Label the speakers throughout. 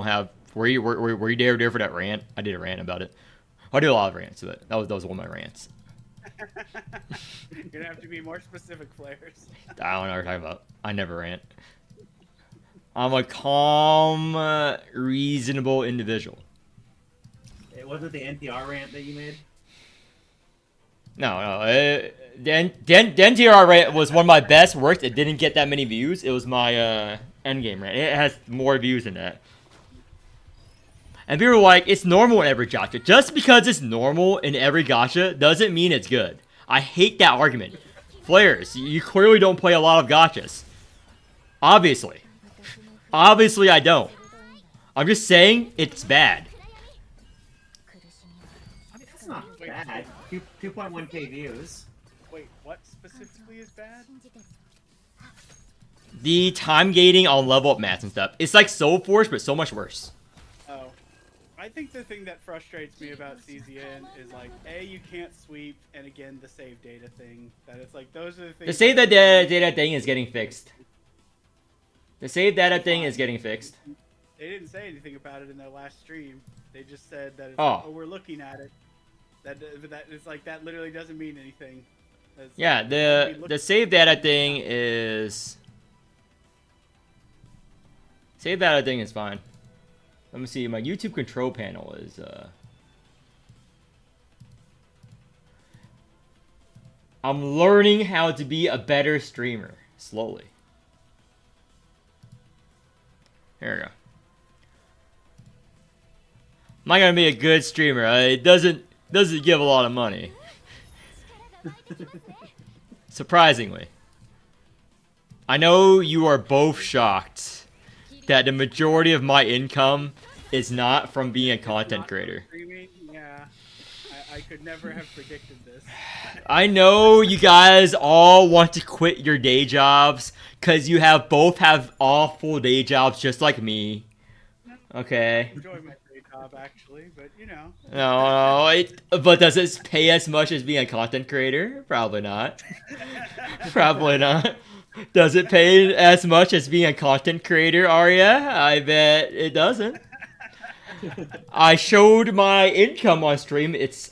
Speaker 1: have. Were you there for that rant? I did a rant about it. I did a lot of rants, but that was one of my rants.
Speaker 2: You're gonna have to be more specific, players.
Speaker 1: I don't know what you're talking about. I never rant. I'm a calm, reasonable individual.
Speaker 3: It wasn't the NTR rant that you made?
Speaker 1: No. The NTR rant was one of my best works. It didn't get that many views. It was my endgame rant. It has more views than that. And people were like, it's normal in every gacha. Just because it's normal in every gacha doesn't mean it's good. I hate that argument. Players, you clearly don't play a lot of gachas. Obviously. Obviously I don't. I'm just saying it's bad.
Speaker 3: It's not bad. 2.1k views.
Speaker 2: Wait, what specifically is bad?
Speaker 1: The time gating on level up mats and stuff. It's like Soul Force, but so much worse.
Speaker 2: Oh. I think the thing that frustrates me about CZN is like, A, you can't sweep, and again, the save data thing. That it's like, those are the things...
Speaker 1: The save data thing is getting fixed. The save data thing is getting fixed.
Speaker 2: They didn't say anything about it in their last stream. They just said that, it's
Speaker 1: Oh.
Speaker 2: like, oh, we're looking at it. That it's like, that literally doesn't mean anything. It's
Speaker 1: Yeah,
Speaker 2: like,
Speaker 1: the save data thing is... Save data thing is fine. Let me see, my YouTube control panel is, I'm learning how to be a better streamer, slowly. Here we go. Am I gonna be a good streamer? It doesn't give a lot of money. Surprisingly. I know you are both shocked that the majority of my income is not from being a content creator.
Speaker 2: Yeah, I could never have predicted this.
Speaker 1: I know you guys all want to quit your day jobs because you both have awful day jobs just like me. Okay.
Speaker 2: I enjoy my day job actually, but you know.
Speaker 1: No, but does it pay as much as being a content creator? Probably not. Probably not. Does it pay as much as being a content creator, Arya? I bet it doesn't. I showed my income on stream. It's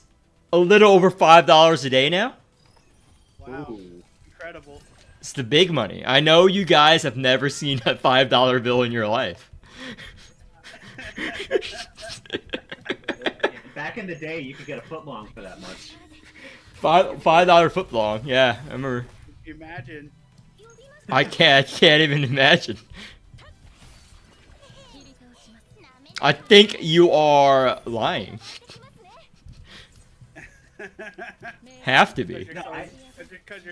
Speaker 1: a little over $5 a day now.
Speaker 2: Wow.
Speaker 3: Ooh.
Speaker 2: Incredible.
Speaker 1: It's the big money. I know you guys have never seen a $5 bill in your life.
Speaker 3: Back in the day, you could get a footlong for that much.
Speaker 1: $5 footlong. Yeah, I remember.
Speaker 2: Imagine.
Speaker 1: I can't even imagine. I think you are lying. Have to be.
Speaker 2: Because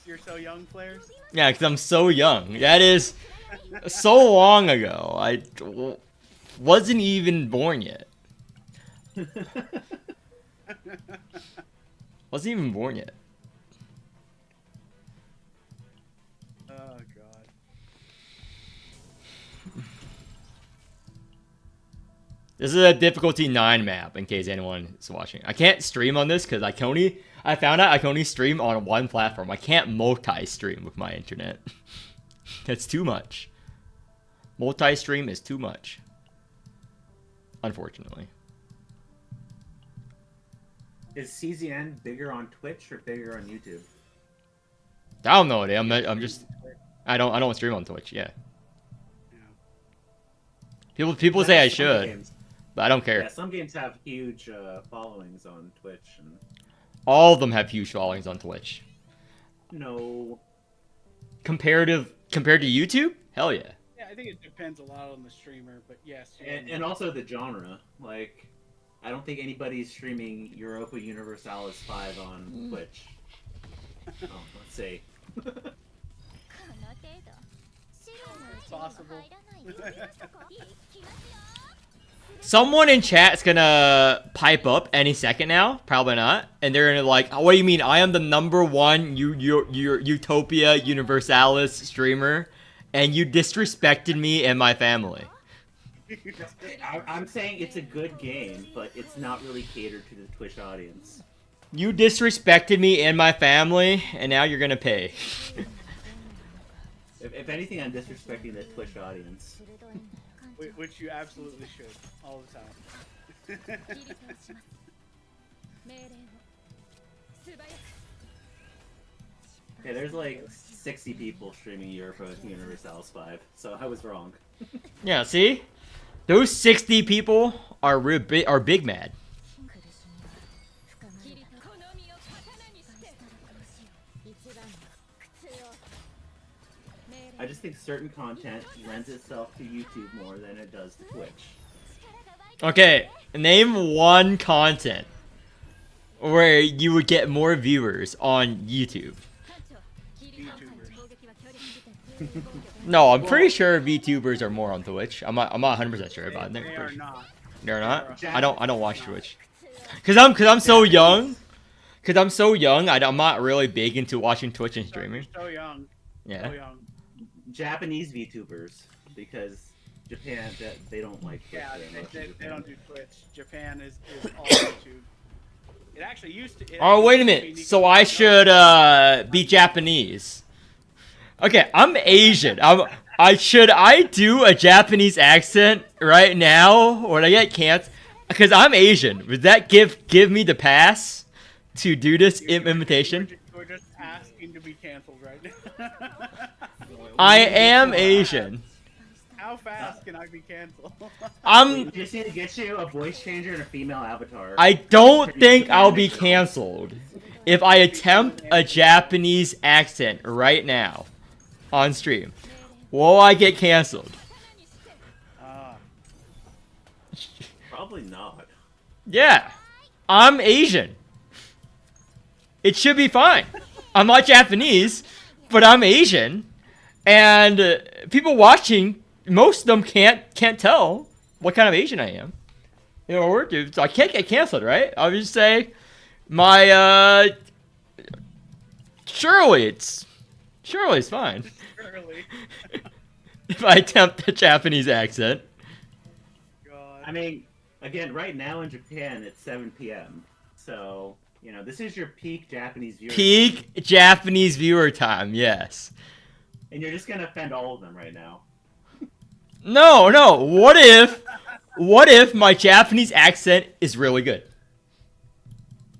Speaker 2: you're so young, players.
Speaker 1: Yeah, because I'm so young. That is so long ago. I wasn't even born yet. Wasn't even born yet.
Speaker 2: Oh god.
Speaker 1: This is a difficulty 9 map, in case anyone is watching. I can't stream on this because I found out I can only stream on one platform. I can't multi-stream with my internet. That's too much. Multi-stream is too much. Unfortunately.
Speaker 3: Is CZN bigger on Twitch or bigger on YouTube?
Speaker 1: I don't know. I'm just. I don't stream on Twitch. Yeah. People say I should,
Speaker 3: Games,
Speaker 1: but I don't care.
Speaker 3: yeah, some games have huge followings on Twitch, and
Speaker 1: All of them have huge followings on Twitch.
Speaker 3: no.
Speaker 1: Compared to YouTube? Hell yeah.
Speaker 2: Yeah, I think it depends a lot on the streamer, but yes.
Speaker 3: And also the genre. Like, I don't think anybody's streaming Europa Universalis 5 on Twitch. Oh, let's see.
Speaker 2: It's possible.
Speaker 1: Someone in chat's gonna pipe up any second now. Probably not. And they're gonna like, what do you mean? I am the #1 Utopia Universalis streamer, and you disrespected me and my family.
Speaker 3: I'm saying it's a good game, but it's not really catered to the Twitch audience.
Speaker 1: You disrespected me and my family, and now you're gonna pay.
Speaker 3: If anything, I'm disrespecting the Twitch audience.
Speaker 2: which you absolutely should all the time.
Speaker 3: Okay, there's like 60 people streaming Europa Universalis 5, so I was wrong.
Speaker 1: Yeah, see? Those 60 people are big mad.
Speaker 3: I just think certain content lends itself to YouTube more than it does to Twitch.
Speaker 1: Okay, name one content where you would get more viewers on YouTube. No, I'm pretty sure VTubers are more on Twitch. I'm not 100% sure about it.
Speaker 2: They are not.
Speaker 1: They're not.
Speaker 2: They
Speaker 1: I don't watch Twitch. Cause I'm so young. I'm not really big into watching Twitch and streaming.
Speaker 2: So young.
Speaker 1: Yeah.
Speaker 2: So young.
Speaker 3: Japanese VTubers, because Japan, they don't like Twitch
Speaker 2: Yeah,
Speaker 3: very much.
Speaker 2: they don't do Twitch. Japan is all YouTube. It actually used to.
Speaker 1: Oh, wait a minute. So I should be Japanese. Okay, I'm Asian. Should I do a Japanese accent right now when I get canceled? Because I'm Asian. Would that give me the pass to do this imitation?
Speaker 2: We're just asking to be canceled right now.
Speaker 1: I am Asian.
Speaker 2: How fast can I be canceled?
Speaker 3: We just need to get you a voice changer and a female avatar.
Speaker 1: I don't think I'll be canceled if I attempt a Japanese accent right now on stream. Will I get canceled?
Speaker 3: Probably not.
Speaker 1: Yeah, I'm Asian. It should be fine. I'm not Japanese, but I'm Asian, and people watching, most of them can't tell what kind of Asian I am. You know, so I can't get canceled, right? I'll just say my surely it's fine.
Speaker 2: Surely.
Speaker 1: If I attempt a Japanese accent.
Speaker 2: God.
Speaker 3: I mean, again, right now in Japan it's 7 p.m. So, you know, this is your peak Japanese viewer.
Speaker 1: Peak Japanese viewer time, yes.
Speaker 3: And you're just gonna offend all of them right now.
Speaker 1: No. What if my Japanese accent is really good?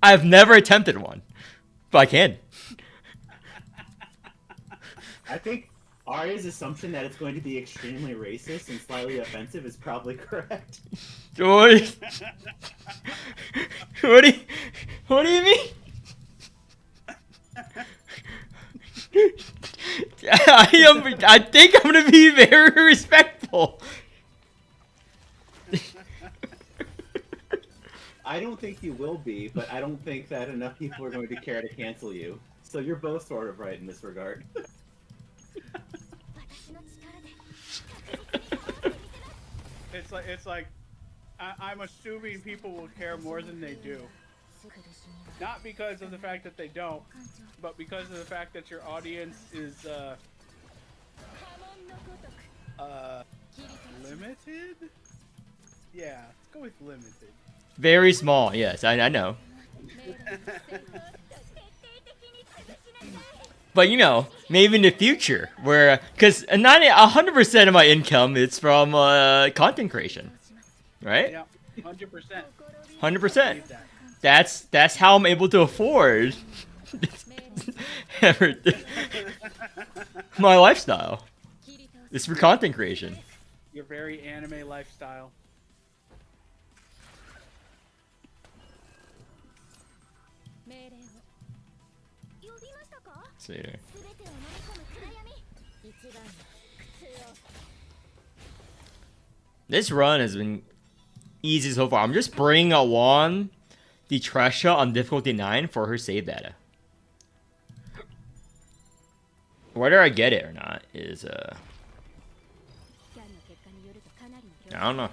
Speaker 1: I've never attempted one, but I can.
Speaker 3: I think Arya's assumption that it's going to be extremely racist and slightly offensive is probably correct.
Speaker 1: What do you mean? I think I'm gonna be very respectful.
Speaker 3: I don't think you will be, but I don't think that enough people are going to care to cancel you. So you're both sort of right in this regard.
Speaker 2: It's like I'm assuming people will care more than they do. Not because of the fact that they don't, but because of the fact that your audience is limited? Yeah, let's go with limited.
Speaker 1: Very small, yes, I know. But you know, maybe in the future, where because 100% of my income is from content creation, right?
Speaker 2: Yeah, 100%.
Speaker 1: 100%. That's how I'm able to afford my lifestyle. It's for content creation.
Speaker 2: Your very anime lifestyle.
Speaker 1: See here. This run has been easy so far. I'm just bringing along the Tresha on difficulty 9 for her save data. Whether I get it or not is I don't know.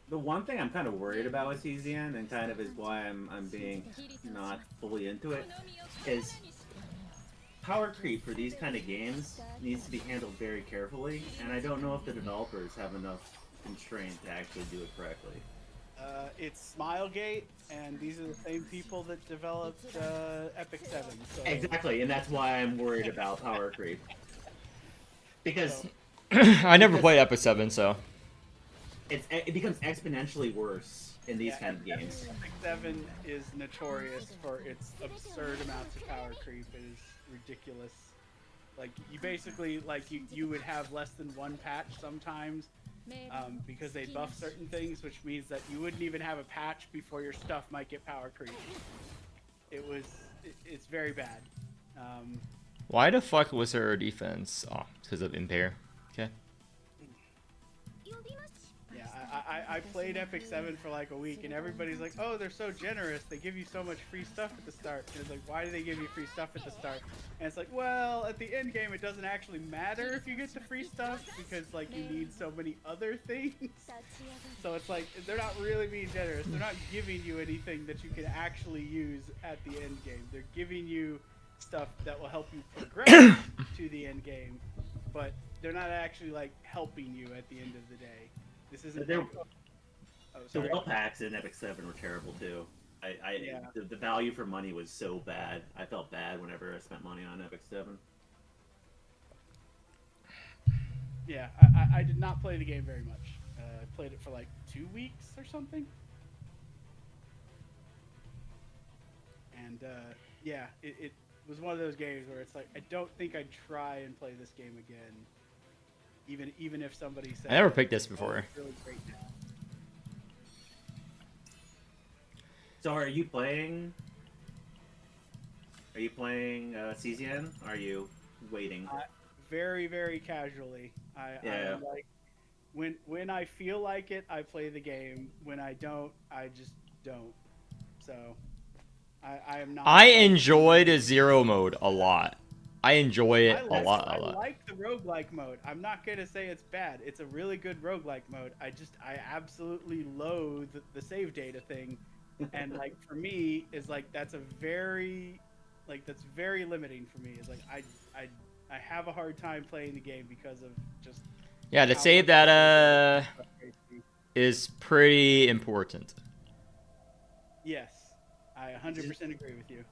Speaker 3: The one thing I'm kind of worried about with CZN, and kind of is why I'm being not fully into it, is power creep for these kind of games needs to be handled very carefully, and I don't know if the developers have enough constraint to actually do it correctly.
Speaker 2: It's Smilegate, and these are the same people that developed Epic 7. So.
Speaker 3: Exactly, and that's why I'm worried about power creep. Because
Speaker 2: So,
Speaker 1: I never played Epic 7, so.
Speaker 3: it becomes exponentially worse in these
Speaker 2: yeah,
Speaker 3: kind of games.
Speaker 2: Epic 7 is notorious for its absurd amounts of power creep. It is ridiculous. Like, you basically, like, you would have less than one patch sometimes, because they buff certain things, which means that you wouldn't even have a patch before your stuff might get power creep. It's very bad.
Speaker 1: Why the fuck was her defense? Oh, because of impair. Okay.
Speaker 2: Yeah, I played Epic 7 for like a week, and everybody's like, oh, they're so generous. They give you so much free stuff at the start. And it's like, why do they give you free stuff at the start? And it's like, well, at the end game, it doesn't actually matter if you get the free stuff, because like you need so many other things. So it's like, they're not really being generous. They're not giving you anything that you can actually use at the end game. They're giving you stuff that will help you progress to the end game, but they're not actually like helping you at the end of the day. This isn't.
Speaker 3: The
Speaker 2: sorry.
Speaker 3: well packs in Epic 7 were terrible too.
Speaker 2: Yeah.
Speaker 3: The value for money was so bad. I felt bad whenever I spent money on Epic 7.
Speaker 2: Yeah, I did not play the game very much. I played it for like 2 weeks or something. And yeah, it was one of those games where it's like, I don't think I'd try and play this game again. Even if somebody said,
Speaker 1: I never picked this before.
Speaker 2: It's really great now.
Speaker 3: So are you playing? Are you playing CZN? Are you waiting?
Speaker 2: Very, very casually.
Speaker 3: Yeah.
Speaker 2: I'm like, when I feel like it, I play the game. When I don't, I just don't. So I am not.
Speaker 1: I enjoy the zero mode a lot. I enjoy it a lot.
Speaker 2: I like the roguelike mode. I'm not going to say it's bad. It's a really good roguelike mode. I absolutely loathe the save data thing. And like for me is like that's very limiting for me. It's like I have a hard time playing the game because of just
Speaker 1: Yeah, the save data is pretty important.
Speaker 2: Yes. I 100% agree with you.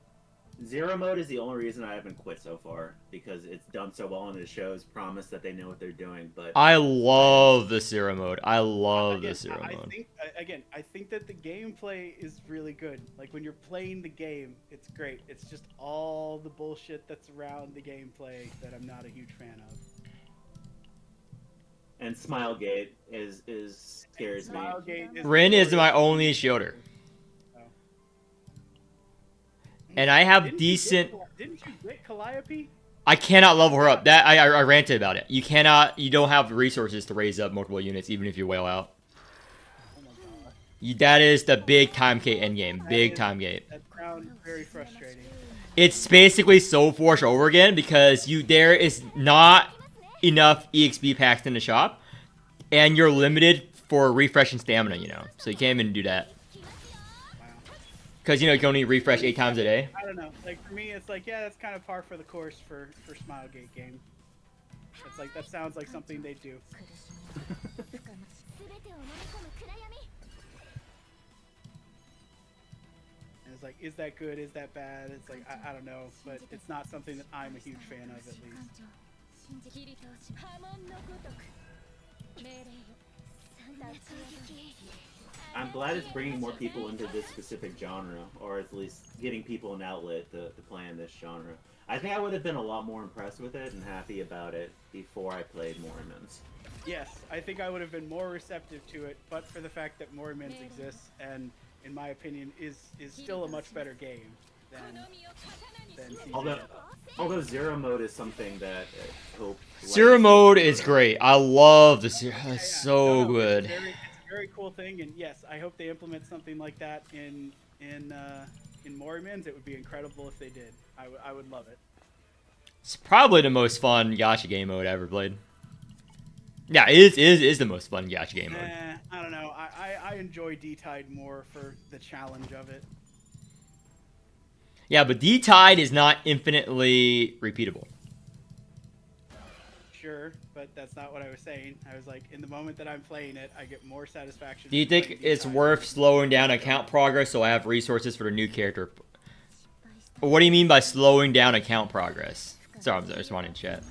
Speaker 3: Zero mode is the only reason I haven't quit so far, because it's done so well and the shows promise that they know what they're doing. But
Speaker 1: I love the zero mode. I love the zero mode.
Speaker 2: I think that the gameplay is really good. Like when you're playing the game, it's great. It's just all the bullshit that's around the gameplay that I'm not a huge fan of.
Speaker 3: And Smilegate scares me.
Speaker 1: Rin is my only shielder. And I have decent.
Speaker 2: Didn't you get Calliope?
Speaker 1: I cannot level her up. That I ranted about it. You cannot. You don't have resources to raise up multiple units, even if you whale out.
Speaker 2: Oh my god.
Speaker 1: That is the big time gate endgame. Big time gate.
Speaker 2: That sounds very frustrating.
Speaker 1: It's basically Soul Forge over again because there is not enough EXP packs in the shop, and you're limited for refreshing stamina. So you can't even do that. Because, you can only refresh 8 times a day.
Speaker 2: I don't know. Like, for me, it's like, yeah, that's kind of par for the course for Smilegate game. It's like, that sounds like something they do. And it's like, is that good? Is that bad? It's like, I don't know. But it's not something that I'm a huge fan of, at least.
Speaker 3: I'm glad it's bringing more people into this specific genre, or at least getting people an outlet to play in this genre. I think I would have been a lot more impressed with it and happy about it before I played Mormons.
Speaker 2: Yes, I think I would have been more receptive to it, but for the fact that Mormons exists, and in my opinion is still a much better game than CZN.
Speaker 3: Although Zero Mode is something that I hope...
Speaker 1: Zero Mode is great. I love the Zero. It's so good.
Speaker 2: It's a very cool thing, and yes, I hope they implement something like that in Mormons. It would be incredible if they did. I would love it.
Speaker 1: It's probably the most fun gacha game mode I ever played. Yeah, it is the most fun gacha game mode.
Speaker 2: I don't know. I enjoy D-Tide more for the challenge of it.
Speaker 1: Yeah, but D-Tide is not infinitely repeatable.
Speaker 2: sure, but that's not what I was saying. I was like, in the moment that I'm playing it, I get more satisfaction.
Speaker 1: Do you
Speaker 2: from
Speaker 1: think
Speaker 2: playing the
Speaker 1: it's
Speaker 2: entire
Speaker 1: worth
Speaker 2: game.
Speaker 1: slowing down account progress so I have resources for the new character? What do you mean by slowing down account progress? Sorry, I'm just wanting to chat.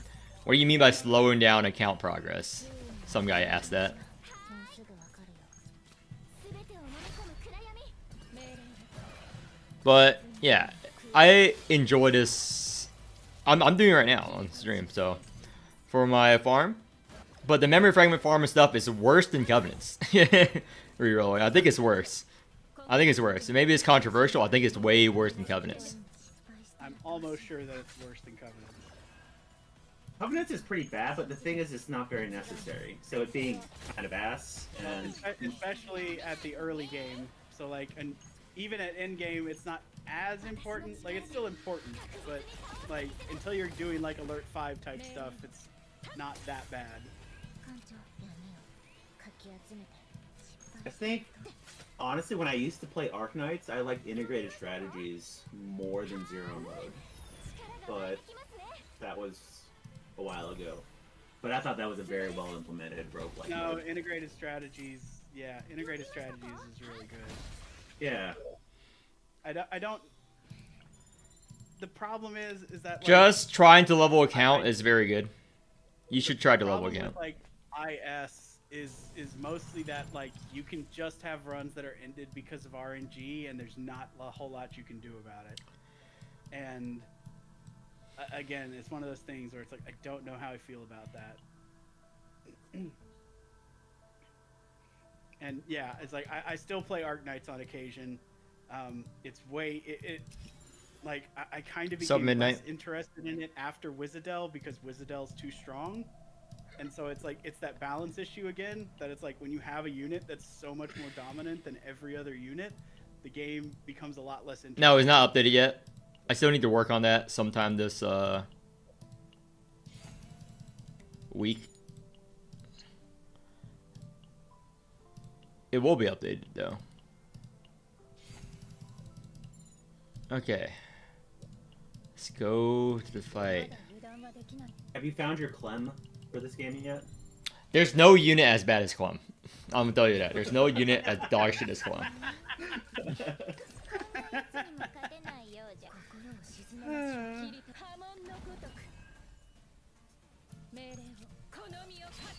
Speaker 1: What do you mean by slowing down account progress? Some guy asked that. But yeah, I enjoy this. I'm doing it right now on stream, so for my farm. But the memory fragment farm and stuff is worse than Covenants. Rerolling. I think it's worse. I think it's worse. Maybe it's controversial. I think it's way worse than Covenants.
Speaker 2: I'm almost sure that it's worse than Covenant.
Speaker 3: Covenants is pretty bad, but the thing is, it's not very necessary. So it being kind of ass, and
Speaker 2: Especially at the early game. So like, and even at end game, it's not as important. Like, it's still important, but like until you're doing like Alert 5 type stuff, it's not that bad.
Speaker 3: I think, honestly, when I used to play Arknights, I liked integrated strategies more than zero mode. But that was a while ago. But I thought that was a very well implemented roguelike
Speaker 2: No,
Speaker 3: mode.
Speaker 2: integrated strategies. Yeah, integrated strategies is really good.
Speaker 3: Yeah.
Speaker 2: I don't. The problem is that like,
Speaker 1: Just trying to level account is very good. You should try to level
Speaker 2: problem
Speaker 1: account.
Speaker 2: with, like IS is mostly that like you can just have runs that are ended because of RNG, and there's not a whole lot you can do about it. And again, it's one of those things where it's like I don't know how I feel about that. And yeah, it's like I still play Arknights on occasion. It's way like I kind of became less interested in it after Wizardell because Wizardell's too strong. And so it's like it's that balance issue again, that it's like when you have a unit that's so much more dominant than every other unit, the game becomes a lot less interesting.
Speaker 1: No, it's not updated yet. I still need to work on that sometime this week. It will be updated though. Okay. Let's go to the fight.
Speaker 3: Have you found your Clem for this game yet?
Speaker 1: There's no unit as bad as Clem. I'm gonna tell you that. There's no unit as dog shit as Clem.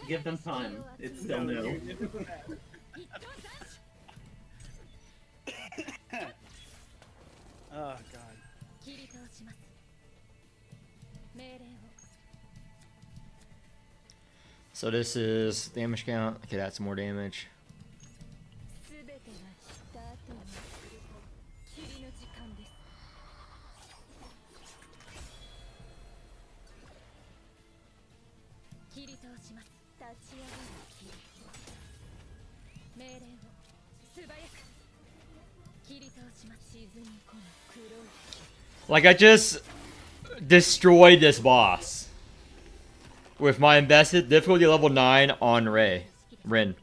Speaker 3: Give them time. It's still new.
Speaker 2: Oh god.
Speaker 1: So this is damage count. Okay, that's more damage. Like, I just destroyed this boss with my invested difficulty level 9 on Rin.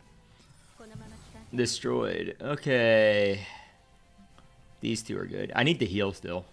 Speaker 1: Destroyed. Okay. These two are good. I need to heal still.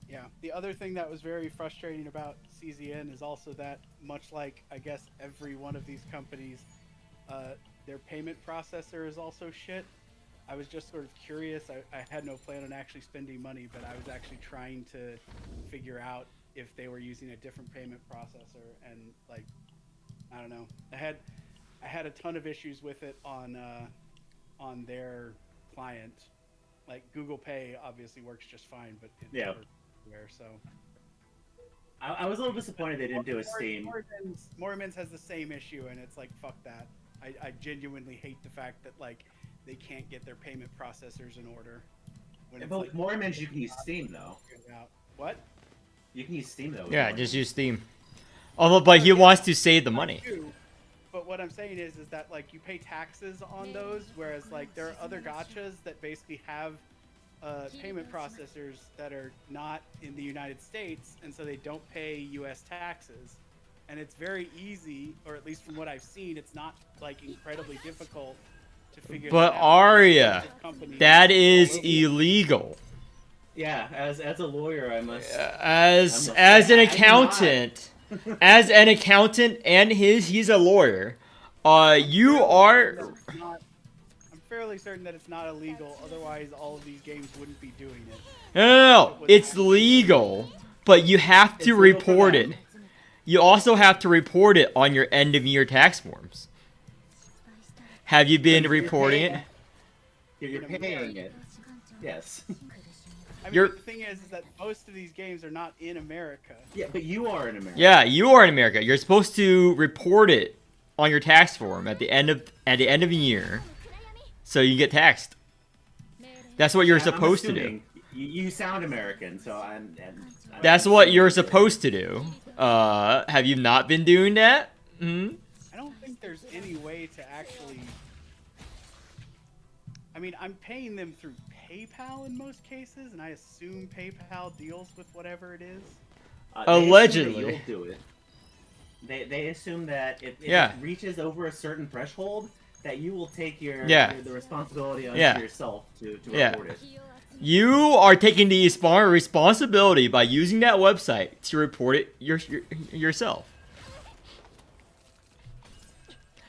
Speaker 2: Yeah, the other thing that was very frustrating about CZN is also that, much like I guess every one of these companies, their payment processor is also shit. I was just sort of curious. I had no plan on actually spending money, but I was actually trying to figure out if they were using a different payment processor, and like, I don't know. I had a ton of issues with it on their client. Like Google Pay obviously works just fine, but it
Speaker 3: Yeah.
Speaker 2: never everywhere, so.
Speaker 3: I was a little disappointed they didn't do a Steam.
Speaker 2: Mormons has the same issue, and it's like, fuck that. I genuinely hate the fact that like they can't get their payment processors in order but it's
Speaker 3: But
Speaker 2: like,
Speaker 3: with more image, you can use Steam though.
Speaker 2: what?
Speaker 3: You can use Steam though. with
Speaker 1: Yeah,
Speaker 3: more
Speaker 1: just
Speaker 3: image.
Speaker 1: use Steam. Although, but he wants to save the money.
Speaker 2: But what I'm saying is that like you pay taxes on those, whereas like there are other gachas that basically have payment processors that are not in the United States, and so they don't pay U.S. taxes. And it's very easy, or at least from what I've seen, it's not like incredibly difficult to figure
Speaker 1: But
Speaker 2: that out.
Speaker 1: Arya,
Speaker 2: There's companies
Speaker 1: that is
Speaker 2: all over.
Speaker 1: illegal.
Speaker 3: Yeah, as a lawyer, I must.
Speaker 1: As
Speaker 3: I'm
Speaker 1: an
Speaker 3: I'm
Speaker 1: accountant, as an accountant, and he's a lawyer. You are.
Speaker 2: I'm fairly certain that it's not illegal. Otherwise, all of these games wouldn't be doing it.
Speaker 1: No, it's legal, but you have to
Speaker 3: It's legal for
Speaker 1: report
Speaker 3: them.
Speaker 1: it. You also have to report it on your end of year tax forms. Have you been
Speaker 3: You're
Speaker 1: reporting
Speaker 3: paying-
Speaker 1: it?
Speaker 3: You're paying it. Yes.
Speaker 2: I mean,
Speaker 1: You're-
Speaker 2: the thing is that most of these games are not in America.
Speaker 3: Yeah, but you are in America.
Speaker 1: Yeah, you are in America. You're supposed to report it on your tax form at the end of the year, so you get taxed. That's what you're
Speaker 3: I'm
Speaker 1: supposed to do.
Speaker 3: assuming You sound American, so I'm
Speaker 1: That's what you're supposed to do. Have you not been doing that? Hmm?
Speaker 2: I don't think there's any way to actually. I mean, I'm paying them through PayPal in most cases, and I assume PayPal deals with whatever it is.
Speaker 3: They assume that
Speaker 1: Allegedly.
Speaker 3: you'll do it. They assume that if
Speaker 1: Yeah.
Speaker 3: it reaches over a certain threshold, that you will take the responsibility onto
Speaker 1: Yeah.
Speaker 3: yourself to
Speaker 1: Yeah.
Speaker 3: report it.
Speaker 1: You are taking the responsibility by using that website to report it yourself.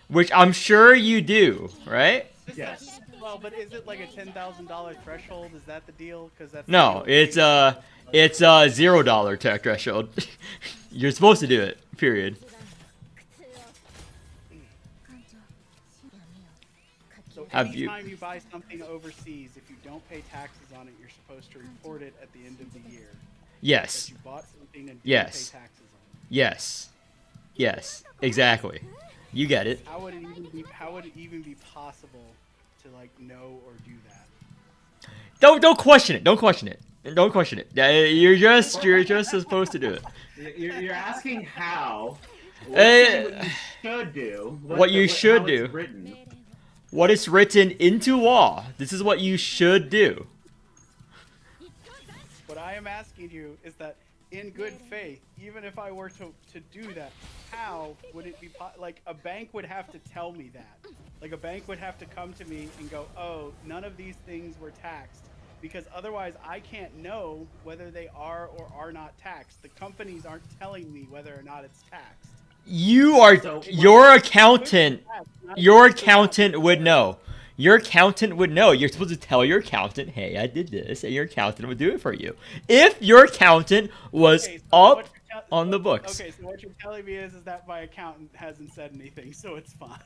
Speaker 1: Which I'm sure you do, right?
Speaker 3: Yes.
Speaker 2: Well, but is it like a $10,000 threshold? Is that the deal? Because that's
Speaker 1: No, it's a $0 tax threshold. You're supposed to do it. Period.
Speaker 2: So
Speaker 1: Have you-
Speaker 2: anytime you buy something overseas, if you don't pay taxes on it, you're supposed to report it at the end of the year.
Speaker 1: Yes.
Speaker 2: That you bought something and didn't
Speaker 1: Yes.
Speaker 2: pay taxes on it.
Speaker 1: Yes. Yes. Exactly. You get it.
Speaker 2: How would it even be possible to like know or do that?
Speaker 1: Don't question it. Don't question it. Don't question it. You're just supposed to do it.
Speaker 3: You're asking how.
Speaker 1: Eh,
Speaker 3: What you should do.
Speaker 1: what you should
Speaker 3: how it's
Speaker 1: do.
Speaker 3: written.
Speaker 1: What is written into law. This is what you should do.
Speaker 2: What I am asking you is that, in good faith, even if I were to do that, how would it be like a bank would have to tell me that? Like a bank would have to come to me and go, "Oh, none of these things were taxed," because otherwise I can't know whether they are or are not taxed. The companies aren't telling me whether or not it's taxed.
Speaker 1: You are
Speaker 3: So-
Speaker 1: your accountant.
Speaker 2: Not
Speaker 1: Your
Speaker 2: if it's
Speaker 1: accountant would know. Your accountant would know. You're supposed to tell your accountant, "Hey, I did this," and your accountant would do it for you. If your accountant was
Speaker 2: Okay, so
Speaker 1: up
Speaker 2: what you're
Speaker 1: on the books.
Speaker 2: Okay, so what you're telling me is that my accountant hasn't said anything, so it's fine.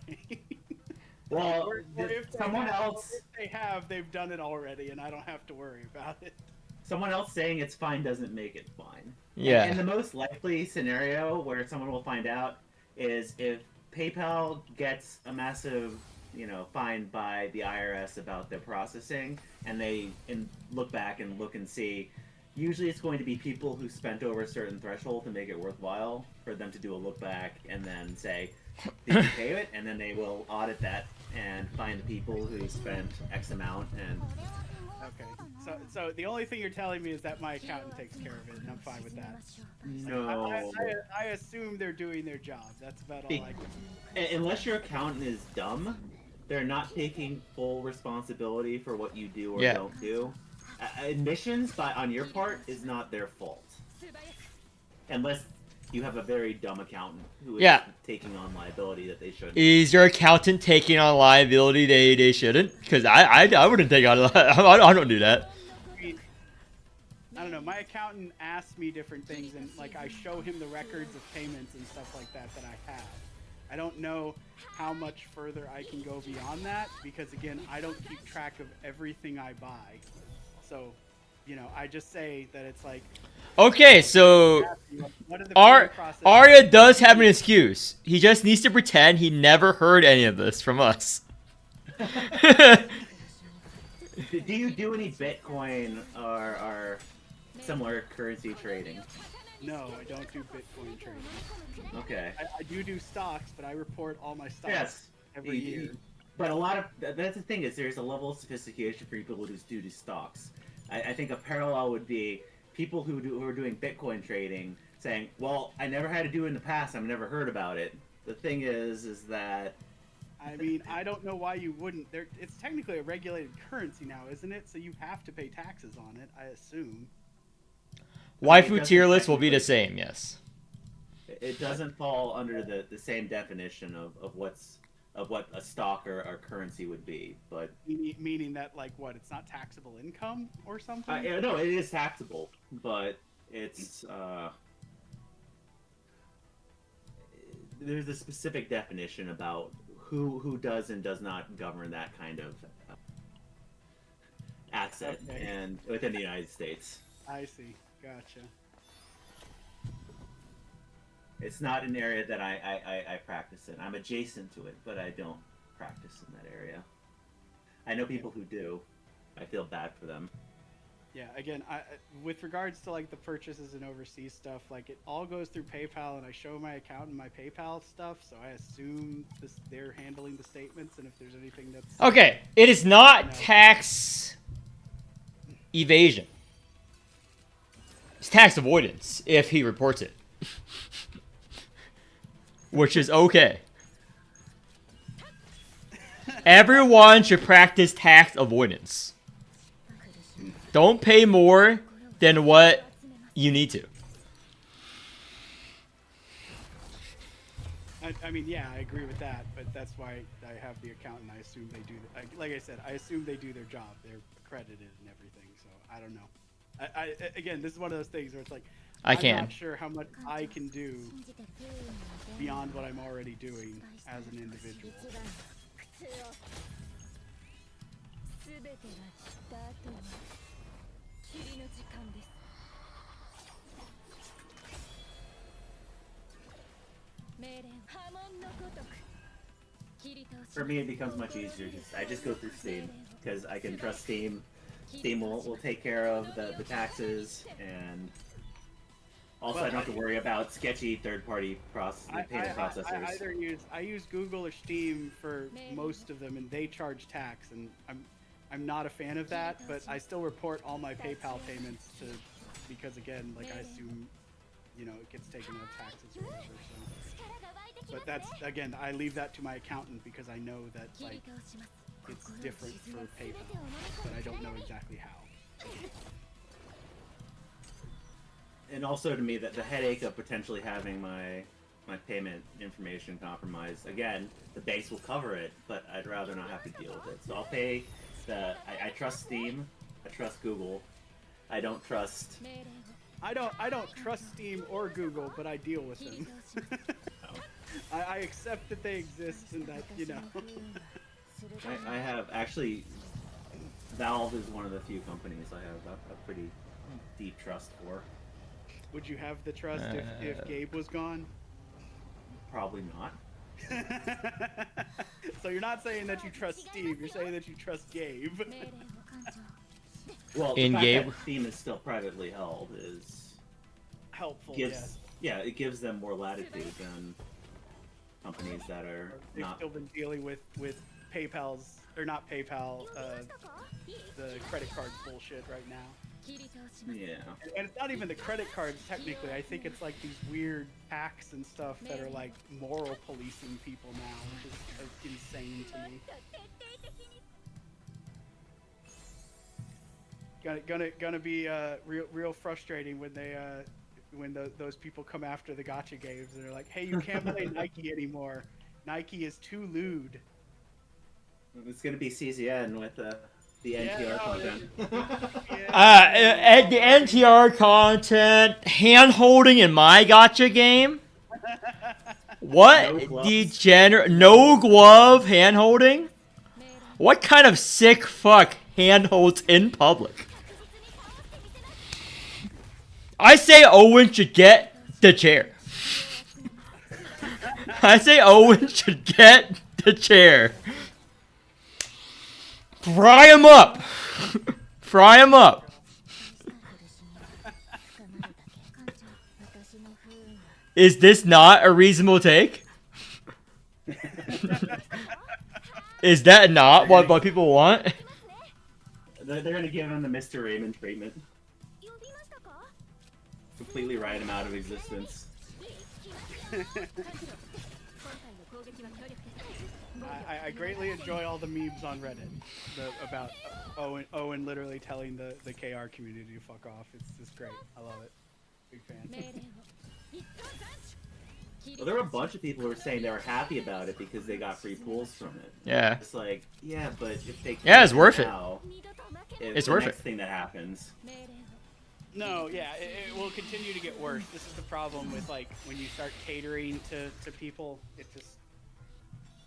Speaker 3: Well,
Speaker 2: Or if
Speaker 3: someone
Speaker 2: they have,
Speaker 3: else.
Speaker 2: if they have, they've done it already, and I don't have to worry about it.
Speaker 3: Someone else saying it's fine doesn't make it fine.
Speaker 1: Yeah.
Speaker 3: And the most likely scenario where someone will find out is if PayPal gets a massive, fine by the IRS about their processing, and they look back and look and see. Usually, it's going to be people who spent over a certain threshold to make it worthwhile for them to do a look back and then say, "Did you pay it?" And then they will audit that and find the people who spent X amount and.
Speaker 2: Okay, so the only thing you're telling me is that my accountant takes care of it, and I'm fine with that.
Speaker 3: No.
Speaker 2: I assume they're doing their job. That's about all I can.
Speaker 3: Unless your accountant is dumb, they're not taking full responsibility for what you do or
Speaker 1: Yeah.
Speaker 3: don't do. Admissions on your part is not their fault. Unless you have a very dumb accountant who is
Speaker 1: Yeah.
Speaker 3: taking on liability that they shouldn't.
Speaker 1: Is your accountant taking on liability they shouldn't? Because I wouldn't take on. I don't do that.
Speaker 2: I mean, I don't know. My accountant asks me different things, and like I show him the records of payments and stuff like that I have. I don't know how much further I can go beyond that because again, I don't keep track of everything I buy. So, I just say that it's like.
Speaker 1: Okay, so
Speaker 2: What are the payment processes?
Speaker 1: Arya does have an excuse. He just needs to pretend he never heard any of this from us.
Speaker 3: Do you do any Bitcoin or similar currency trading?
Speaker 2: No, I don't do Bitcoin trading.
Speaker 3: Okay.
Speaker 2: I do stocks, but I report all my stocks
Speaker 3: Yes.
Speaker 2: every year.
Speaker 3: But a lot of that's the thing is there's a level of sophistication for people who do stocks. I think a parallel would be people who are doing Bitcoin trading saying, "Well, I never had to do it in the past. I've never heard about it." The thing is that
Speaker 2: I mean, I don't know why you wouldn't. It's technically a regulated currency now, isn't it? So you have to pay taxes on it, I assume.
Speaker 1: Waifu tier list will be the same, yes.
Speaker 3: it doesn't fall under the same definition of what a stock or currency would be, but
Speaker 2: Meaning that, like, what? It's not taxable income or something?
Speaker 3: no, it is taxable, but it's there's a specific definition about who does and does not govern that kind of asset,
Speaker 2: Okay.
Speaker 3: and within the United States.
Speaker 2: I see. Gotcha.
Speaker 3: It's not an area that I practice in. I'm adjacent to it, but I don't practice in that area. I know people who do. I feel bad for them.
Speaker 2: Yeah, again, with regards to, like, the purchases and overseas stuff, like, it all goes through PayPal, and I show my accountant my PayPal stuff, so I assume they're handling the statements, and if there's anything that's...
Speaker 1: Okay, it is not tax evasion. It's tax avoidance if he reports it. Which is okay. Everyone should practice tax avoidance. Don't pay more than what you need to.
Speaker 2: I mean, yeah, I agree with that, but that's why I have the accountant. I assume they do... like I said, I assume they do their job. They're accredited and everything, so I don't know. Again, this is one of those things where it's like, I'm not sure how much I can do beyond what I'm already doing as an individual.
Speaker 3: For me, it becomes much easier. I just go through Steam because I can trust Steam. Steam will take care of the taxes, and also I don't have to worry about sketchy third-party payment processors.
Speaker 2: I use Google or Steam for most of them, and they charge tax, and I'm not a fan of that, but I still report all my PayPal payments because again, like, I assume, you know, it gets taken out of taxes or whatever. So, but that's, again, I leave that to my accountant because I know that, like, it's different for PayPal, but I don't know exactly how.
Speaker 3: And also to me, that the headache of potentially having my payment information compromised. Again, the base will cover it, but I'd rather not have to deal with it. So I'll pay I trust Steam, I trust Google, I don't trust...
Speaker 2: I don't trust Steam or Google, but I deal with them. I accept that they exist and that, you know.
Speaker 3: I have, actually, Valve is one of the few companies I have a pretty deep trust for.
Speaker 2: Would you have the trust if Gabe was gone?
Speaker 3: Probably not.
Speaker 2: So you're not saying that you trust Steve, you're saying that you trust Gabe.
Speaker 3: Well, the fact that Steam is still privately held is...
Speaker 2: helpful,
Speaker 3: yeah, it gives them more latitude than companies that are
Speaker 2: They've
Speaker 3: not...
Speaker 2: still been dealing with PayPal's, or not PayPal, the credit card bullshit right now.
Speaker 3: Yeah.
Speaker 2: And it's not even the credit cards, technically. I think it's like these weird hacks and stuff that are like moral policing people now, which is insane to me. Gonna be real frustrating when they those people come after the gacha games and they're like, hey, you can't play Nike anymore. Nike is too lewd.
Speaker 3: It's gonna be CZN with the NTR content.
Speaker 1: The NTR content, hand holding in my gacha game. What? No glove hand holding? What kind of sick fuck hand holds in public? I say Owen should get the chair. I say Owen should get the chair. Fry him up! Fry him up! Is this not a reasonable take? Is that not what people want?
Speaker 3: They're gonna give him the Mr. Raymond treatment. Completely write him out of existence.
Speaker 2: I greatly enjoy all the memes on Reddit about Owen literally telling the KR community to fuck off. It's just great. I love it. Big fan.
Speaker 3: Well, there were a bunch of people who were saying they were happy about it because they got free pools from it.
Speaker 1: Yeah.
Speaker 3: It's like, yeah, but if they
Speaker 1: Yeah, it's worth
Speaker 3: now,
Speaker 1: It's
Speaker 3: the
Speaker 1: worth
Speaker 3: next
Speaker 1: it.
Speaker 3: thing that happens.
Speaker 2: No, yeah, it will continue to get worse. This is the problem with like when you start catering to people. It just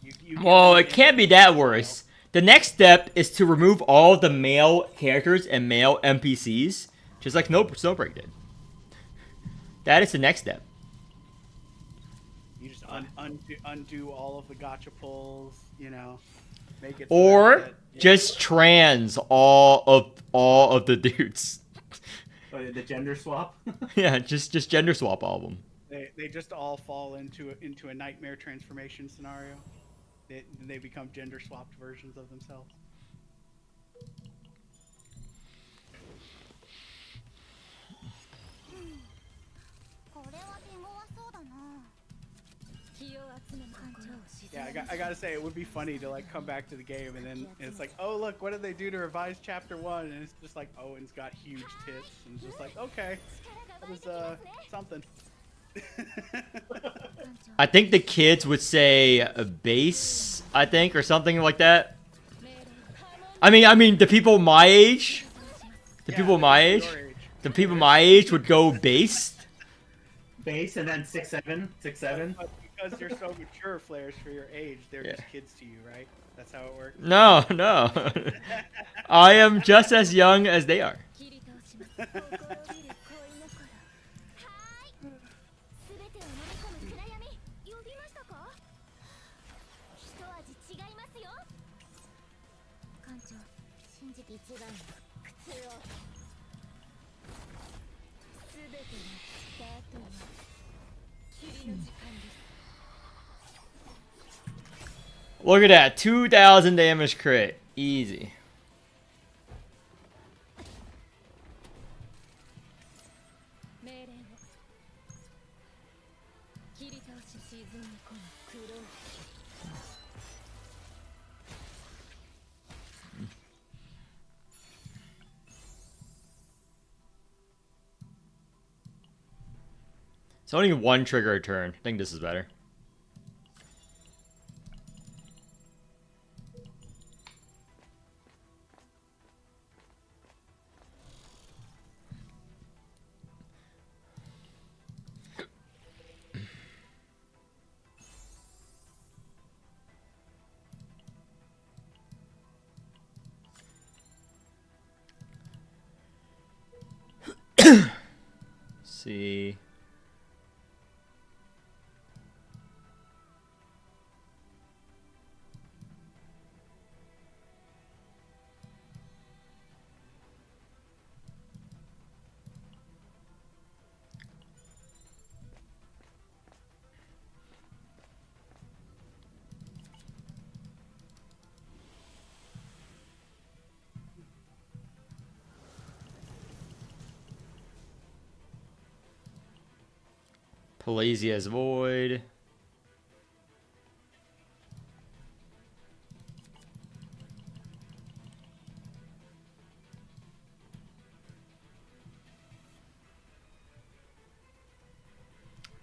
Speaker 2: you
Speaker 1: Well, it can't be that worse. The next step is to remove all the male characters and male NPCs, just like Snowbreak did. That is the next step.
Speaker 2: You just undo all of the gotcha pulls, you know, make it.
Speaker 1: Or just trans all of the dudes.
Speaker 3: Oh, the gender swap.
Speaker 1: Yeah, just gender swap all of them.
Speaker 2: They just all fall into a nightmare transformation scenario. They become gender swapped versions of themselves. Yeah, I gotta say, it would be funny to like come back to the game and then it's like, oh look, what did they do to revise Chapter 1? And it's just like Owen's got huge tits and just like, okay, that was something.
Speaker 1: I think the kids would say a base, I think, or something like that. I mean, the people my age, the people my age would go based.
Speaker 3: Base and then 6'7", 6'7".
Speaker 2: But because you're so mature, Flares, for your age, they're just kids to you, right? That's how it works.
Speaker 1: No. I am just as young as they are. Look at that, 2,000 damage crit, easy. It's only one trigger a turn. I think this is better. See. Pelagia's Void.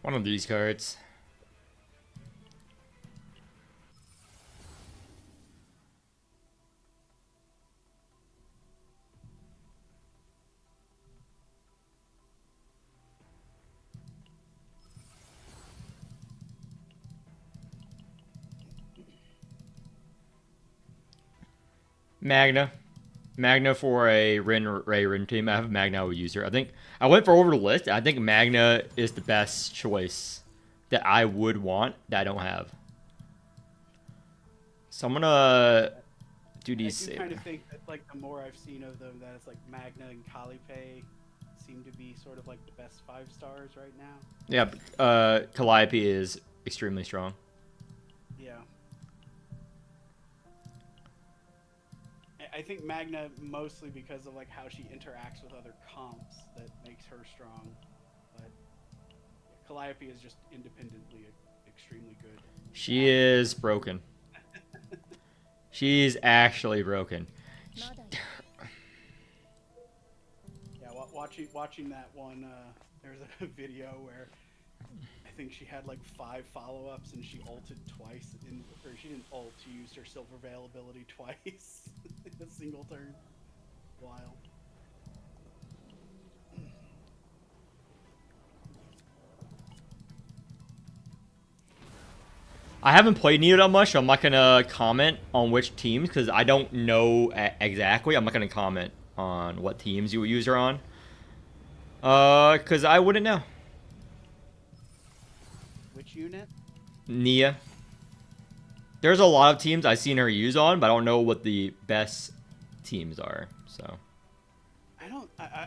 Speaker 1: One of these cards. Magna for a Rin team. I have a Magna user. I think I went for over the list. I think Magna is the best choice that I would want that I don't have. So I'm gonna Duty's
Speaker 2: I do
Speaker 1: safe.
Speaker 2: kind of think that like the more I've seen of them, that it's like Magna and Calliope seem to be sort of like the best 5 stars right now.
Speaker 1: Yeah, Calliope is extremely strong.
Speaker 2: Yeah. I think Magna mostly because of like how she interacts with other comps that makes her strong, but Calliope is just independently extremely good.
Speaker 1: She is broken. She's actually broken.
Speaker 2: Yeah, watching that one, there's a video where I think she had like 5 follow-ups and she ulted twice or she didn't ult, she used her silver veil ability twice in a single turn. Wild.
Speaker 1: I haven't played Neo that much, so I'm not gonna comment on which teams because I don't know exactly. I'm not gonna comment on what teams you would use her on. Because I wouldn't know.
Speaker 2: Which unit?
Speaker 1: Nia. There's a lot of teams I've seen her use on, but I don't know what the best teams are. So.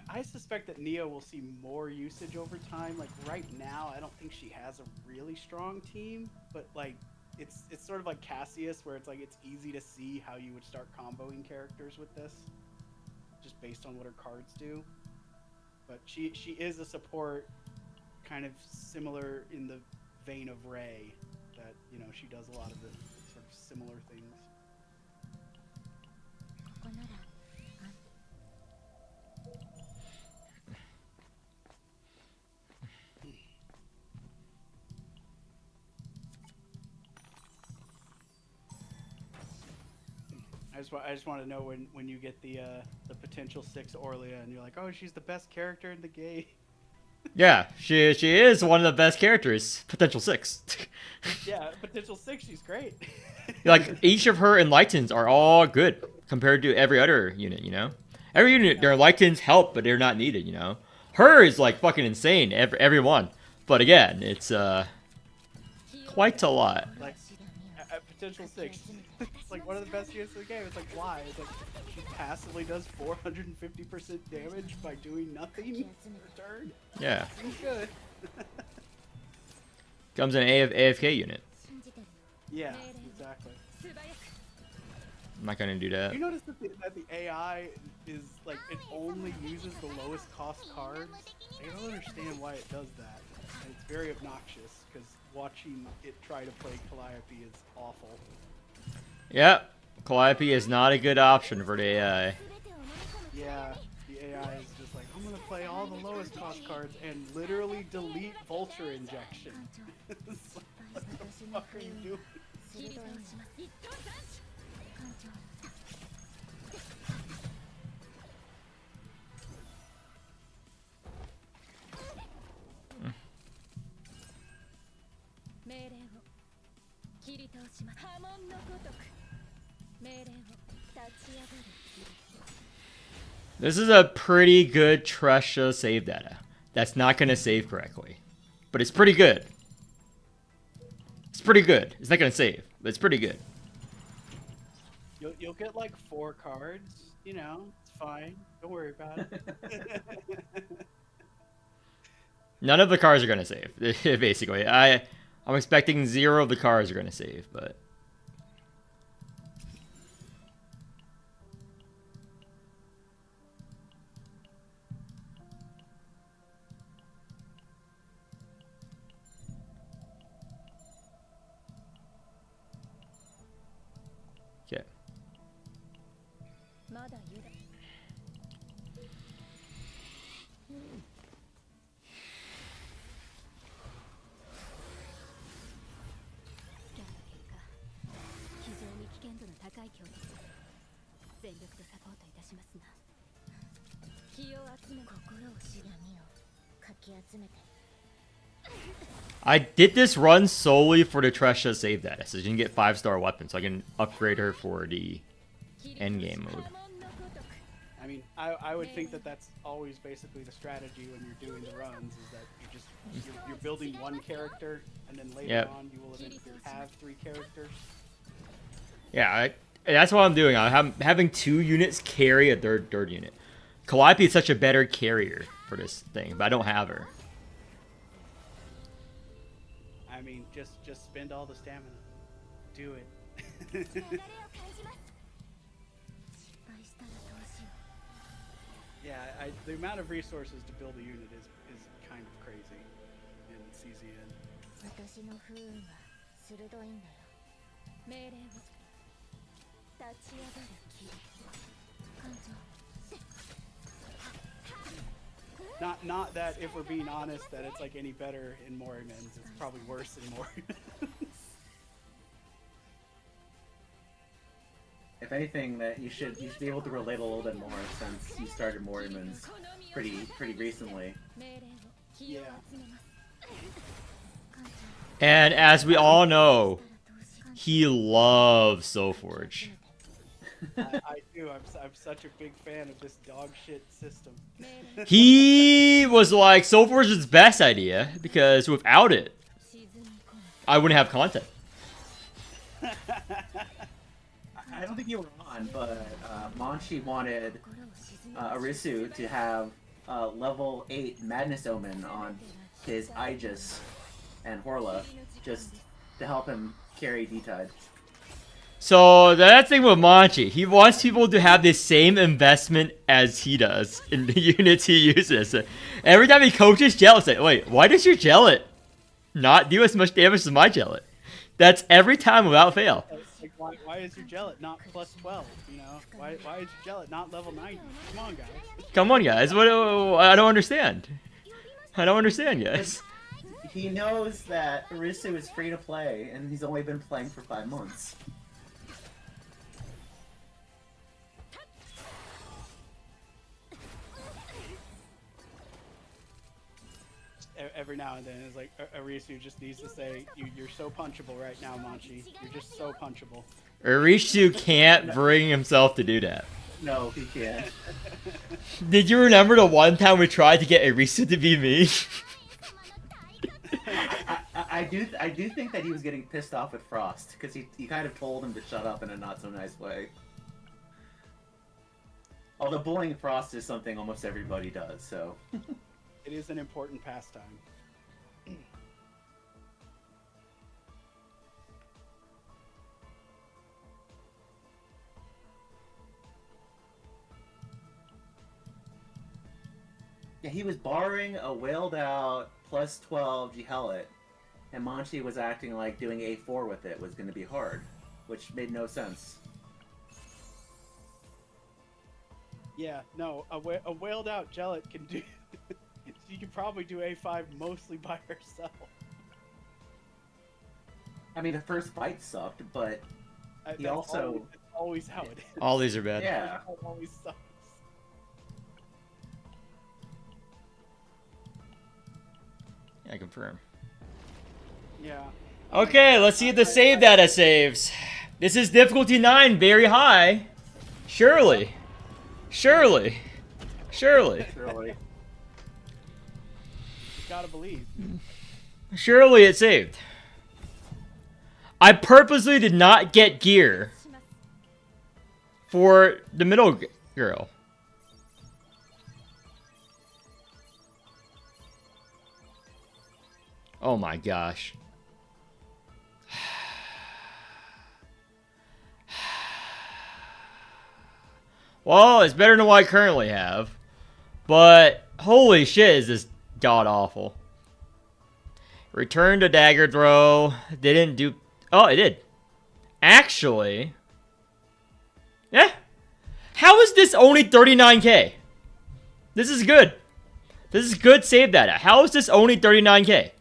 Speaker 2: I suspect that Neo will see more usage over time. Like right now, I don't think she has a really strong team, but like it's sort of like Cassius, where it's like it's easy to see how you would start comboing characters with this, just based on what her cards do. But she is a support, kind of similar in the vein of Rey, that she does a lot of the sort of similar things. I just want to know when you get the potential 6 Orlia and you're like, oh, she's the best character in the game.
Speaker 1: Yeah, she is one of the best characters. Potential 6.
Speaker 2: Yeah, potential 6, she's great.
Speaker 1: Like each of her enlightens are all good compared to every other unit. Every unit their enlightens help, but they're not needed. Her is like fucking insane. Every one. But again, it's quite a lot.
Speaker 2: Like at potential 6, it's like one of the best units in the game. It's like why? It's like she passively does 450% damage by doing nothing per turn.
Speaker 1: Yeah.
Speaker 2: Seems good.
Speaker 1: Comes in an AFK unit.
Speaker 2: Yeah, exactly.
Speaker 1: I'm not gonna do that.
Speaker 2: You notice that the AI is like it only uses the lowest cost cards? I don't understand why it does that. And it's very obnoxious because watching it try to play Calliope is awful.
Speaker 1: Yep. Calliope is not a good option for the AI.
Speaker 2: Yeah, the AI is just like, I'm gonna play all the lowest cost cards and literally delete Vulture Injection. It's like, what the fuck are you doing?
Speaker 1: This is a pretty good Tresha save data. That's not gonna save correctly, but it's pretty good. It's pretty good. It's not gonna save, but it's pretty good.
Speaker 2: You'll get like 4 cards, it's fine. Don't worry about it.
Speaker 1: None of the cars are gonna save. Basically, I'm expecting 0 of the cars are gonna save, but. Okay. I did this run solely for the Tresha save data, so you can get 5-star weapons, so I can upgrade her for the endgame mode.
Speaker 2: I mean, I would think that that's always basically the strategy when you're doing the runs, is that you're building one character, and then later on you will eventually have 3 characters.
Speaker 1: Yeah, And that's what I'm doing. I'm having 2 units carry a third unit. Calliope is such a better carrier for this thing, but I don't have her.
Speaker 2: I mean, just spend all the stamina. Do it. Yeah, the amount of resources to build a unit is kind of crazy in CZN. Not that if we're being honest that it's like any better in Morimens. It's probably worse in Morimens.
Speaker 3: If anything, that you should be able to relate a little bit more since you started Morimens pretty recently.
Speaker 2: Yeah.
Speaker 1: And as we all know, he loves Soulforge.
Speaker 2: I do. I'm such a big fan of this dog shit system.
Speaker 1: He was like, Soulforge is the best idea because without it, I wouldn't have content.
Speaker 3: I don't think you were on, but Manchi wanted Arisu to have level 8 Madness Omen on his Aegis and Horla, just to help him carry D-Tide.
Speaker 1: So that's the thing with Manchi. He wants people to have the same investment as he does in the units he uses. Every time he coaches Jellet, say, wait, why does your Jellet not do as much damage as my Jellet? That's every time without fail.
Speaker 2: Like, why is your Jellet not plus 12? You know, why is your Jellet not level 90? Come on, guys.
Speaker 1: Come on, guys. What? I don't understand. I don't understand, guys.
Speaker 3: He knows that Arisu is free to play, and he's only been playing for 5 months.
Speaker 2: Every now and then, it's like Arisu just needs to say, "You're so punchable right now, Manchi. You're just so punchable."
Speaker 1: Arishu can't bring himself to do that.
Speaker 3: No, he can't.
Speaker 1: Did you remember the one time we tried to get Arisu to be me?
Speaker 3: I do think that he was getting pissed off at Frost because he kind of told him to shut up in a not so nice way. Although bullying Frost is something almost everybody does, so.
Speaker 2: It is an important pastime.
Speaker 3: Yeah, he was borrowing a wailed out plus 12 Gihellet, and Manchi was acting like doing A4 with it was going to be hard, which made no sense.
Speaker 2: Yeah, no, a wailed out Jellet can do. You can probably do A5 mostly by herself.
Speaker 3: I mean, the first fight sucked, but he also...
Speaker 2: That's always how it is.
Speaker 1: All these are bad.
Speaker 3: Yeah.
Speaker 2: It always sucks.
Speaker 1: I confirm.
Speaker 2: Yeah.
Speaker 1: Okay, let's see if the save data saves. This is difficulty 9, very high. Surely. Surely. Surely.
Speaker 3: Really.
Speaker 2: Gotta believe.
Speaker 1: Surely it saved. I purposely did not get gear for the middle girl. Oh my gosh. Well, it's better than what I currently have. But holy shit, is this god awful. Return to dagger throw. Didn't do... Oh, it did. Actually... Yeah. How is this only 39k? This is good. This is good save data. How is this only 39k?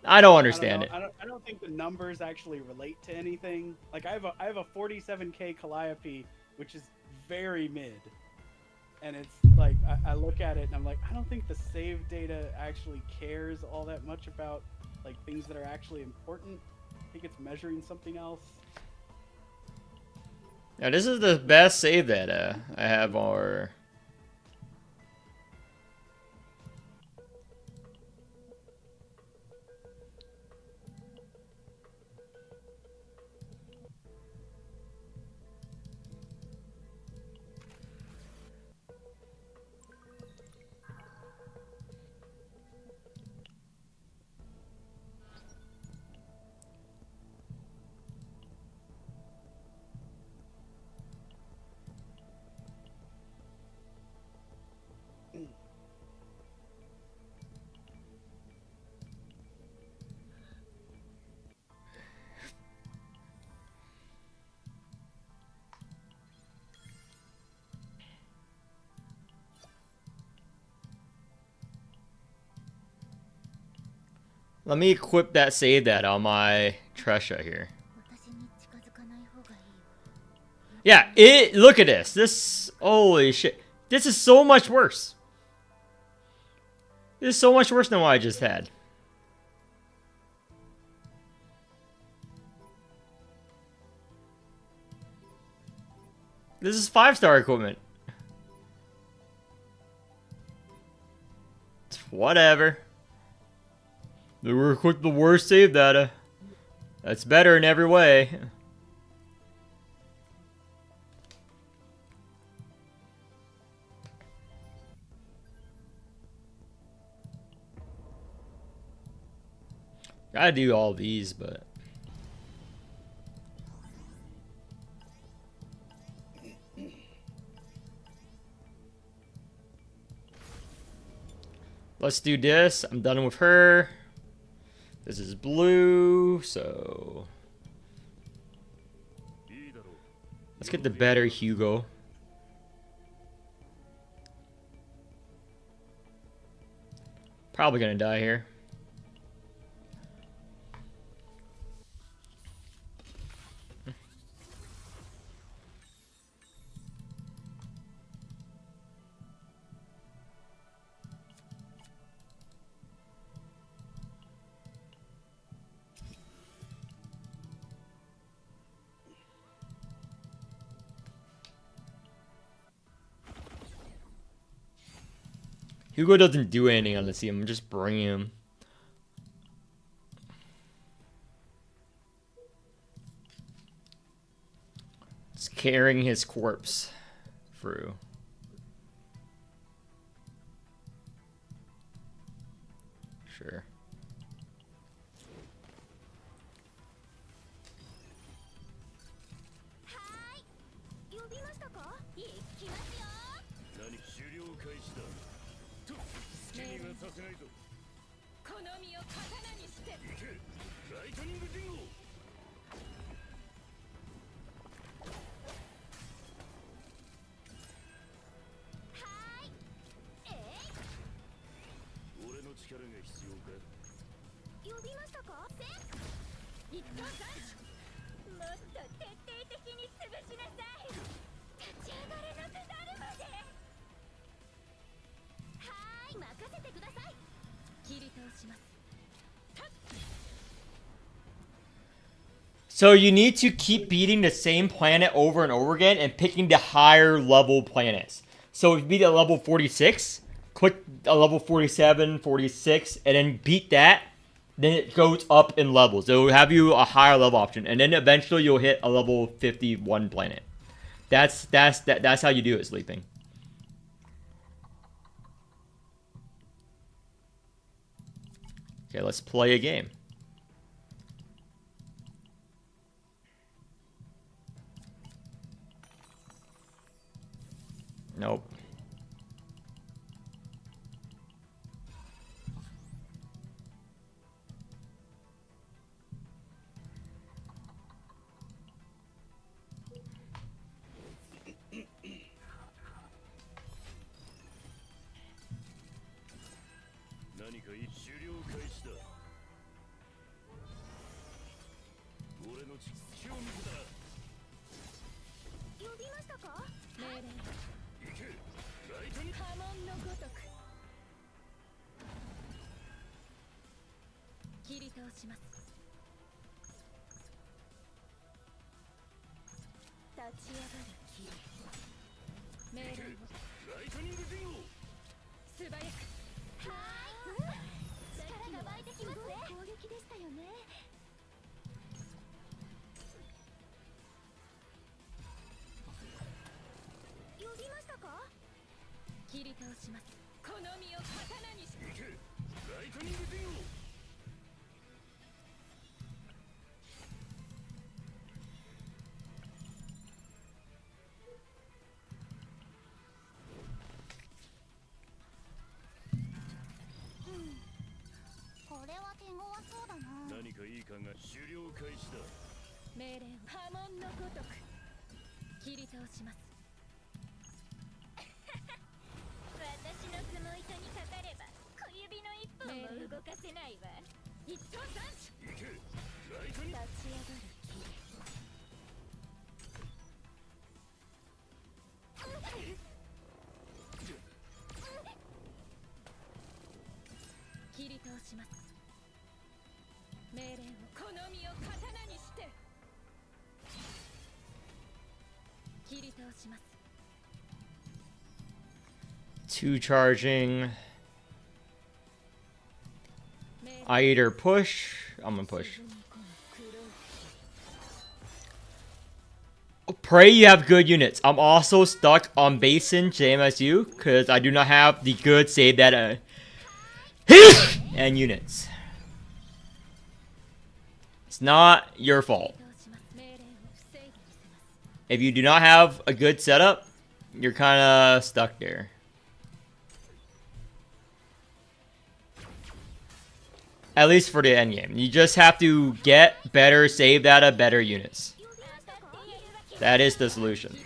Speaker 1: I don't understand it.
Speaker 2: I don't think the numbers actually relate to anything. Like I have a 47k Calliope, which is very mid. And it's like, I look at it and I'm like, I don't think the save data actually cares all that much about like things that are actually important. I think it's measuring something else.
Speaker 1: Now this is the best save data I have or... Let me equip that save that on my Tresha here. Yeah, look at this. This, holy shit. This is so much worse. This is so much worse than what I just had. This is 5-star equipment. It's whatever. They were equipped the worst save data. That's better in every way. Gotta do all these, but... Let's do this. I'm done with her. This is blue, so... Let's get the better Hugo. Probably gonna die here. Hugo doesn't do anything on the team. Just bring him. It's carrying his corpse through. Sure. So you need to keep beating the same planet over and over again and picking the higher level planets. So if you beat at level 46, click a level 47, 46, and then beat that, then it goes up in levels. It will have you a higher level option, and then eventually you'll hit a level 51 planet. That's how you do it, Sleeping. Okay, let's play a game. Nope. Two charging. I either push. I'm gonna push. Pray you have good units. I'm also stuck on Basin, same as you, because I do not have the good save data and units. It's not your fault. If you do not have a good setup, you're kind of stuck there. At least for the end game. You just have to get better save data, better units. That is the solution.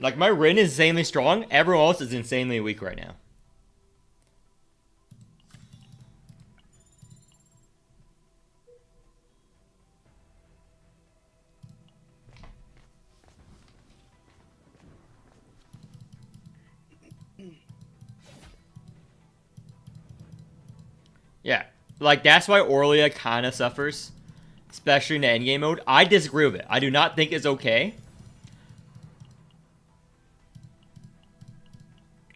Speaker 1: Like, my Rin is insanely strong. Everyone else is insanely weak right now. Yeah, like, that's why Aurelia kind of suffers, especially in the endgame mode. I disagree with it. I do not think it's okay.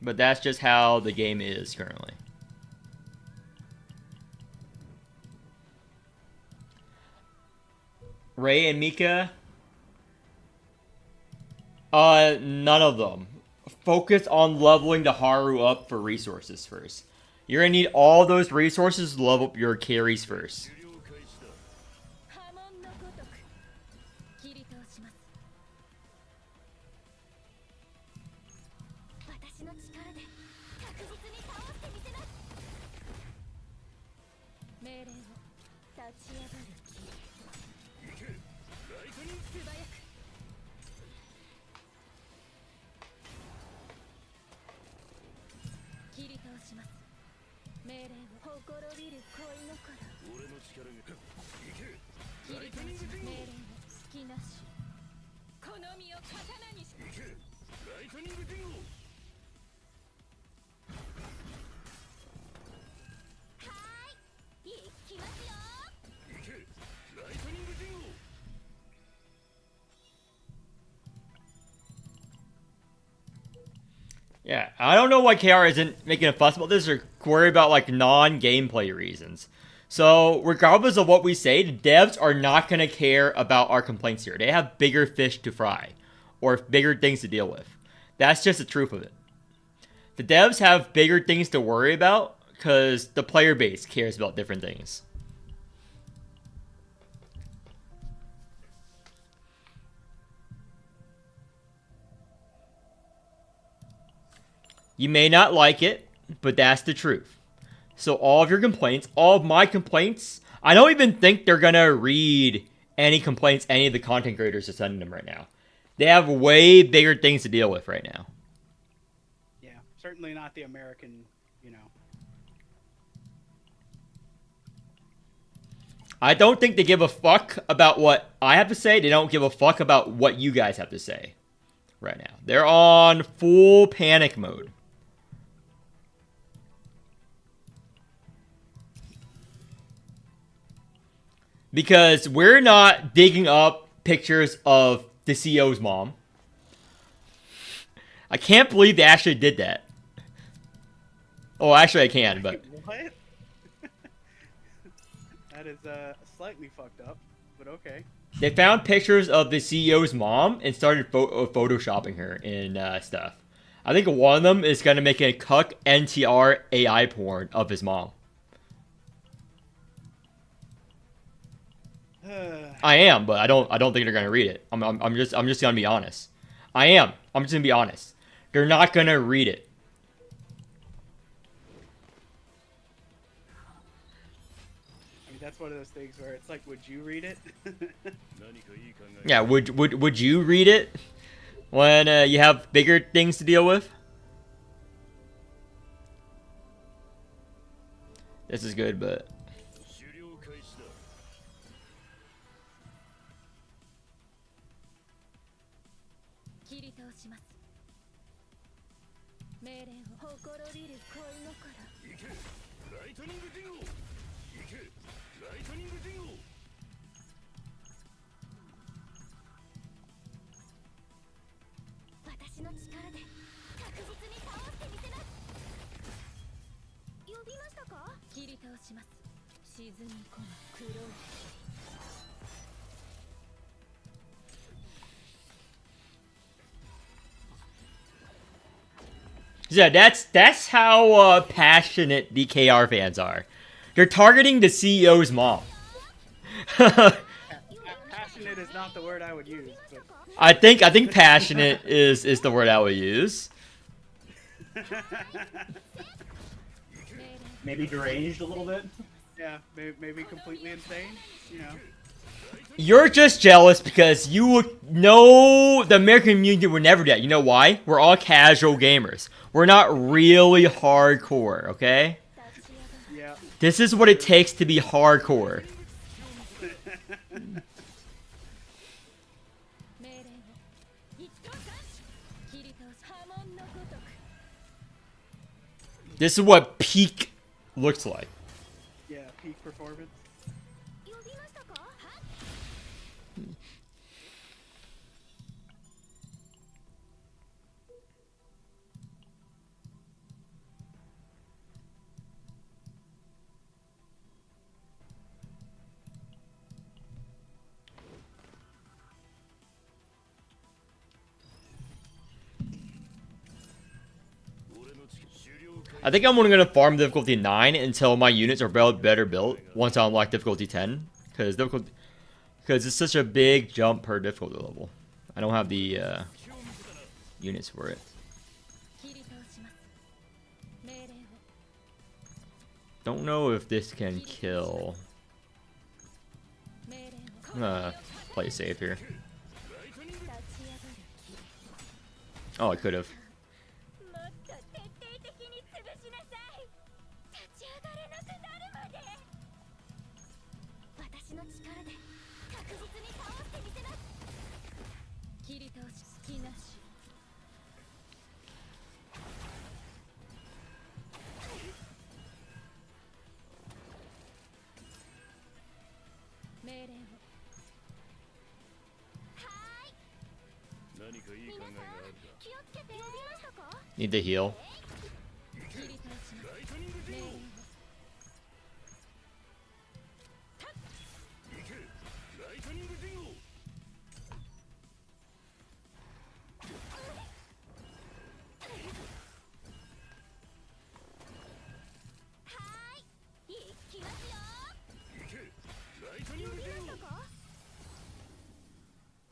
Speaker 1: But that's just how the game is currently. Ray and Mika? None of them. Focus on leveling the Haru up for resources first. You're gonna need all those resources to level up your carries first. Yeah, I don't know why KR isn't making a fuss about this or worry about, like, non-gameplay reasons. So, regardless of what we say, the devs are not going to care about our complaints here. They have bigger fish to fry, or bigger things to deal with. That's just the truth of it. The devs have bigger things to worry about, because the player base cares about different things. You may not like it, but that's the truth. So all of your complaints, all of my complaints, I don't even think they're going to read any complaints any of the content creators are sending them right now. They have way bigger things to deal with right now.
Speaker 2: Yeah, certainly not the American, you know.
Speaker 1: I don't think they give a fuck about what I have to say. They don't give a fuck about what you guys have to say right now. They're on full panic mode. Because we're not digging up pictures of the CEO's mom. I can't believe they actually did that. Oh, actually I can, but...
Speaker 2: What? That is slightly fucked up, but okay.
Speaker 1: They found pictures of the CEO's mom and started photoshopping her in stuff. I think one of them is going to make a cuck NTR AI porn of his mom. I am, but I don't think they're gonna read it. I'm just gonna be honest. I am. I'm just gonna be honest. They're not gonna read it.
Speaker 2: I mean, that's one of those things where it's like, would you read it?
Speaker 1: Yeah, would you read it when you have bigger things to deal with? This is good, but yeah, that's how passionate DKR fans are. You're targeting the CEO's mom.
Speaker 2: Passionate is not the word I would use. But...
Speaker 1: I think passionate is the word I would use.
Speaker 3: Maybe deranged a little bit.
Speaker 2: Yeah, maybe completely insane. You know.
Speaker 1: You're just jealous because you know the American community would never do that. You know why? We're all casual gamers. We're not really hardcore, okay?
Speaker 2: Yeah.
Speaker 1: This is what it takes to be hardcore. This is what peak looks like.
Speaker 2: Yeah, peak performance.
Speaker 1: I think I'm only going to farm difficulty 9 until my units are better built once I unlock difficulty 10. Because it's such a big jump per difficulty level. I don't have the units for it. Don't know if this can kill. I'm gonna play safe here. Oh, I could have. Need to heal.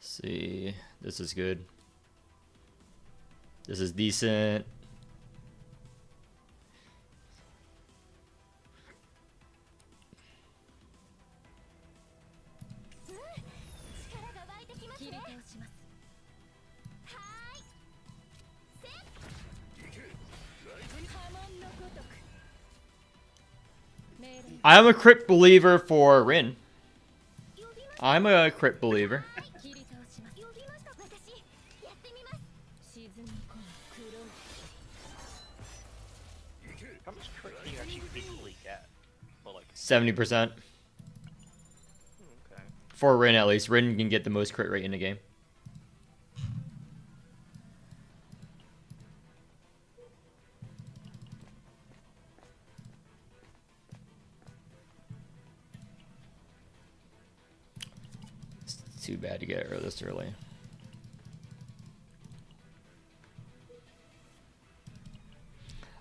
Speaker 1: See, this is good. This is decent. I'm a crit believer for Rin. I'm a crit believer.
Speaker 4: How much crit do you actually physically get? Well, like
Speaker 1: 70%.
Speaker 4: okay.
Speaker 1: For Rin at least. Rin can get the most crit rate in the game. It's too bad to get her this early.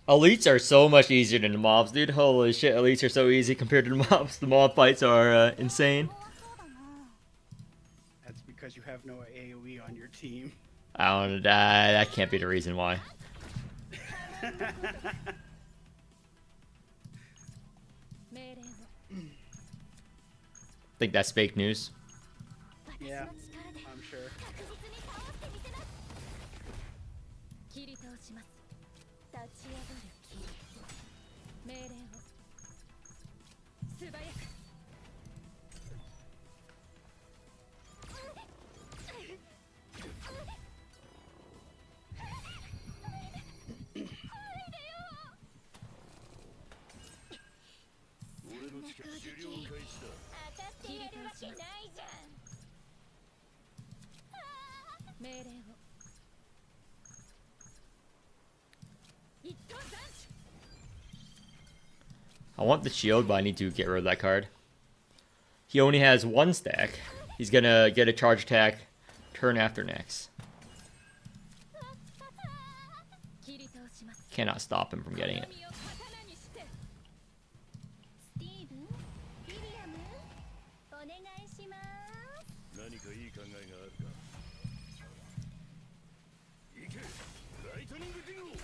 Speaker 1: Elites are so much easier than the mobs, dude. Holy shit, elites are so easy compared to the mobs. The mob fights are insane.
Speaker 2: That's because you have no AoE on your team.
Speaker 1: I don't. That can't be the reason why. Think that's fake news.
Speaker 2: Yeah, I'm sure.
Speaker 1: I want the shield, but I need to get rid of that card. He only has 1 stack. He's gonna get a charge attack turn after next. Cannot stop him from getting it.
Speaker 5: 何かいい考えがあるか。行け、ライトニングディンゴ。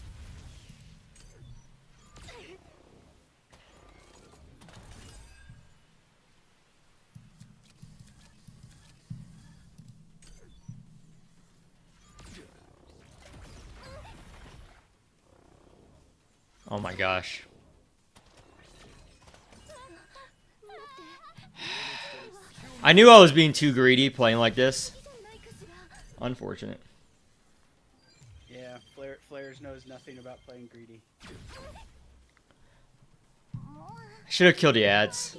Speaker 1: Oh my gosh. I knew I was being too greedy playing like this. Unfortunate.
Speaker 2: Yeah, Flares knows nothing about playing greedy.
Speaker 1: Should have killed the ads.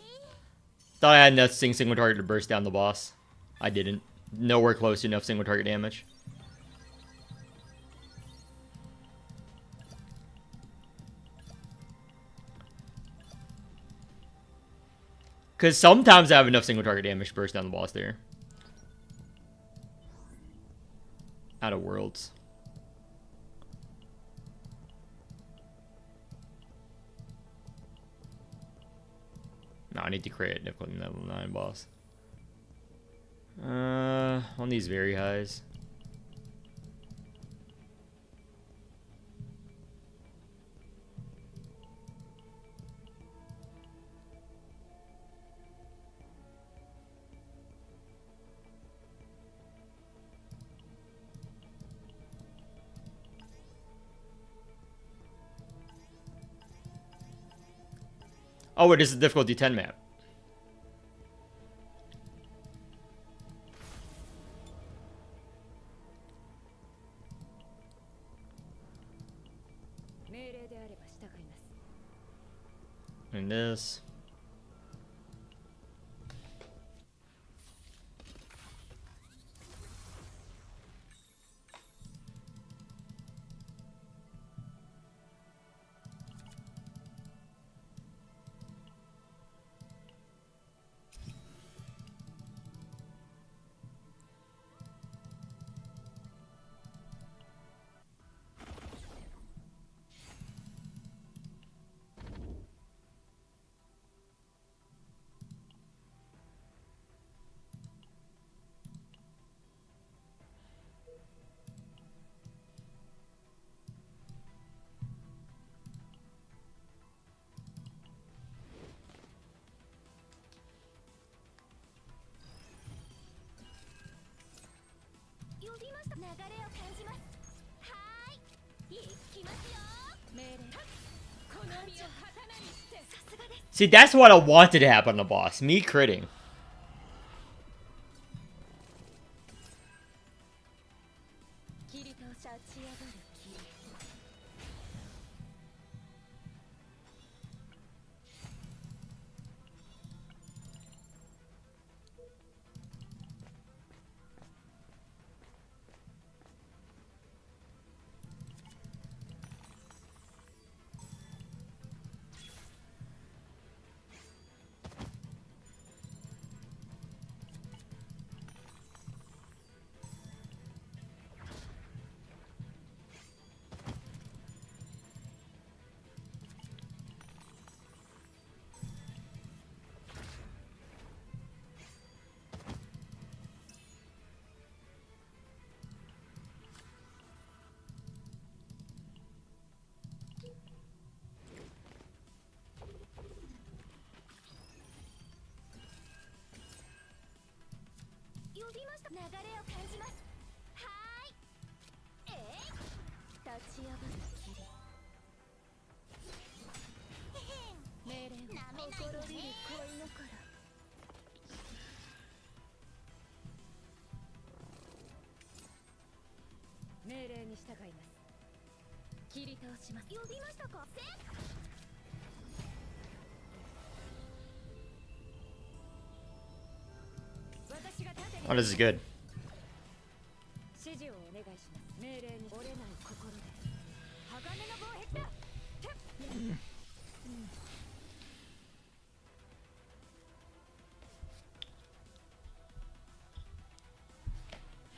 Speaker 1: Thought I had enough single target to burst down the boss. I didn't. Nowhere close to enough single target damage. Because sometimes I have enough single target damage to burst down the boss there. Out of worlds. No, I need to create difficulty level 9 boss. On these very highs. Oh, it is a difficulty 10 map. And this. See, that's what I wanted to happen on the boss. Me critting. Oh, this is good.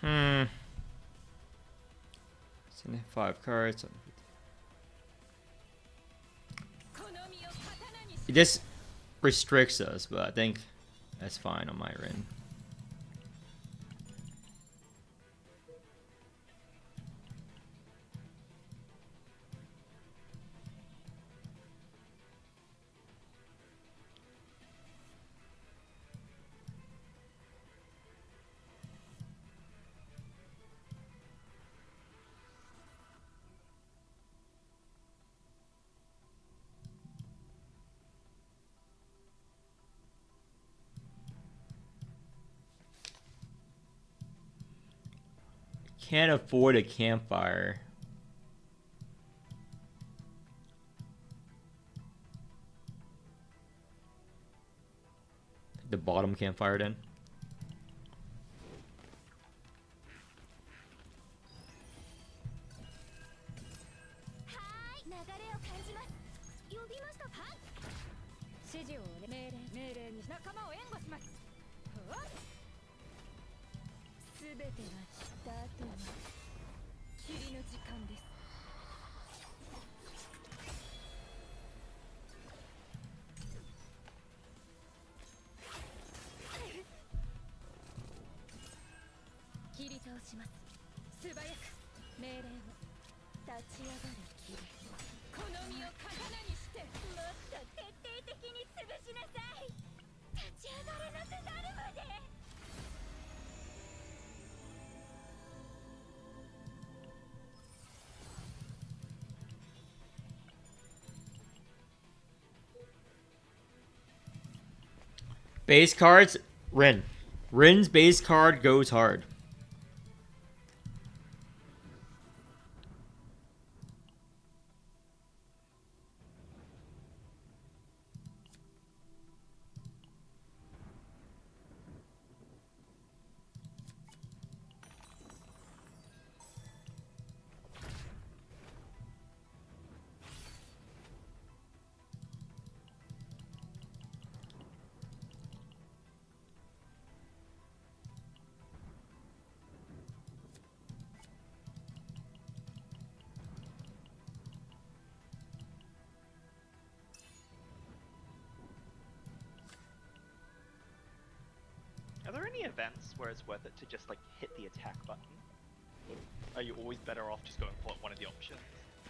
Speaker 1: Hmm. 5 cards. It just restricts us, but I think that's fine on my end. Can't afford a campfire. The bottom campfire then. Base cards, Rin. Rin's base card goes hard.
Speaker 4: Are there any events where it's worth it to just like hit the attack button? Are you always better off just going for one of the options?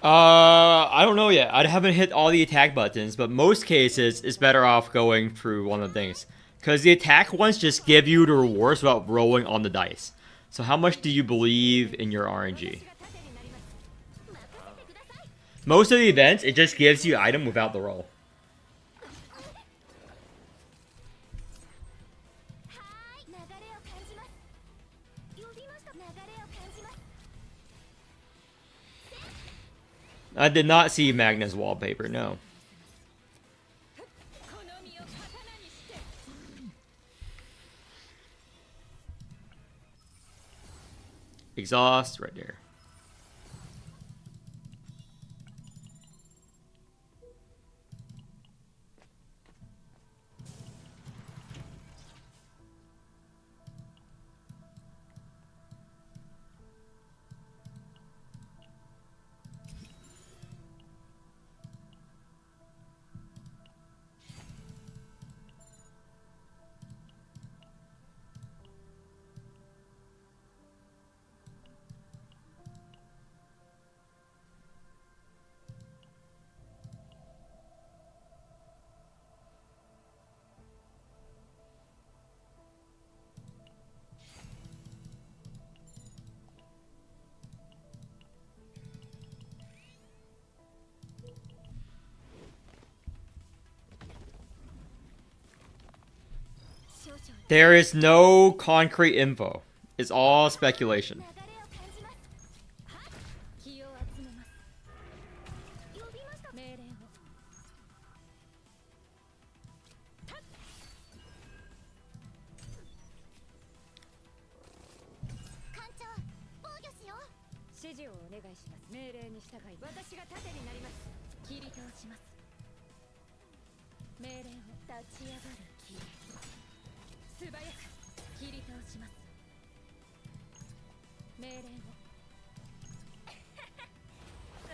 Speaker 1: I don't know yet. I haven't hit all the attack buttons, but most cases it's better off going through one of the things. Because the attack ones just give you the rewards without rolling on the dice. So how much do you believe in your RNG? Most of the events, it just gives you item without the roll. I did not see Magna's wallpaper, no. Exhaust, right there. There is no concrete info. It's all speculation.
Speaker 6: 指示をお願いします。命令に従い私が盾になります。切り倒します。命令を立ち上がる気。素早く切り倒します。命令を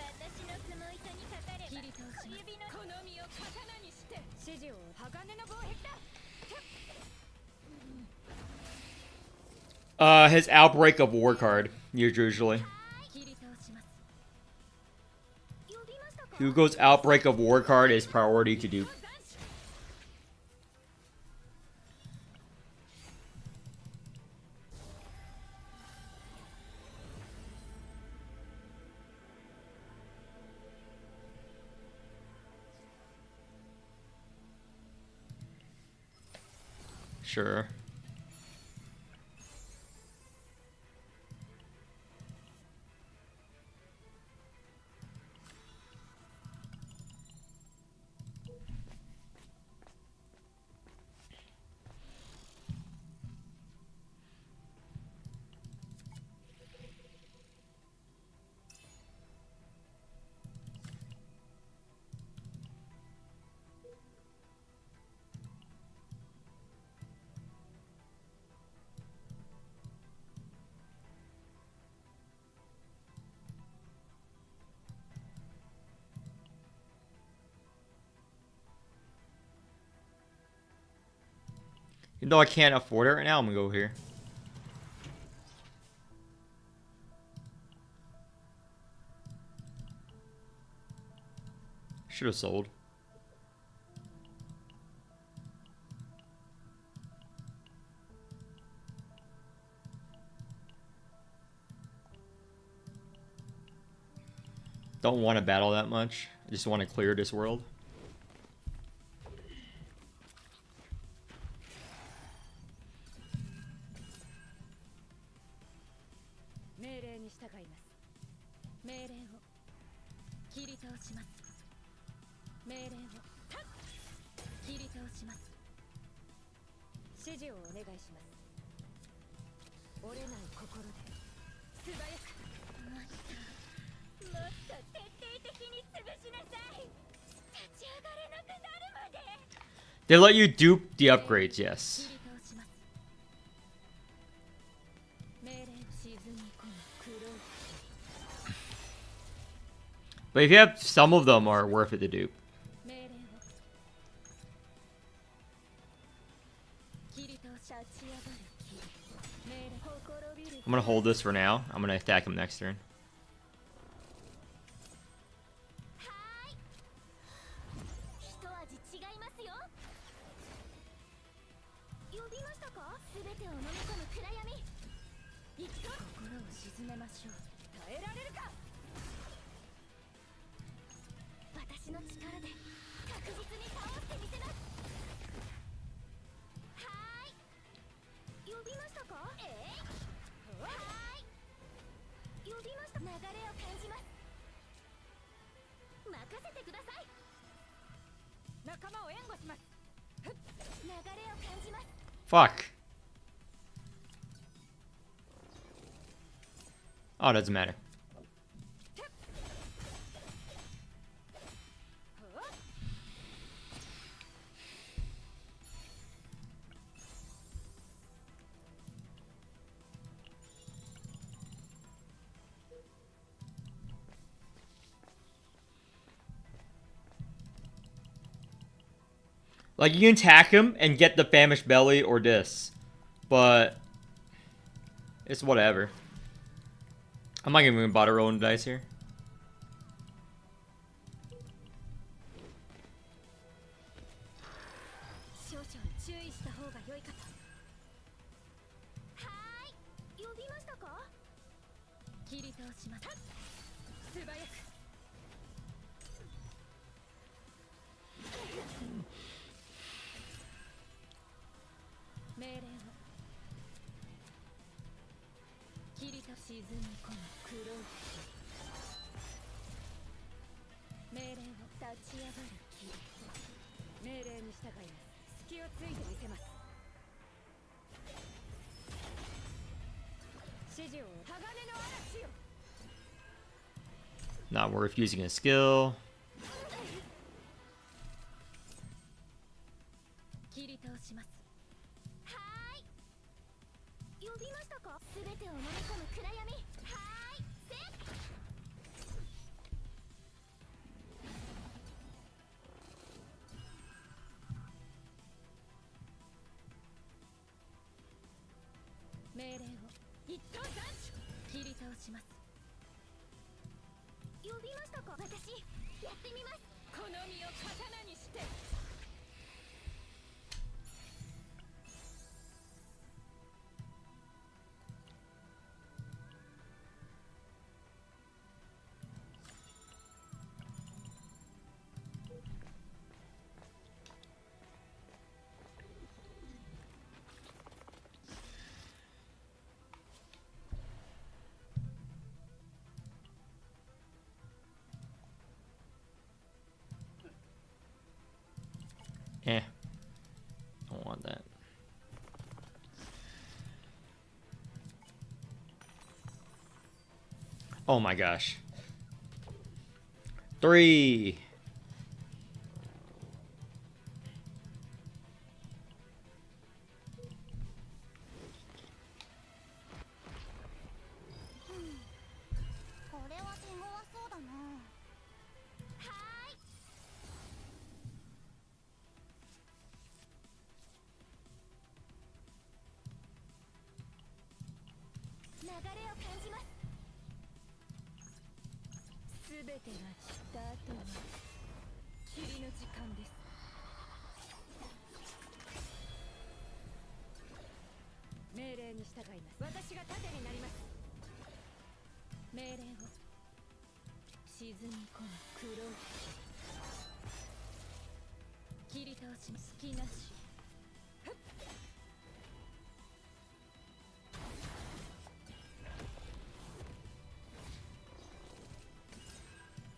Speaker 6: 私のその糸にかかれば切り倒します。指の好みを刀にして指示を鋼の防壁だ。
Speaker 1: His outbreak of war card usually. Hugo's outbreak of war card is priority to do. Sure. Even though I can't afford it right now, I'm gonna go here. Should have sold. Don't want to battle that much. I just want to clear this world. They let you dupe the upgrades, yes. But if you have some of them are worth it to dupe. I'm gonna hold this for now. I'm gonna attack him next turn. Fuck. Oh, it doesn't matter. Like, you can attack him and get the famished belly or this. But it's whatever. I'm not even bother rolling dice here. Not worth using a skill.
Speaker 6: 切り倒します。はーい。呼びましたか。すべてを飲み込む暗闇。はーい。せっ。命令を一等斬首。切り倒します。呼びましたか。私やってみます。この身を刀にして。
Speaker 1: Eh. Don't want that. Oh my gosh. 3.
Speaker 6: これは手強そうだな。はーい。流れを感じます。すべてが散った後は霧の時間です。命令に従います。私が盾になります。命令を沈み込む黒い切り倒し隙なし。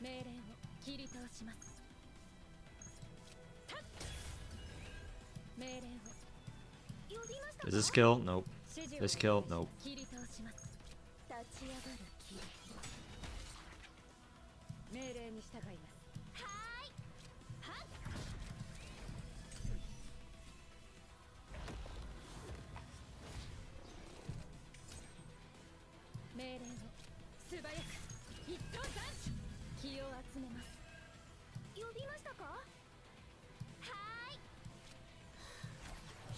Speaker 6: 命令を切り倒します。命令を呼びましたか。
Speaker 1: Does this kill? Nope.
Speaker 6: 指示を
Speaker 1: This kill? Nope.
Speaker 6: 切り倒します。立ち上がる霧。命令に従います。はーい。はっ。命令を素早く一等斬首。気を集めます。呼びましたか。はーい。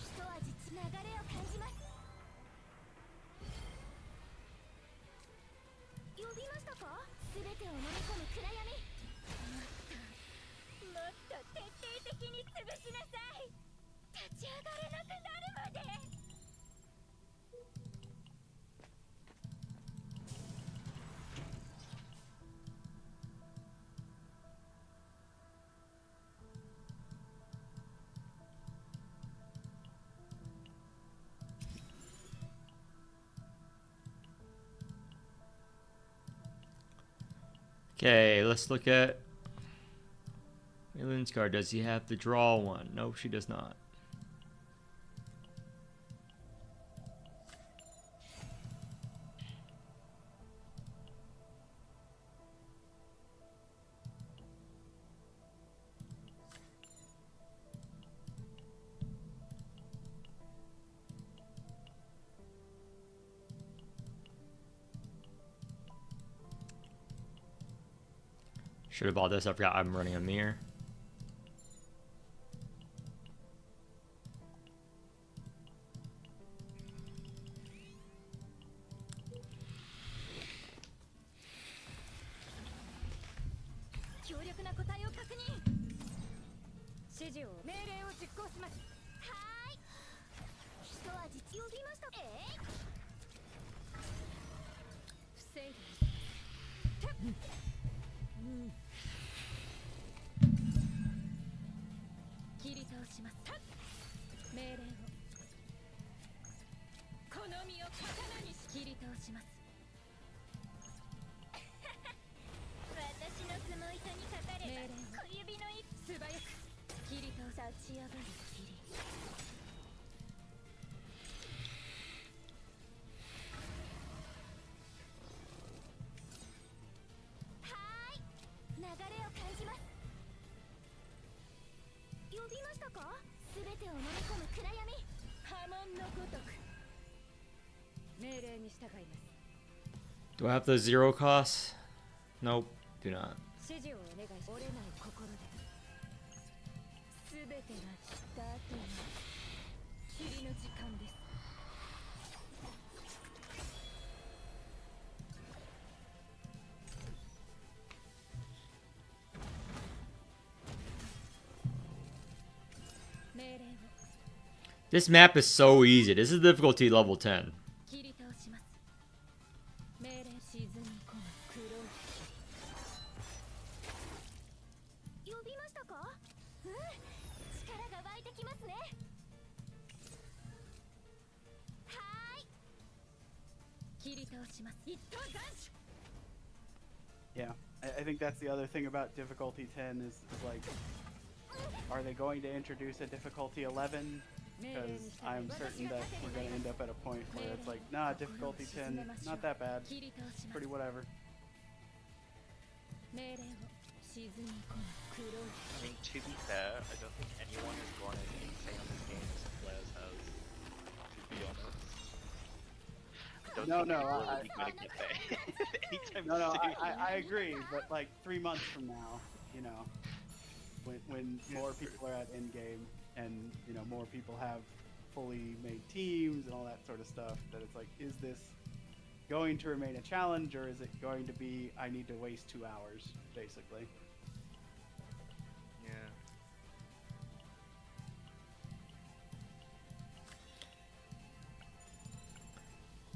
Speaker 6: 一味流れを感じます。呼びましたか。すべてを飲み込む暗闇。もっと徹底的に潰しなさい。立ち上がれなくなるまで。
Speaker 1: Okay, let's look at Malin's card. Does he have the draw one? No, she does not. Should have bought this. I forgot I'm running a mirror. Do I have the zero cost? Nope, do not.
Speaker 6: 指示をお願いし折れない心で全てが散った後の霧の時間です
Speaker 1: This map is so easy. This is difficulty level 10.
Speaker 6: 切り倒します命令沈み込む黒い呼びましたかうん力が湧いてきますねはーい切り倒します一等斬首
Speaker 2: Yeah, I think that's the other thing about difficulty 10 is like, are they going to introduce a difficulty 11? Because I'm certain that we're going to end up at a point where it's like, nah, difficulty 10, not that bad, pretty whatever.
Speaker 4: I mean, to be fair, I don't think anyone has gone insane on this game except Blair's has, to be honest. I don't think anyone will be gonna get there anytime soon.
Speaker 2: I agree, but like 3 months from now, you know, when more people are at endgame and, you know, more people have fully made teams and all that sort of stuff, that it's like, is this going to remain a challenge, or is it going to be, I need to waste 2 hours, basically?
Speaker 4: Yeah.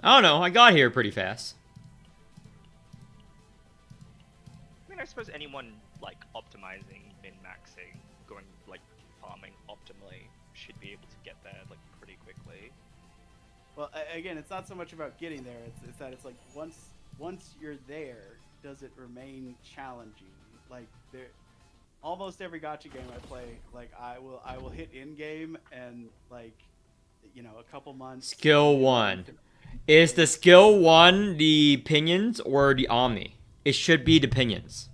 Speaker 1: I don't know. I got here pretty fast.
Speaker 4: I mean, I suppose anyone like optimizing, min-maxing, going like farming optimally should be able to get there like pretty quickly.
Speaker 2: Well, again, it's not so much about getting there. It's that it's like once you're there, does it remain challenging? Like there, almost every gacha game I play, like I will hit in game and like, you know, a couple months.
Speaker 1: Skill 1. Is the skill 1 the pinions or the Omni? It should be the pinions.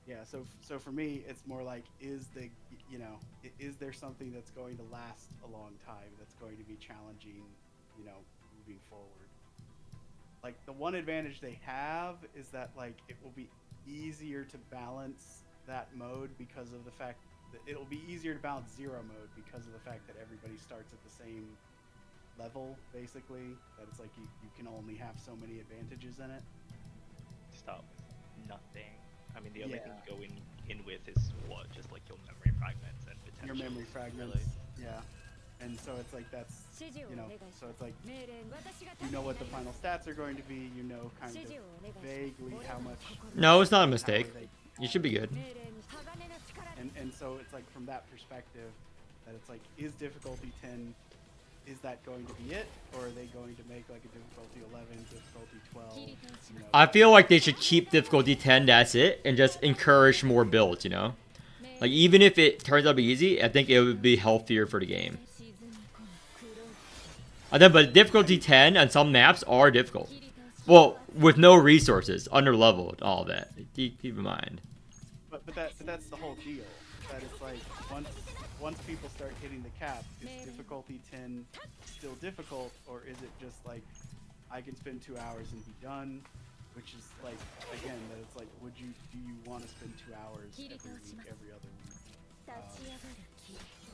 Speaker 2: Yeah, so for me, it's more like, is the, you know, is there something that's going to last a long time, that's going to be challenging, you know, moving forward? Like, the one advantage they have is that, like, it will be easier to balance that mode because of the fact that it'll be easier to balance zero mode because of the fact that everybody starts at the same level, basically, that it's like you can only have so many advantages in it.
Speaker 4: Start with nothing. I mean, the only thing
Speaker 2: Yeah.
Speaker 4: you go in with is what, just like your memory fragments and potential.
Speaker 2: Your memory fragments, yeah. And so it's like that's, you know, so it's like you know what the final stats are going to be, you know kind of vaguely how much.
Speaker 1: No, it's not a
Speaker 2: power
Speaker 1: mistake.
Speaker 2: they
Speaker 1: You should be good.
Speaker 2: And so it's like from that perspective that it's like, is difficulty 10, is that going to be it, or are they going to make like a difficulty 11, difficulty 12? You know?
Speaker 1: I feel like they should keep difficulty 10, that's it, and just encourage more builds, you know? Like, even if it turns out to be easy, I think it would be healthier for the game. But difficulty 10 on some maps are difficult. Well, with no resources, under-leveled, all that. Keep in mind.
Speaker 2: But that's the whole deal. That it's like once people start hitting the cap, is difficulty 10 still difficult, or is it just like I can spend 2 hours and be done? Which is like, again, that it's like, do you want to spend 2 hours every week, every other week?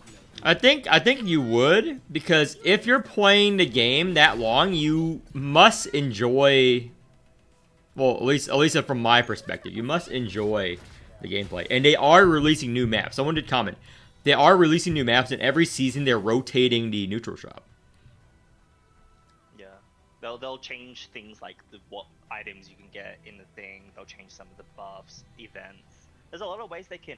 Speaker 2: You know,
Speaker 1: I think you would, because if you're playing the game that long, you must enjoy. Well, at least from my perspective, you must enjoy the gameplay. And they are releasing new maps. Someone did comment. They are releasing new maps, and every season they're rotating the neutral shop.
Speaker 4: Yeah, they'll change things like what items you can get in the thing. They'll change some of the buffs, events. There's a lot of ways they can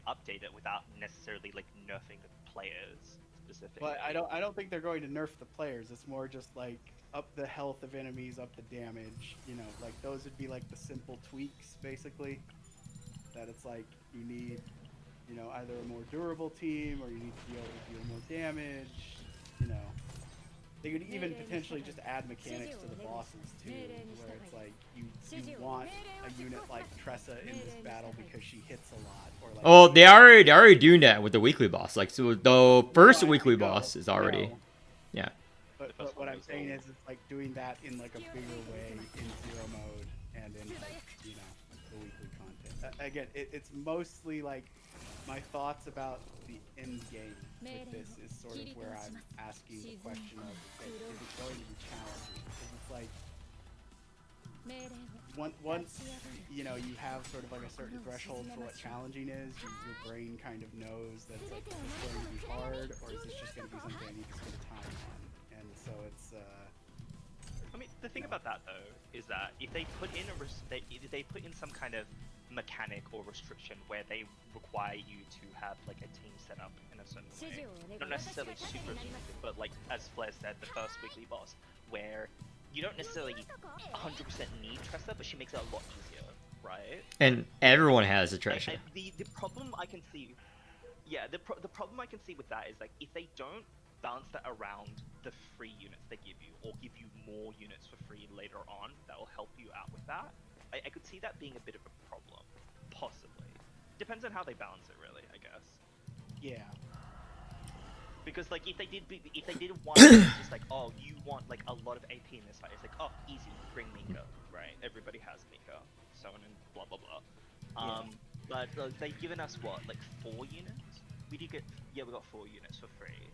Speaker 4: update it without necessarily like nerfing the players specifically.
Speaker 2: But I don't think they're going to nerf the players. It's more just like up the health of enemies, up the damage. You know, like those would be like the simple tweaks, basically. That it's like you need, you know, either a more durable team or you need to be able to deal more damage. You know, they could even potentially just add mechanics to the bosses too, where it's like you want a unit like Tressa in this battle because she hits a lot, or like.
Speaker 1: Oh, they're already doing that with the weekly boss. Like, so the first
Speaker 2: No, I
Speaker 1: weekly
Speaker 2: know,
Speaker 1: boss is already,
Speaker 2: no.
Speaker 1: yeah.
Speaker 2: But what I'm saying is, it's like doing that in like a bigger way in zero mode and in like, you know, the weekly content. Again, it's mostly like my thoughts about the end game with this is sort of where I'm asking the question of, okay, is it going to be challenging? Because it's like once you know you have sort of like a certain threshold for what challenging is, your brain kind of knows that it's like, is this going to be hard, or is this just going to be something I need to spend time on? And so it's
Speaker 4: I mean, the thing about that though is that if they put in if they put in some kind of mechanic or restriction where they require you to have like a team set up in a certain way, not necessarily super restricted, but like as Flair said, the first weekly boss, where you don't necessarily 100% need Tressa, but she makes it a lot easier, right?
Speaker 1: And everyone has a treasure.
Speaker 4: The problem I can see, yeah, the problem I can see with that is like if they don't balance that around the free units they give you, or give you more units for free later on that will help you out with that, I could see that being a bit of a problem, possibly. Depends on how they balance it, really, I guess.
Speaker 2: yeah.
Speaker 4: Because like if they did one, just like, oh, you want like a lot of AP in this fight, it's like, oh, easy, bring Mika, right? Everybody has Mika, so on and blah blah blah. But they've given us what, like 4 units? We got 4 units for free.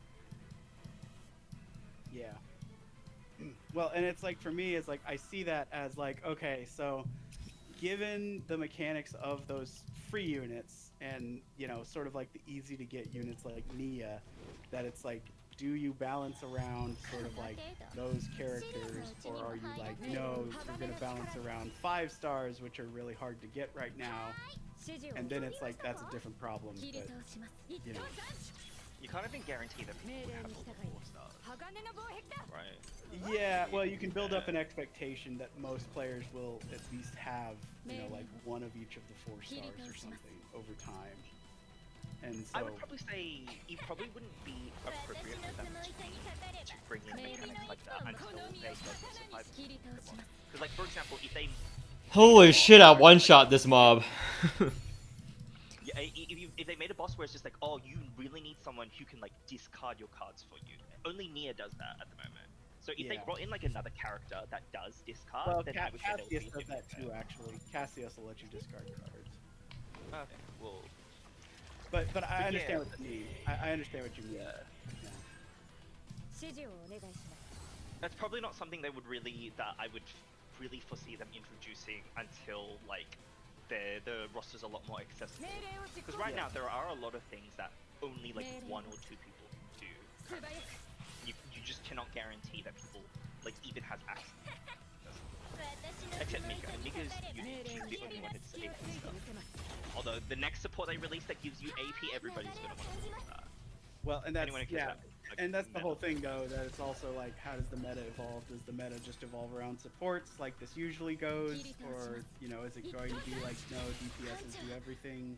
Speaker 2: Yeah. Well, and it's like, for me, it's like I see that as like, okay, so given the mechanics of those free units and, you know, sort of like the easy to get units like Nia, that it's like, do you balance around sort of like those characters, or are you like, no, we're going to balance around 5 stars, which are really hard to get right now? And then it's like, that's a different problem, but, you know.
Speaker 4: You can't even guarantee that people would have all the 4 stars, right?
Speaker 2: Yeah, well, you can build up an expectation that most players will at least have, you know, like one of each of the 4 stars or something over time. And so
Speaker 4: I would probably say it probably wouldn't be appropriate for them to bring in mechanics like that until they diversify the Pokemon. Because, like, for example, if they
Speaker 1: Holy shit! I one shot this mob.
Speaker 4: Yeah, if they made a boss where it's just like, oh, you really need someone who can like discard your cards for you. Only Nia does that at the moment. So if they brought in like another character that does discard,
Speaker 2: well,
Speaker 4: then I would say
Speaker 2: Cassius does that too, actually. Cassius will let you discard cards.
Speaker 4: Okay, well,
Speaker 2: But I understand
Speaker 4: yeah,
Speaker 2: what you mean. I understand what you mean.
Speaker 4: yeah.
Speaker 2: Yeah.
Speaker 4: That's probably not something they would really I would really foresee them introducing until like the roster's a lot more accessible. Because right now there are a lot of things that only like 1 or 2 people do. You just cannot guarantee that people like even has access. Except Mika. And Mika's unique. She's the only one who's AP stuff. Although the next support they release that gives you AP, everybody's gonna want to use that.
Speaker 2: Well, and that's
Speaker 4: Anyone who cares
Speaker 2: yeah,
Speaker 4: about, like,
Speaker 2: and that's the
Speaker 4: meta.
Speaker 2: whole thing, though. That it's also like, how does the meta evolve? Does the meta just evolve around supports like this usually goes, or you know, is it going to be like, no, DPSs do everything?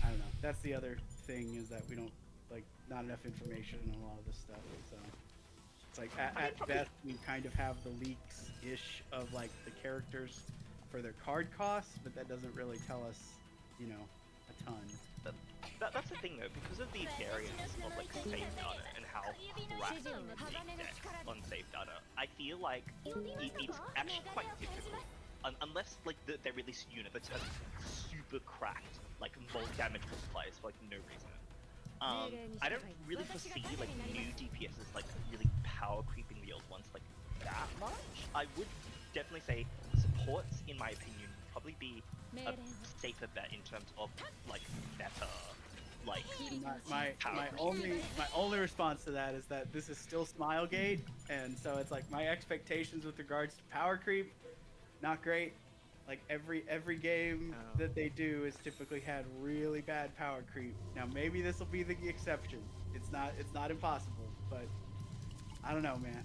Speaker 2: I don't know. That's the other thing, is that we don't like not enough information on a lot of this stuff. So it's like at best we kind of have the leaks ish of like the characters for their card costs, but that doesn't really tell us, you know, a ton.
Speaker 4: That's the thing though, because of the variance of like save data and how cracked the deck on save data, I feel like it's actually quite difficult, unless like they release a unit that's super cracked, like more damage multipliers for like no reason. I don't really foresee like new DPSs like really power creeping the old ones like that much. I would definitely say supports, in my opinion, would probably be a safer bet in terms of like meta. Like
Speaker 2: My only response to that is that this is still Smilegate, and so it's like my expectations with regards to power creep, not great. Like every game that they do has typically had really bad power creep. Now maybe this will be the exception. It's not impossible, but I don't know, man.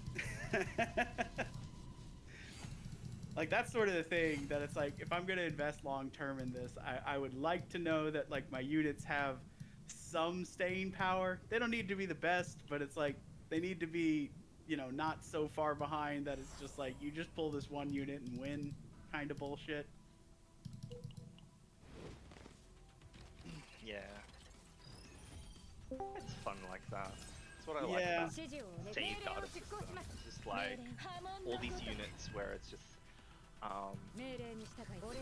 Speaker 2: Like that's sort of the thing that it's like, if I'm gonna invest long term in this, I would like to know that like my units have some staying power. They don't need to be the best, but it's like they need to be you know, not so far behind that it's just like you just pull this one unit and win kind of bullshit.
Speaker 4: Yeah. It's fun like that. That's what I like
Speaker 2: Yeah.
Speaker 4: about save data system. It's just like all these units where it's just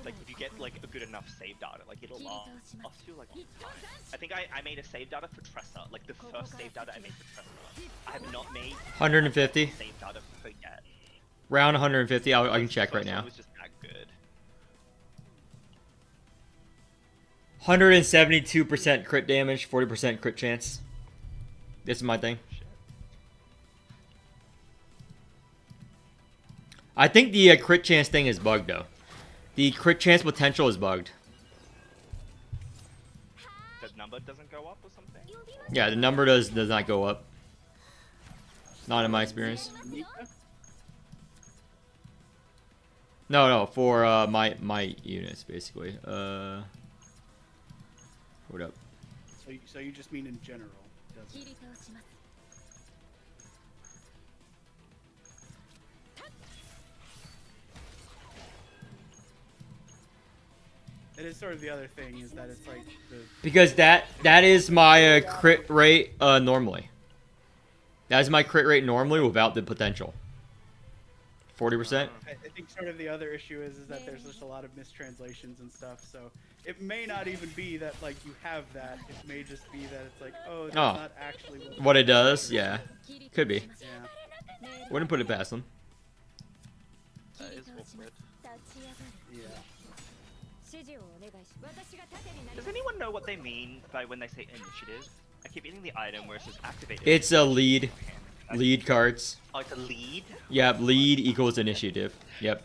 Speaker 4: like if you get like a good enough save data, like it'll last you like a long time. I think I made a save data for Tressa, like the first save data I made for Tressa. I have not made
Speaker 1: 150.
Speaker 4: save data for her yet.
Speaker 1: Round 150. I can check right
Speaker 4: First one
Speaker 1: now.
Speaker 4: was just that good.
Speaker 1: 172% crit damage, 40% crit chance. This is my thing.
Speaker 4: Shit.
Speaker 1: I think the crit chance thing is bugged though. The crit chance potential is bugged.
Speaker 4: The number doesn't go up or something?
Speaker 1: Yeah, the number does not go up. Not in my experience. No, for my units basically. Hold up.
Speaker 2: So you just mean in general, doesn't it? It is sort of the other thing is that it's like the
Speaker 1: Because that is my crit rate normally. That is my crit rate normally without the potential. 40%.
Speaker 2: I think sort of the other issue is that there's just a lot of mistranslations and stuff. So it may not even be that like you have that. It may just be that it's like, oh, that's not actually
Speaker 1: What it does, yeah. Could be.
Speaker 2: Yeah.
Speaker 1: Wouldn't put it past them.
Speaker 4: That is awkward.
Speaker 2: Yeah.
Speaker 4: Does anyone know what they mean by when they say initiative? I keep getting the item where it says activate.
Speaker 1: It's a lead. Lead cards.
Speaker 4: Oh, it's a lead?
Speaker 1: Yep, lead equals initiative. Yep.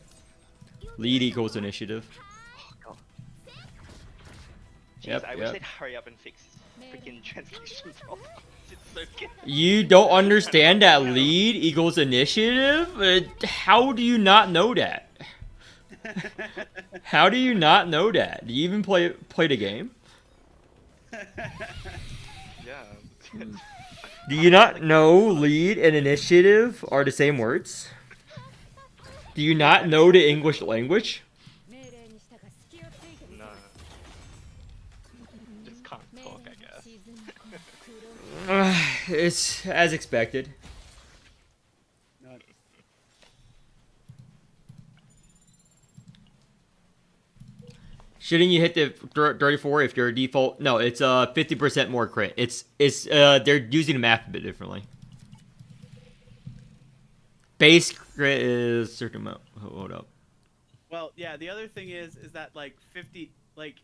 Speaker 1: Lead equals initiative.
Speaker 4: Oh, God. Jeez,
Speaker 1: Yep,
Speaker 4: I wish
Speaker 1: yep.
Speaker 4: they'd hurry up and fix freaking translation problems. It's so good.
Speaker 1: You don't understand that lead equals initiative? How do you not know that? How do you not know that? Do you even play the game?
Speaker 4: Yeah.
Speaker 1: Do you not know lead and initiative are the same words? Do you not know the English language?
Speaker 4: No. Just can't talk, I guess.
Speaker 1: It's as expected.
Speaker 2: Not-
Speaker 1: Shouldn't you hit the 34 if your default? No, it's 50% more crit. It's they're using the math a bit differently. Base crit is certain amount. Hold up.
Speaker 2: Well, yeah. The other thing is that like 50, like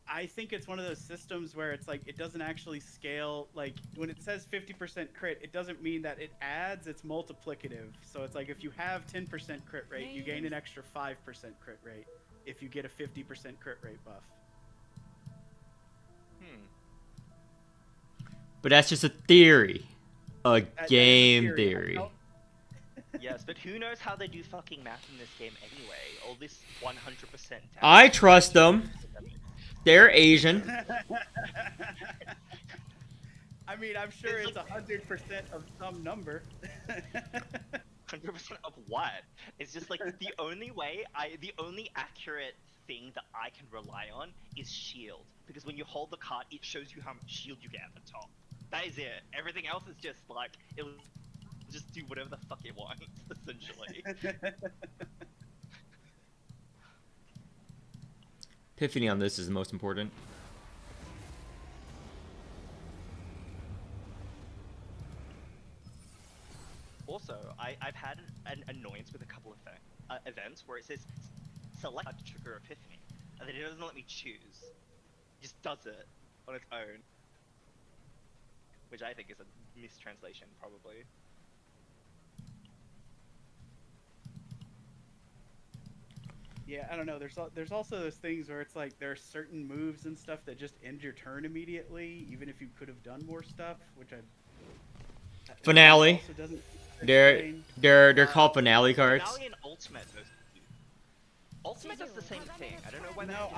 Speaker 2: I think it's one of those systems where it's like it doesn't actually scale. Like when it says 50% crit, it doesn't mean that it adds. It's multiplicative. So it's like if you have 10% crit rate, you gain an extra 5% crit rate if you get a 50% crit rate buff.
Speaker 1: But that's just a theory. A
Speaker 2: That is a
Speaker 1: game
Speaker 2: theory.
Speaker 1: theory.
Speaker 4: Yes, but who knows how they do fucking math in this game anyway? All this 100% damage.
Speaker 1: I trust them. They're Asian.
Speaker 2: I mean, I'm sure it's 100% of some number.
Speaker 4: 100% of what? It's just like the only accurate thing that I can rely on is shield. Because when you hold the card, it shows you how much shield you get at the top. That is it. Everything else is just like, it'll just do whatever the fuck it wants, essentially.
Speaker 1: Epiphany on this is the most important.
Speaker 4: Also, I've had an annoyance with a couple of events where it says select to trigger Epiphany, and then it doesn't let me choose. It just does it on its own. Which I think is a mistranslation, probably.
Speaker 2: Yeah, I don't know. There's also those things where it's like there are certain moves and stuff that just end your turn immediately, even if you could have done more stuff, which
Speaker 1: Finale.
Speaker 2: also doesn't
Speaker 1: They're
Speaker 2: explain.
Speaker 1: called finale cards.
Speaker 4: Finale and Ultimate, those two. Ultimate does the same thing. I don't know why.
Speaker 2: No,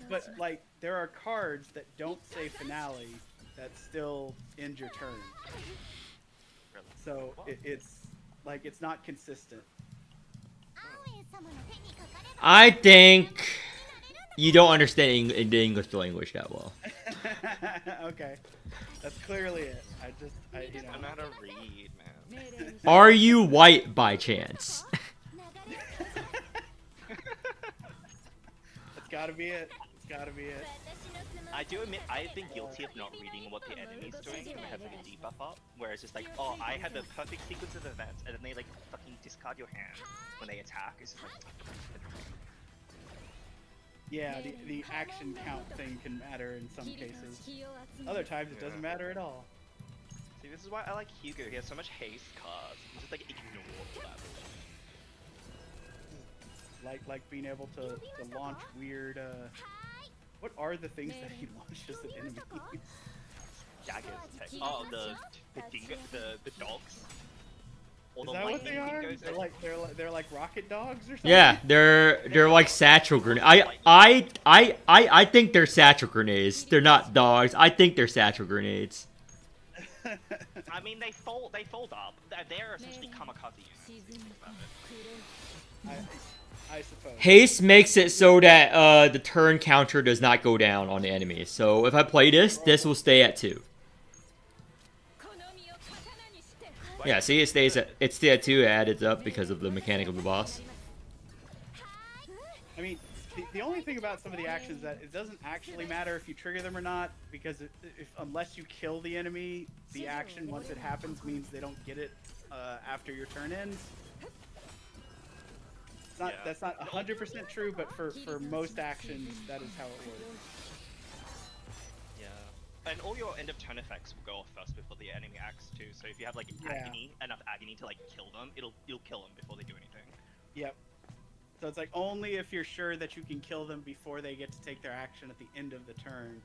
Speaker 2: but like there are cards that don't say finale that still end your turn.
Speaker 4: Really?
Speaker 2: So it's like it's not consistent.
Speaker 1: I think you don't understand the English language that well.
Speaker 2: Okay, that's clearly it. You know.
Speaker 4: I'm not a read, man.
Speaker 1: Are you white by chance?
Speaker 2: That's gotta be it. It's gotta be it.
Speaker 4: I do admit I've been guilty of not reading what the enemy's doing when having a debuff up, where it's just like, oh, I had the perfect sequence of events, and then they like fucking discard your hand when they attack. It's just like,
Speaker 2: Yeah, the action count thing can matter in some cases. Other times it doesn't matter at all.
Speaker 4: see, this is why I like Hugo. He has so much haste cards. You just like ignore all that.
Speaker 2: Like being able to launch weird. What are the things that he launches at enemies?
Speaker 4: Daggers attack. Oh, the dingo, the dogs. Or
Speaker 2: Is
Speaker 4: the
Speaker 2: that what they
Speaker 4: lightning
Speaker 2: are?
Speaker 4: dingoes.
Speaker 2: They're like rocket dogs or something.
Speaker 1: Yeah, they're like satchel grenades. I think they're satchel grenades. They're not dogs. I think they're satchel grenades.
Speaker 4: I mean, they fold up. They're essentially kamikaze units. If you think about it.
Speaker 2: I suppose.
Speaker 1: Haste makes it so that the turn counter does not go down on the enemy. So if I play this will stay at 2. Yeah, see, it stays at 2. It added up because of the mechanic of the boss.
Speaker 2: I mean, the only thing about some of the actions is that it doesn't actually matter if you trigger them or not, because unless you kill the enemy, the action once it happens means they don't get it after your turn ends. That's not 100% true, but for most actions, that is how it works.
Speaker 4: Yeah. And all your end of turn effects will go off first before the enemy acts too. So if you have like enough agony to like kill them, you'll kill them before they do anything.
Speaker 2: Yep. So it's like only if you're sure that you can kill them before they get to take their action at the end of the turn,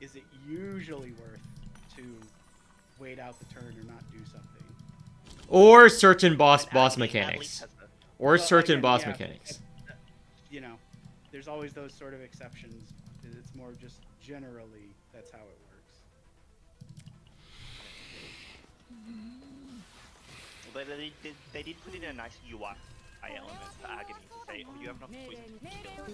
Speaker 2: is it usually worth to wait out the turn or not do something.
Speaker 1: Or certain boss
Speaker 4: And Adley
Speaker 1: mechanics.
Speaker 4: has the-
Speaker 1: Or certain
Speaker 2: again,
Speaker 1: boss
Speaker 2: yeah,
Speaker 1: mechanics.
Speaker 2: You know, there's always those sort of exceptions. It's more just generally that's how it works.
Speaker 4: Well, they did put in a nice UI element for agony to say, oh, you have enough poison to kill.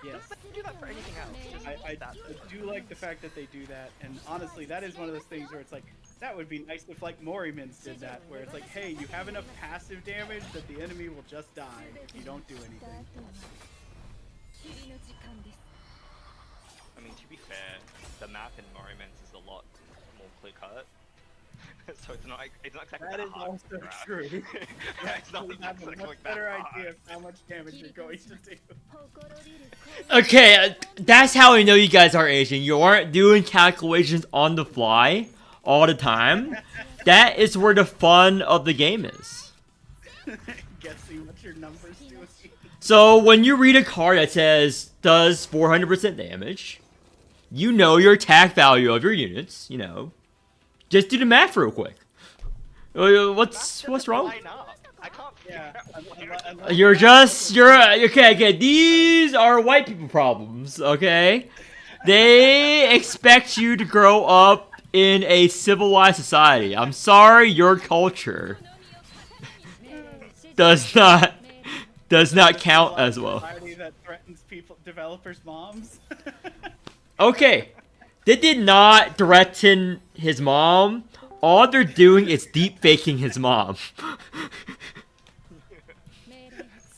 Speaker 2: Yes.
Speaker 4: Don't do that for anything else. Just
Speaker 2: I
Speaker 4: that.
Speaker 2: do like the fact that they do that, and honestly, that is one of those things where it's like, that would be nice if like Morimins did that, where it's like, hey, you have enough passive damage that the enemy will just die if you don't do anything.
Speaker 4: I mean, to be fair, the map in Morimens is a lot more clear cut. So it's not exactly
Speaker 2: That
Speaker 4: that
Speaker 2: is
Speaker 4: hard
Speaker 2: also
Speaker 4: to grab.
Speaker 2: true.
Speaker 4: It's not
Speaker 2: You have a
Speaker 4: exactly
Speaker 2: much
Speaker 4: that
Speaker 2: better
Speaker 4: hard.
Speaker 2: idea of how much damage you're going to do.
Speaker 1: Okay, that's how I know you guys are Asian. You aren't doing calculations on the fly all the time. That is where the fun of the game is.
Speaker 2: Guessing what your numbers do.
Speaker 1: So when you read a card that says does 400% damage, you know your attack value of your units. You know, just do the math real quick. What's wrong?
Speaker 4: Line up. I can't figure out where-
Speaker 1: You're okay. These are white people problems. Okay, they expect you to grow up in a civilized society. I'm sorry, your culture does not count as well.
Speaker 2: Society that threatens developers' moms.
Speaker 1: Okay, they did not threaten his mom. All they're doing is deep faking his mom.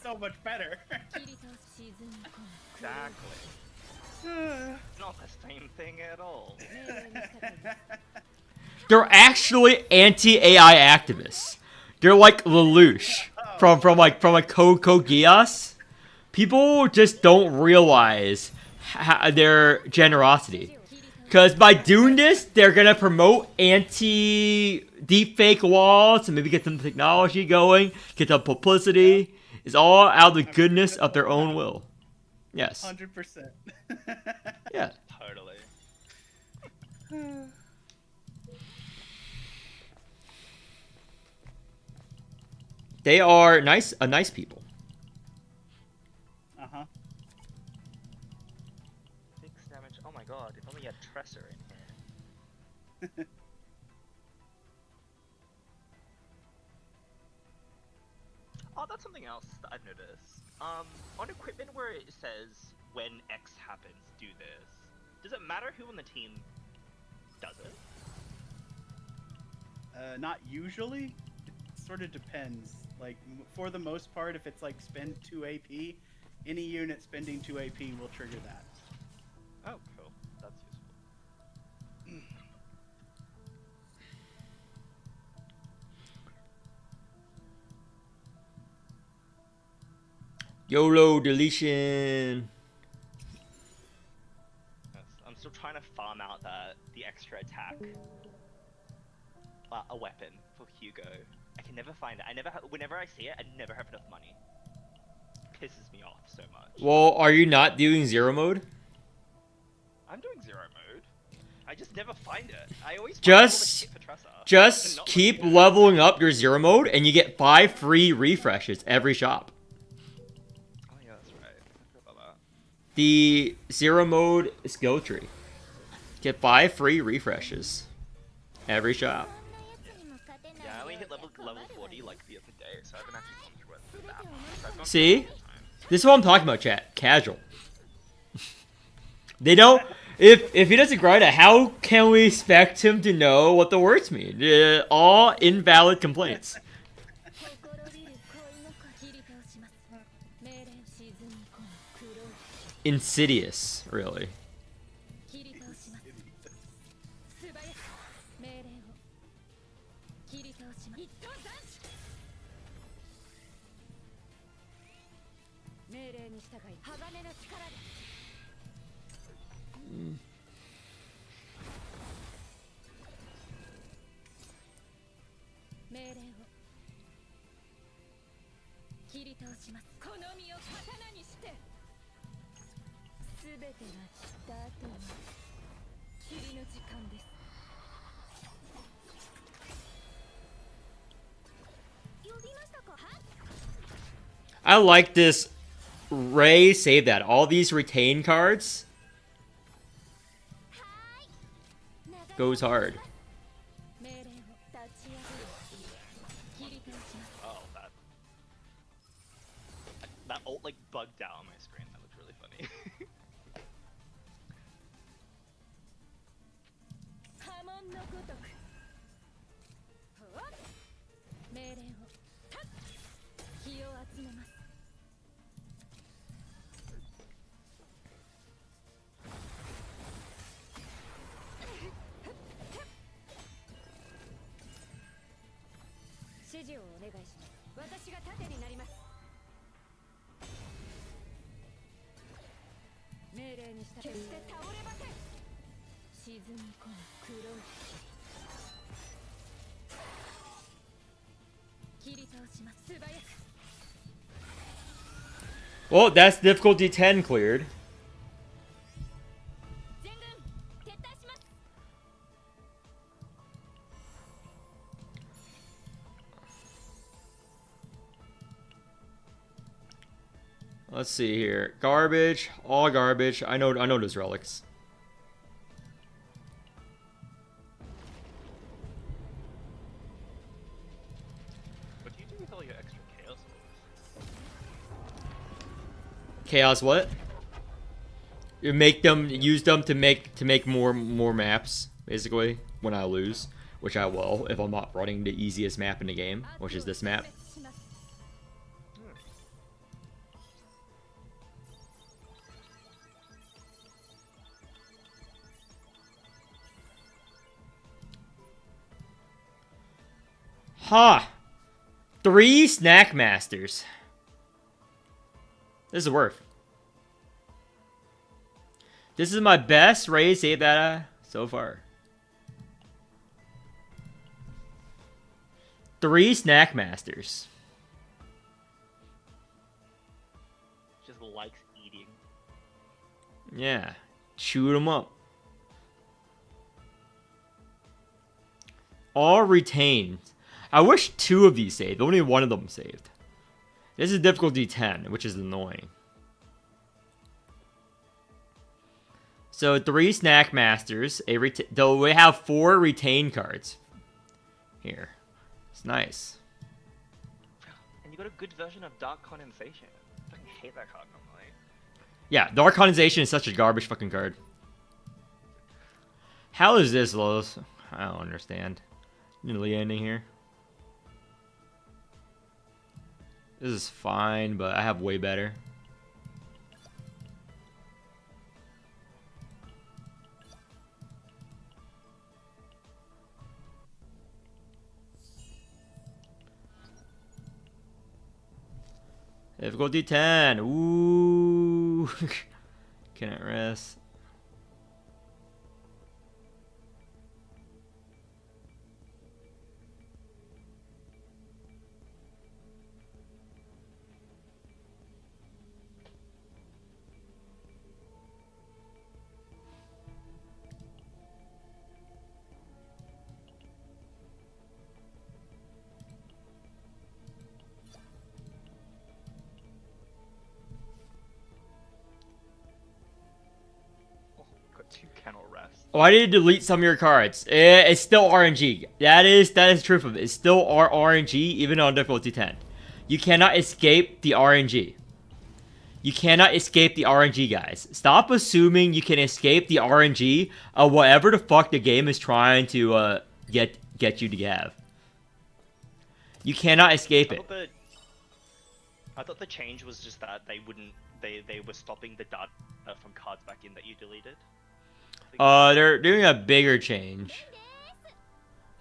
Speaker 2: So much better.
Speaker 4: Exactly. It's not the same thing at all.
Speaker 1: They're actually anti-AI activists. They're like Lelouch from Code Geass. People just don't realize their generosity. Because by doing this, they're going to promote anti-deepfake walls and maybe get some technology going, get some publicity. It's all out of the goodness of their own will. Yes.
Speaker 2: 100%.
Speaker 1: Yeah.
Speaker 4: Totally.
Speaker 1: They are nice people.
Speaker 2: Uh-huh.
Speaker 4: 6 damage. Oh my god, if only you had Tresser in here. Oh, that's something else that I've noticed. On equipment where it says when X happens, do this. Does it matter who on the team does it?
Speaker 2: Not usually. It sort of depends. Like, for the most part, if it's like spend 2 AP, any unit spending 2 AP will trigger that.
Speaker 4: Oh, cool. That's useful.
Speaker 1: YOLO deletion.
Speaker 4: Yes, I'm still trying to farm out the extra attack. A weapon for Hugo. I can never find it. Whenever I see it, I never have enough money. Pisses me off so much.
Speaker 1: Well, are you not doing zero mode?
Speaker 4: I'm doing zero mode. I just never find it. I always find
Speaker 1: Just-
Speaker 4: all the shit for Tressa, and
Speaker 1: Just
Speaker 4: not
Speaker 1: keep
Speaker 4: like-
Speaker 1: leveling up your zero mode, and you get 5 free refreshes every shop.
Speaker 4: Oh yeah, that's right. I forgot about that.
Speaker 1: The zero mode skill tree. Get 5 free refreshes every shop.
Speaker 4: Yeah, I only hit level 40 like the other day, so I haven't actually gone through it that much. So I've gone
Speaker 1: See?
Speaker 4: through it a couple times.
Speaker 1: This is what I'm talking about, chat. Casual. They don't. If he doesn't grind it, how can we expect him to know what the words mean? All invalid complaints. Insidious, really.
Speaker 6: 命令に従い鋼の力で命令を切り倒します。この身を刀にして全てが散った後に霧の時間です。呼びましたか？
Speaker 1: I like this. Ray, save that. All these retain cards goes hard.
Speaker 4: Oh, that ult like bugged out on my screen. That looked really funny.
Speaker 6: 波紋のごとく命令を気を集めます。指示をお願いします。私が盾になります。命令に従決して倒れません。沈み込む黒い切り倒します。素早く
Speaker 1: Well, that's difficulty 10 cleared.
Speaker 6: 全軍撤退します。
Speaker 1: Let's see here. Garbage, all garbage. I know those relics.
Speaker 4: What do you do with all your extra chaos moves?
Speaker 1: Chaos what? You use them to make more maps, basically, when I lose, which I will if I'm not running the easiest map in the game, which is this map. Ha! 3 snack masters. This is worth. This is my best raid save data so far. 3 snack masters.
Speaker 4: Just likes eating.
Speaker 1: Yeah, shoot them up. All retained. I wish 2 of these saved. Only 1 of them saved. This is difficulty 10, which is annoying. So 3 snack masters. Though we have 4 retain cards. Here. It's nice.
Speaker 4: And got a good version of Dark Condensation. I fucking hate that card normally.
Speaker 1: Yeah, Dark Condensation is such a garbage fucking card. How is this, Lowe's? I don't understand. Nearly ending here. This is fine, but I have way better. Difficulty 10. Ooh. Can it rest?
Speaker 4: Got 2 cannot rest.
Speaker 1: Why did you delete some of your cards? It's still RNG. That is the truth of it. It's still RNG even on difficulty 10. You cannot escape the RNG. You cannot escape the RNG, guys. Stop assuming you can escape the RNG of whatever the fuck the game is trying to get you to have. You cannot escape it.
Speaker 4: I thought the change was just that they were stopping the data from cards back in that you deleted.
Speaker 1: They're doing a bigger change.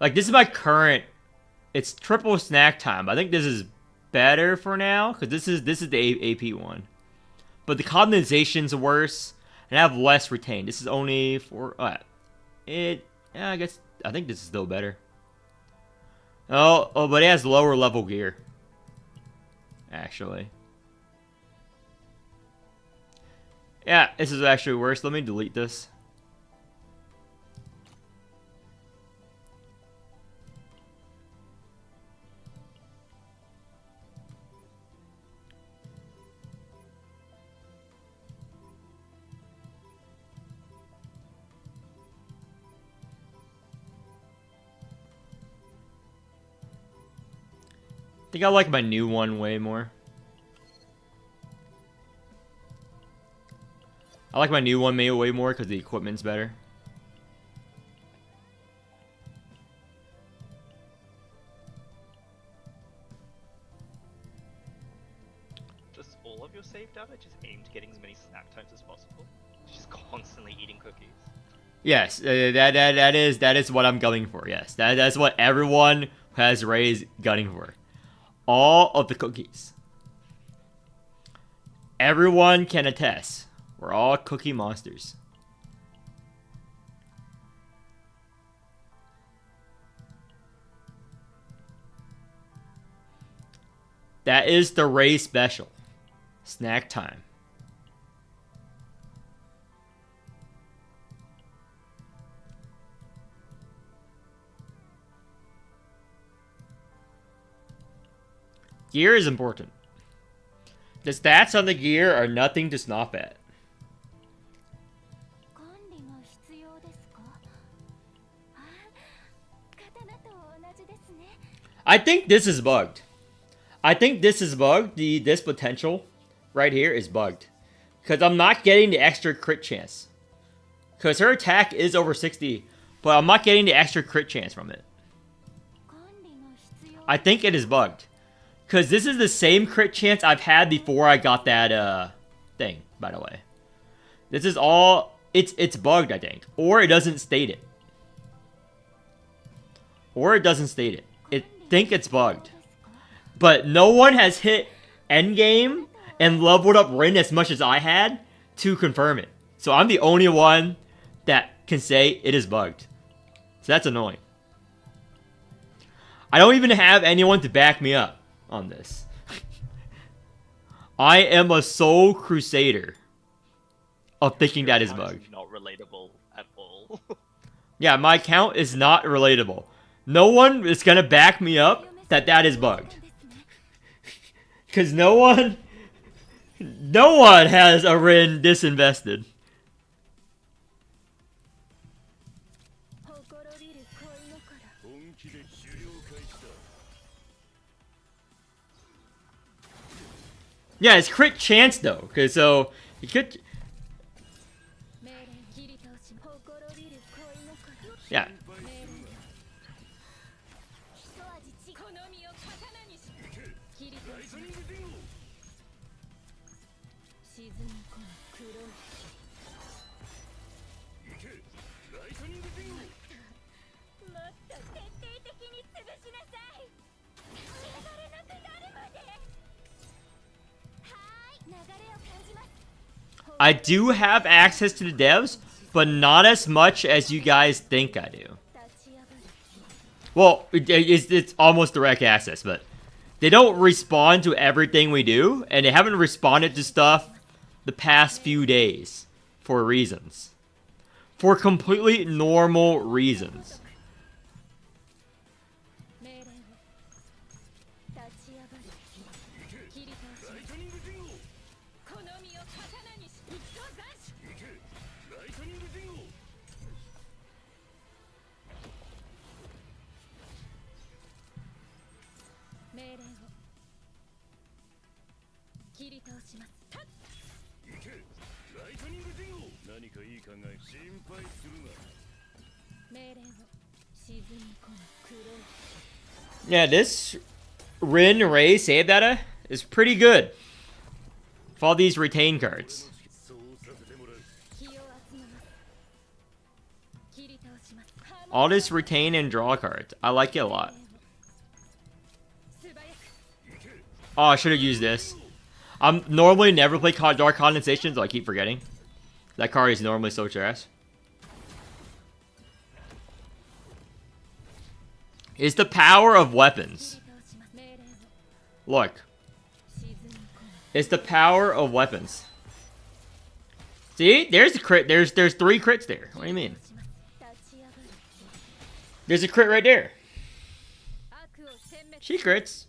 Speaker 1: Like, this is my current... It's triple snack time. I think this is better for now, because this is the AP one. But the condensation's worse, and I have less retained. This is only for... yeah, I think this is still better. Oh, but it has lower level gear. Actually. Yeah, this is actually worse. Let me delete this. I think I like my new one way more. I like my new one way more because the equipment's better.
Speaker 4: Does all of your save data just aim to getting as many snack times as possible? Just constantly eating cookies.
Speaker 1: Yes, that is what I'm gunning for. Yes, that's what everyone who has Ray's gunning for. All of the cookies. Everyone can attest. We're all cookie monsters. That is the Ray special. Snack time. Gear is important. The stats on the gear are nothing to scoff at. I think this is bugged. I think this is bugged. This potential right here is bugged. Because I'm not getting the extra crit chance. Because her attack is over 60, but I'm not getting the extra crit chance from it. I think it is bugged. Because this is the same crit chance I've had before I got that thing, by the way. This is all... It's bugged, I think. Or it doesn't state it. Or it doesn't state it. I think it's bugged. But no one has hit endgame and leveled up Rin as much as I had to confirm it. So I'm the only one that can say it is bugged. So that's annoying. I don't even have anyone to back me up on this. I am a sole crusader of thinking that is bugged.
Speaker 4: Not relatable at all.
Speaker 1: Yeah, my account is not relatable. No one is gonna back me up that is bugged. Because no one has a Rin disinvested. Yeah, it's crit chance though, because so you could.
Speaker 6: 命令切り倒しますほころびる恋心
Speaker 1: Yeah.
Speaker 6: 命令一味好みを刀にし切り倒します沈み込む黒いもっと徹底的に潰しなさい流れなくなるまではーい流れを感じます
Speaker 1: I do have access to the devs, but not as much as you guys think I do.
Speaker 6: 立ち上がる
Speaker 1: Well, it's almost direct access, but they don't respond to everything we do, and they haven't responded to stuff the past few days for reasons. For completely normal reasons.
Speaker 6: 命令を立ち上がる切り倒します好みを刀にし一等斬首命令を切り倒しますたっ
Speaker 5: 何かいい考え心配するな
Speaker 6: 命令を沈み込む黒い
Speaker 1: Yeah, this Rin Ray save data is pretty good. For all these retain cards.
Speaker 5: そうさせてもらう
Speaker 6: 気を集めます切り倒します
Speaker 1: All this retain and draw cards. I like it a lot.
Speaker 6: 素早く
Speaker 1: Oh, I should have used this. I'm normally never play Dark Condensation, so I keep forgetting. That card is normally so trash. It's the power of weapons.
Speaker 6: 切り倒します命令を
Speaker 1: Look,
Speaker 6: 沈み込む
Speaker 1: it's the power of weapons. See, there's a crit. There's 3 crits there. What do you mean?
Speaker 6: します立ち上がる
Speaker 1: There's a crit right there.
Speaker 6: 悪を殲滅
Speaker 1: She crits.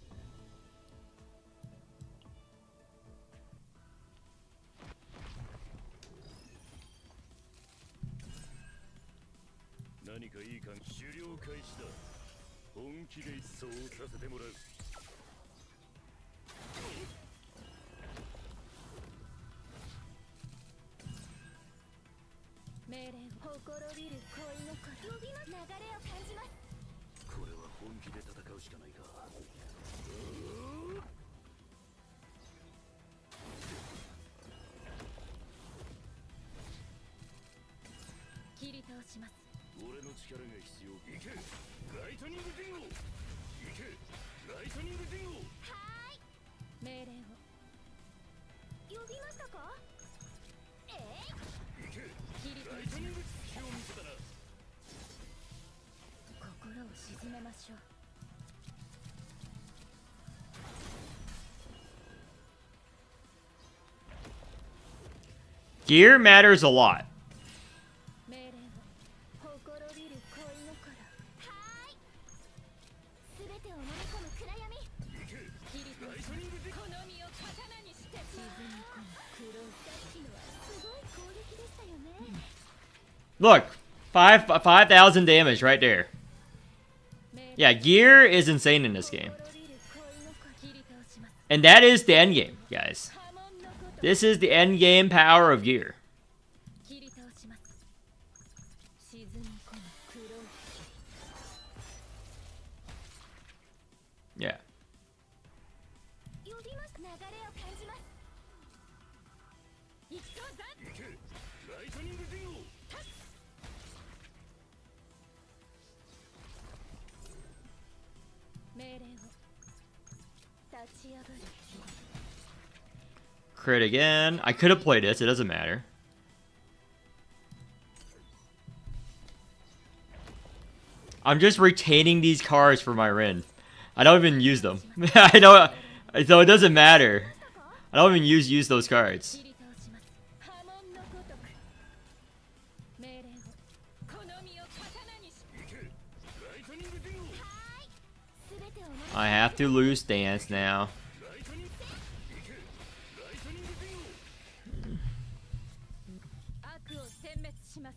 Speaker 5: 何かいいか狩猟開始だ本気でそうさせてもらう
Speaker 6: 命令をほころびる恋心呼びます流れを感じます
Speaker 5: これは本気で戦うしかないか
Speaker 6: 切り倒します
Speaker 5: 俺の力が必要行けライトニングディンゴ行けライトニングディンゴ
Speaker 6: はーい命令を呼びましたか
Speaker 5: 行け
Speaker 6: 切り倒
Speaker 5: ライト
Speaker 6: します
Speaker 5: ニング隙を見せたな
Speaker 6: 心を鎮めましょう
Speaker 1: Gear matters a lot.
Speaker 6: 命令をほころびる恋心はーいすべてを飲み込む暗闇切り倒します好みを刀にして沈み込む黒いさっきのはすごい攻撃でしたよね
Speaker 1: Look, 5,000 damage right there.
Speaker 6: 命令
Speaker 1: Yeah, gear is insane in this game.
Speaker 6: ほころびる恋心切り倒します
Speaker 1: And that is the end game, guys.
Speaker 6: 波紋のこと
Speaker 1: This is the end game power of gear.
Speaker 6: 切り倒します沈み込む黒い
Speaker 1: Yeah.
Speaker 6: 呼びます流れを感じます一等斬
Speaker 5: 行けライトニングディンゴ
Speaker 6: 命令を立ち上がる
Speaker 1: Crit again. I could have played this. It doesn't matter. I'm just retaining these cards for my Rin. I don't even use them. I don't. So it doesn't matter. I don't even use those cards.
Speaker 6: 切り倒します波紋のごとく命令を好みを刀にし
Speaker 5: 行けライトニングディンゴ
Speaker 6: はーいすべてを飲み
Speaker 1: I have to lose stance now.
Speaker 5: ライトニング行けライトニングディンゴ
Speaker 6: 悪を殲滅します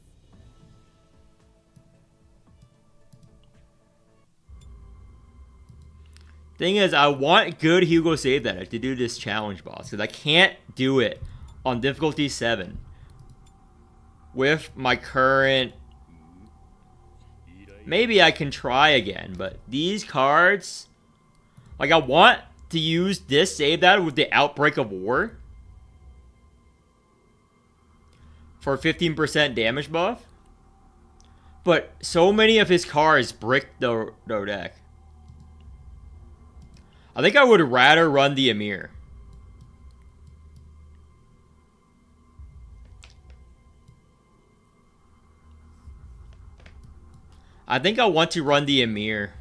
Speaker 1: Thing is, I want good Hugo Save That to do this challenge boss, because I can't do it on difficulty 7 with my current. Maybe I can try again, but these cards, like, I want to use this Save That with the Outbreak of War for 15% damage buff, but so many of his cards brick the deck. I think I would rather run the Amir. I think I want to run the Amir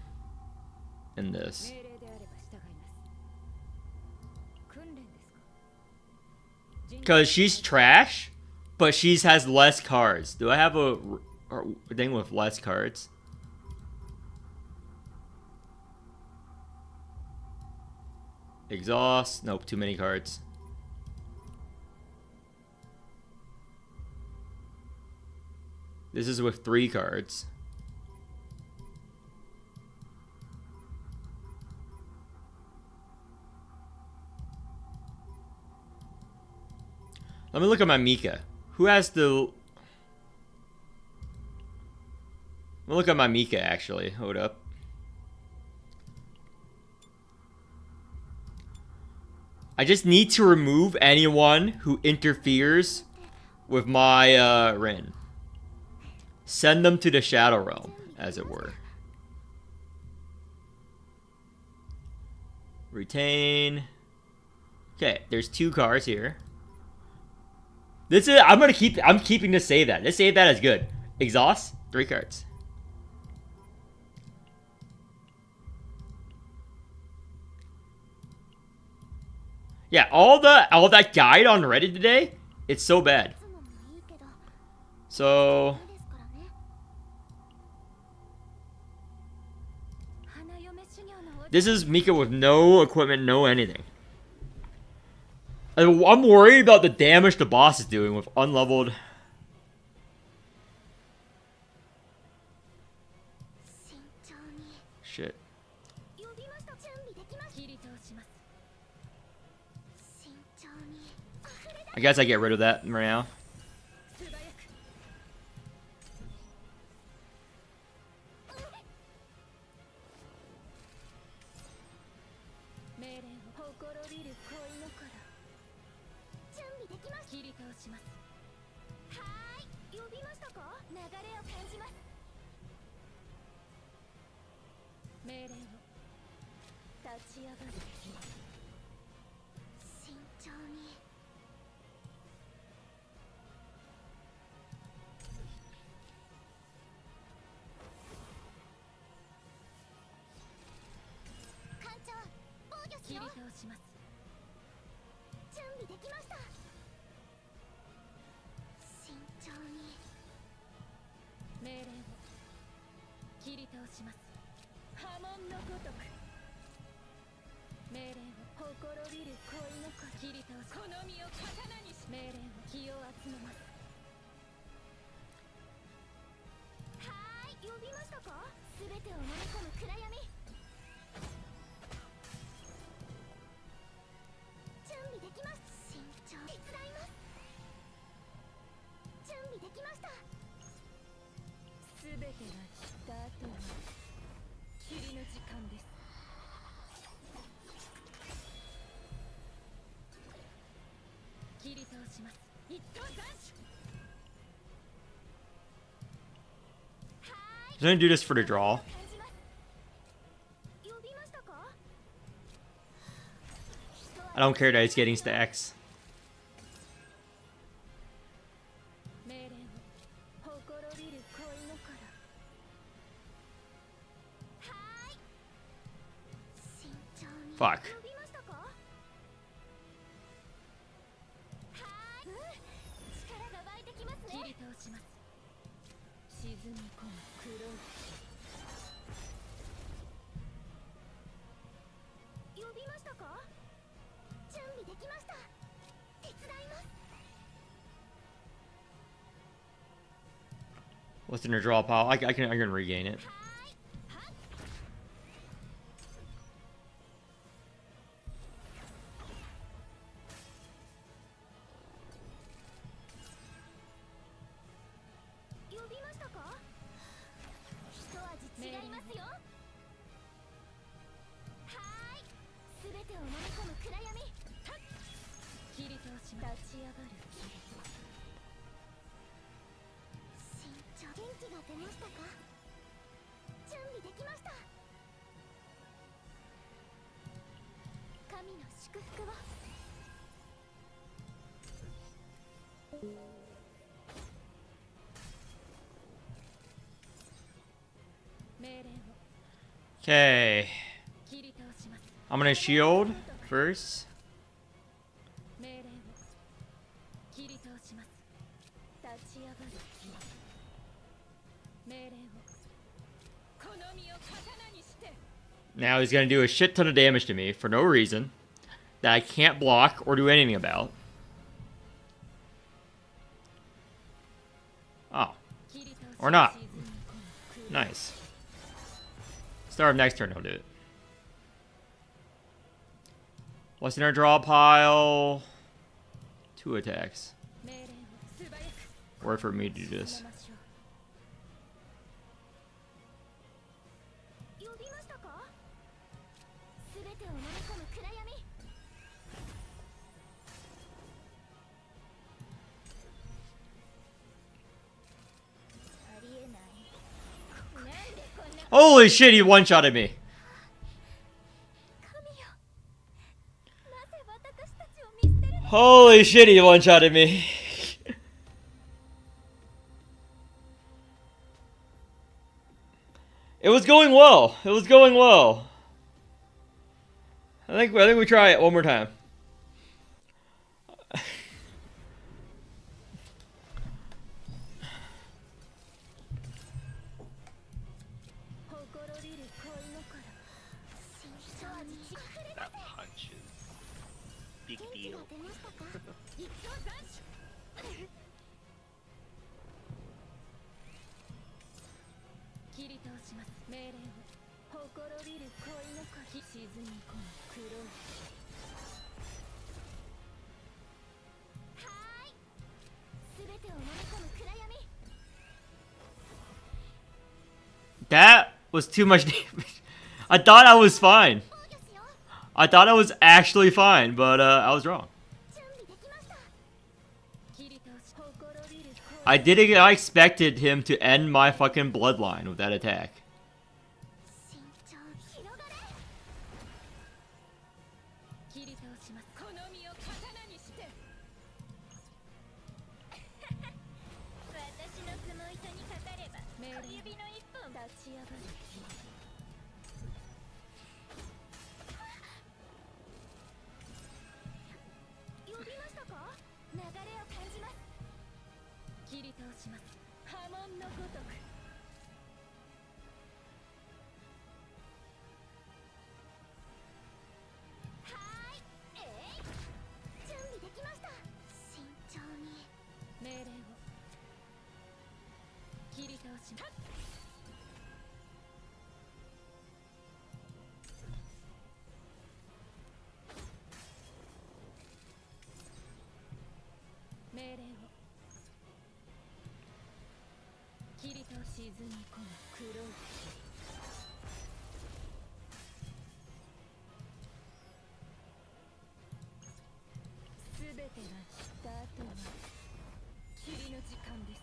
Speaker 1: in this.
Speaker 6: 命令であれば従います訓練ですか
Speaker 1: Because she's trash, but she has less cards. Do I have a thing with less cards? Exhaust. Nope, too many cards. This is with 3 cards. Let me look at my Mika. Who has the... Let me look at my Mika, actually. Hold up. I just need to remove anyone who interferes with my Rin. Send them to the Shadow Realm, as it were. Retain. Okay, there's 2 cards here. This is I'm keeping this Save That. This Save That is good. Exhaust, 3 cards. Yeah, all that guide on Reddit today, it's so bad. So this is Mika with no equipment, no anything. I'm worried about the damage the boss is doing with unleveled. Shit. I guess I get rid of that right now. I'm gonna do this for the draw. I don't care that it's getting stacks. Fuck. What's in the draw pile? I can regain it.
Speaker 6: 違いますよ。はーい、すべてを飲み込む暗闇。切り通し立ち上がる霧。慎重。元気が出ましたか？準備できました。神の祝福を。命令を
Speaker 1: Okay.
Speaker 6: 切り通します。
Speaker 1: I'm gonna shield first.
Speaker 6: 命令を切り通します。立ち上がる霧。命令を好みを刀にして。
Speaker 1: Now he's gonna do a shit ton of damage to me for no reason that I can't block or do anything about. Oh,
Speaker 6: 切り通し
Speaker 1: or not.
Speaker 6: 沈み込む黒。
Speaker 1: Nice. Start of next turn, he'll do it. What's in our draw pile? 2 attacks.
Speaker 6: 命令を素早く
Speaker 1: Word for me to do this.
Speaker 6: 進めましょう。呼びましたか？すべてを飲み込む暗闇。ありえない。なんでこんな
Speaker 1: Holy shit, he one-shotted me.
Speaker 6: 神よ。なぜ私たちを見捨てるの？
Speaker 1: Holy shit, he one-shotted me. It was going well. It was going well. I think we try it one more time.
Speaker 6: ほころびる恋心。慎重に溢れ
Speaker 4: That punches. Big
Speaker 6: 元気
Speaker 4: deal.
Speaker 6: が出ましたか？一等斬首。切り通します。命令をほころびる恋心。沈み込む黒い。はーい。すべてを飲み込む暗闇。
Speaker 1: That was too much damage. I thought I was fine.
Speaker 6: 防御しよう。
Speaker 1: I thought I was actually fine, but I was wrong.
Speaker 6: 準備できました。切り通しほころびる恋。
Speaker 1: I expected him to end my fucking bloodline with that attack.
Speaker 6: 慎重に広がれ。切り通します。好みを刀にして。私の相撲糸にかかれば小指の一本立ち上がる。呼びましたか？流れを感じます。切り通します。波紋のごとく。はーい、準備できました。慎重に。命令を切り通します。命令を切り通し沈み込む黒い霧。すべてが散った後は霧の時間です。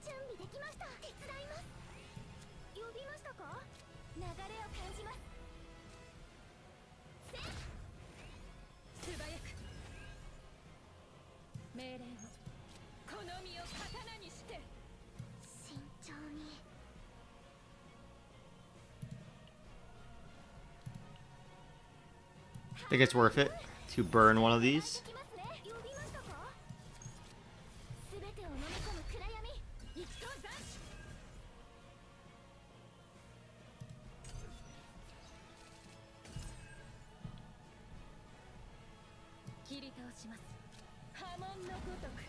Speaker 6: 準備できました。手伝います。呼びましたか？流れを感じます。せっ素早く。命令を好みを刀にして。慎重に。
Speaker 1: Think it's worth it to burn one of these.
Speaker 6: できますね。呼びましたか？すべてを飲み込む暗闇。一等斬首。切り通します。波紋のごとく。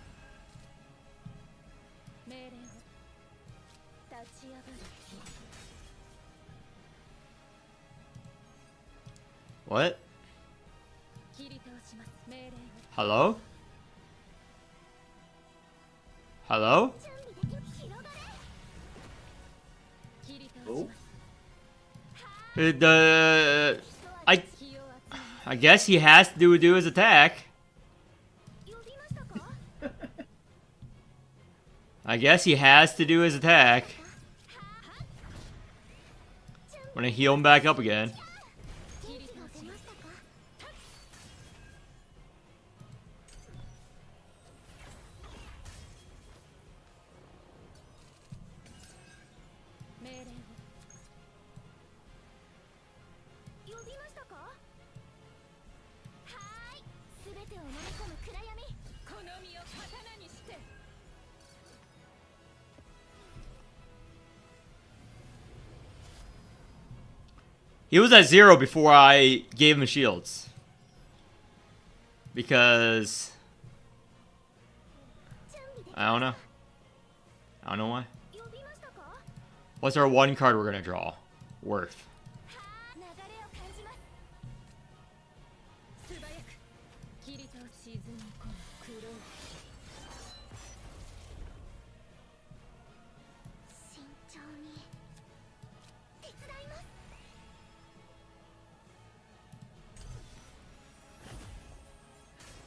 Speaker 6: 命令を立ち上がる霧。
Speaker 1: What?
Speaker 6: 切り通します。命令を
Speaker 1: Hello? Hello?
Speaker 3: Oh,
Speaker 1: The I guess he has to do his attack. I guess he has to do his attack. I'm gonna heal him back up again. He was at 0 before I gave him shields. Because I don't know. I don't know why. What's our one card we're gonna draw? Worth.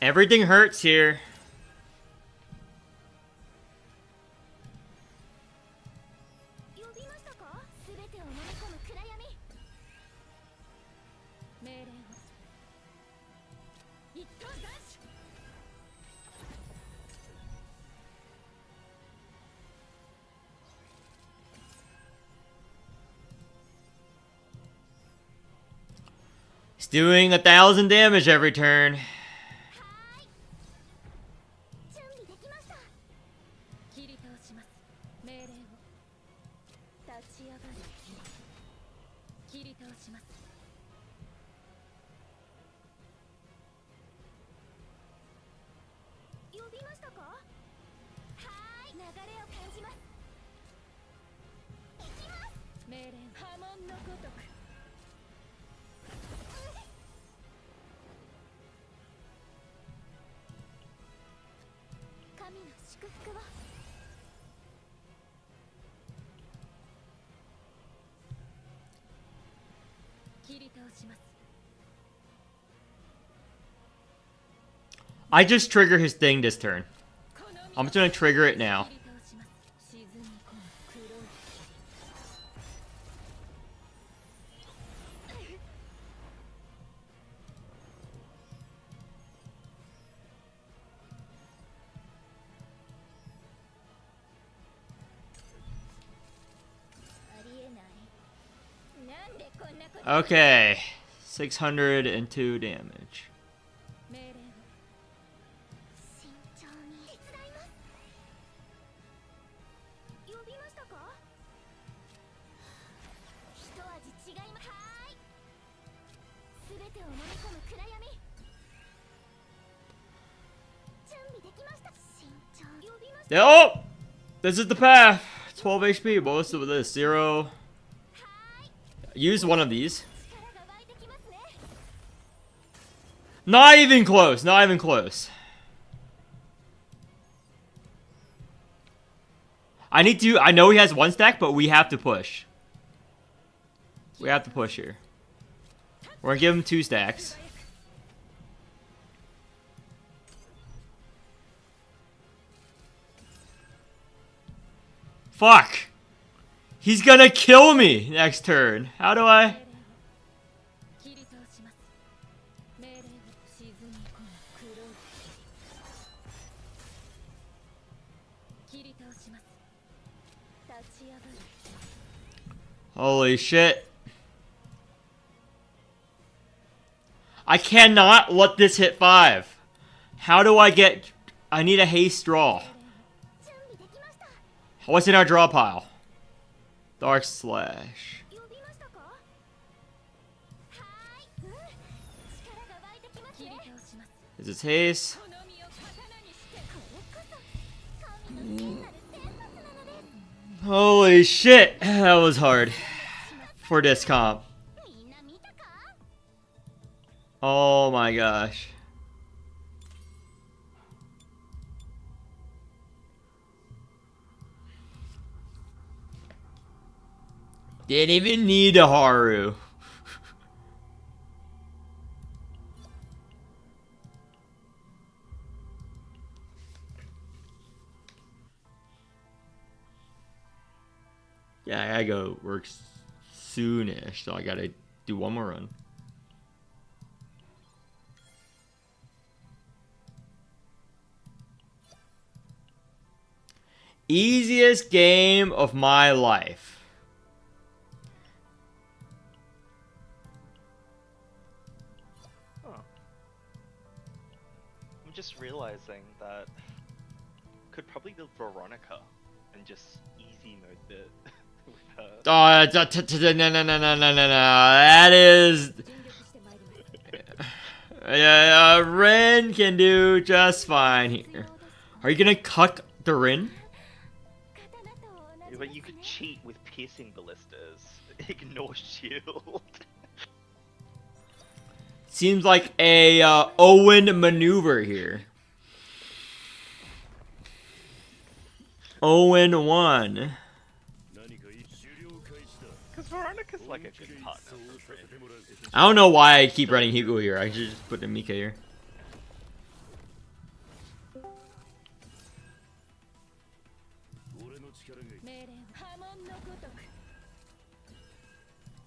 Speaker 1: Everything hurts here. He's doing 1,000 damage every turn. I just trigger his thing this turn. I'm just gonna trigger it now. Okay, 602 damage. Oh! This is the path! 12 HP, but what's with this? 0. Use one of these. Not even close, not even close. I know he has one stack, but we have to push. We have to push here. We're gonna give him 2 stacks. Fuck! He's gonna kill me next turn. How do I? Holy shit. I cannot let this hit 5. How do I get... I need a haste draw. What's in our draw pile? Dark Slash. Is this haste? Holy shit, that was hard for this comp. Oh my gosh. Didn't even need a Haru. Yeah, I gotta go work soonish, so I gotta do one more run. Easiest game of my life.
Speaker 4: Huh. I'm just realizing that could probably build Veronica and just easy mode it with her.
Speaker 1: Oh, no, no, no, no, no, no, no. That is.
Speaker 6: 尽力してまいります
Speaker 1: Yeah, Rin can do just fine here. Are you gonna cuck the Rin?
Speaker 6: 刀と同
Speaker 4: Yeah,
Speaker 6: じ
Speaker 4: but
Speaker 6: で
Speaker 4: you
Speaker 6: す
Speaker 4: could
Speaker 6: ね
Speaker 4: cheat with piercing ballistas. Ignore shield.
Speaker 1: Seems like a Owen maneuver here. Owen 1.
Speaker 5: 何かい終了開始だ
Speaker 4: Because Veronica's like a good partner
Speaker 5: そう
Speaker 4: for
Speaker 5: させ
Speaker 4: Rin.
Speaker 5: てもらう
Speaker 1: I don't know why I keep running Hugo here. I should just put the Mika here.
Speaker 5: 俺の力が
Speaker 6: 命令を波紋のごとく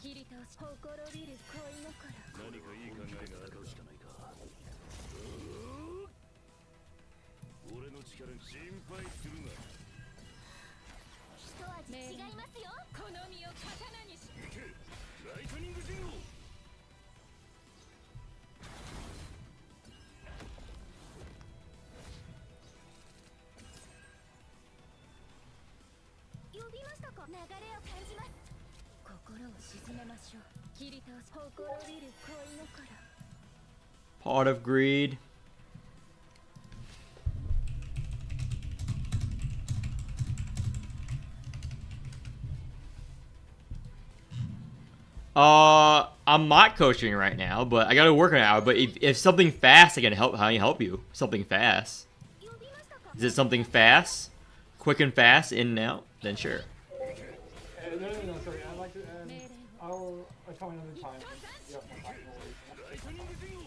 Speaker 6: 切り倒しほころびる恋心
Speaker 5: 何かいい考えがあるしかないか俺の力心配するな
Speaker 6: 一味違いますよ好みを刀にし
Speaker 5: 行けライトニング陣を
Speaker 6: 呼びましたか流れを感じます心を鎮めましょう切り倒しほころびる恋心
Speaker 1: Pot of Greed. I'm not coaching right now, but I gotta work on it. But if something fast, I can help you. Something fast.
Speaker 6: 呼びましたか
Speaker 1: Is it something fast? Quick and fast, in and out? Then sure.
Speaker 7: No, sorry. I'd like to.
Speaker 6: 命令を
Speaker 7: I'll come another time. Yeah, fine, no worries.
Speaker 5: ライトニング陣を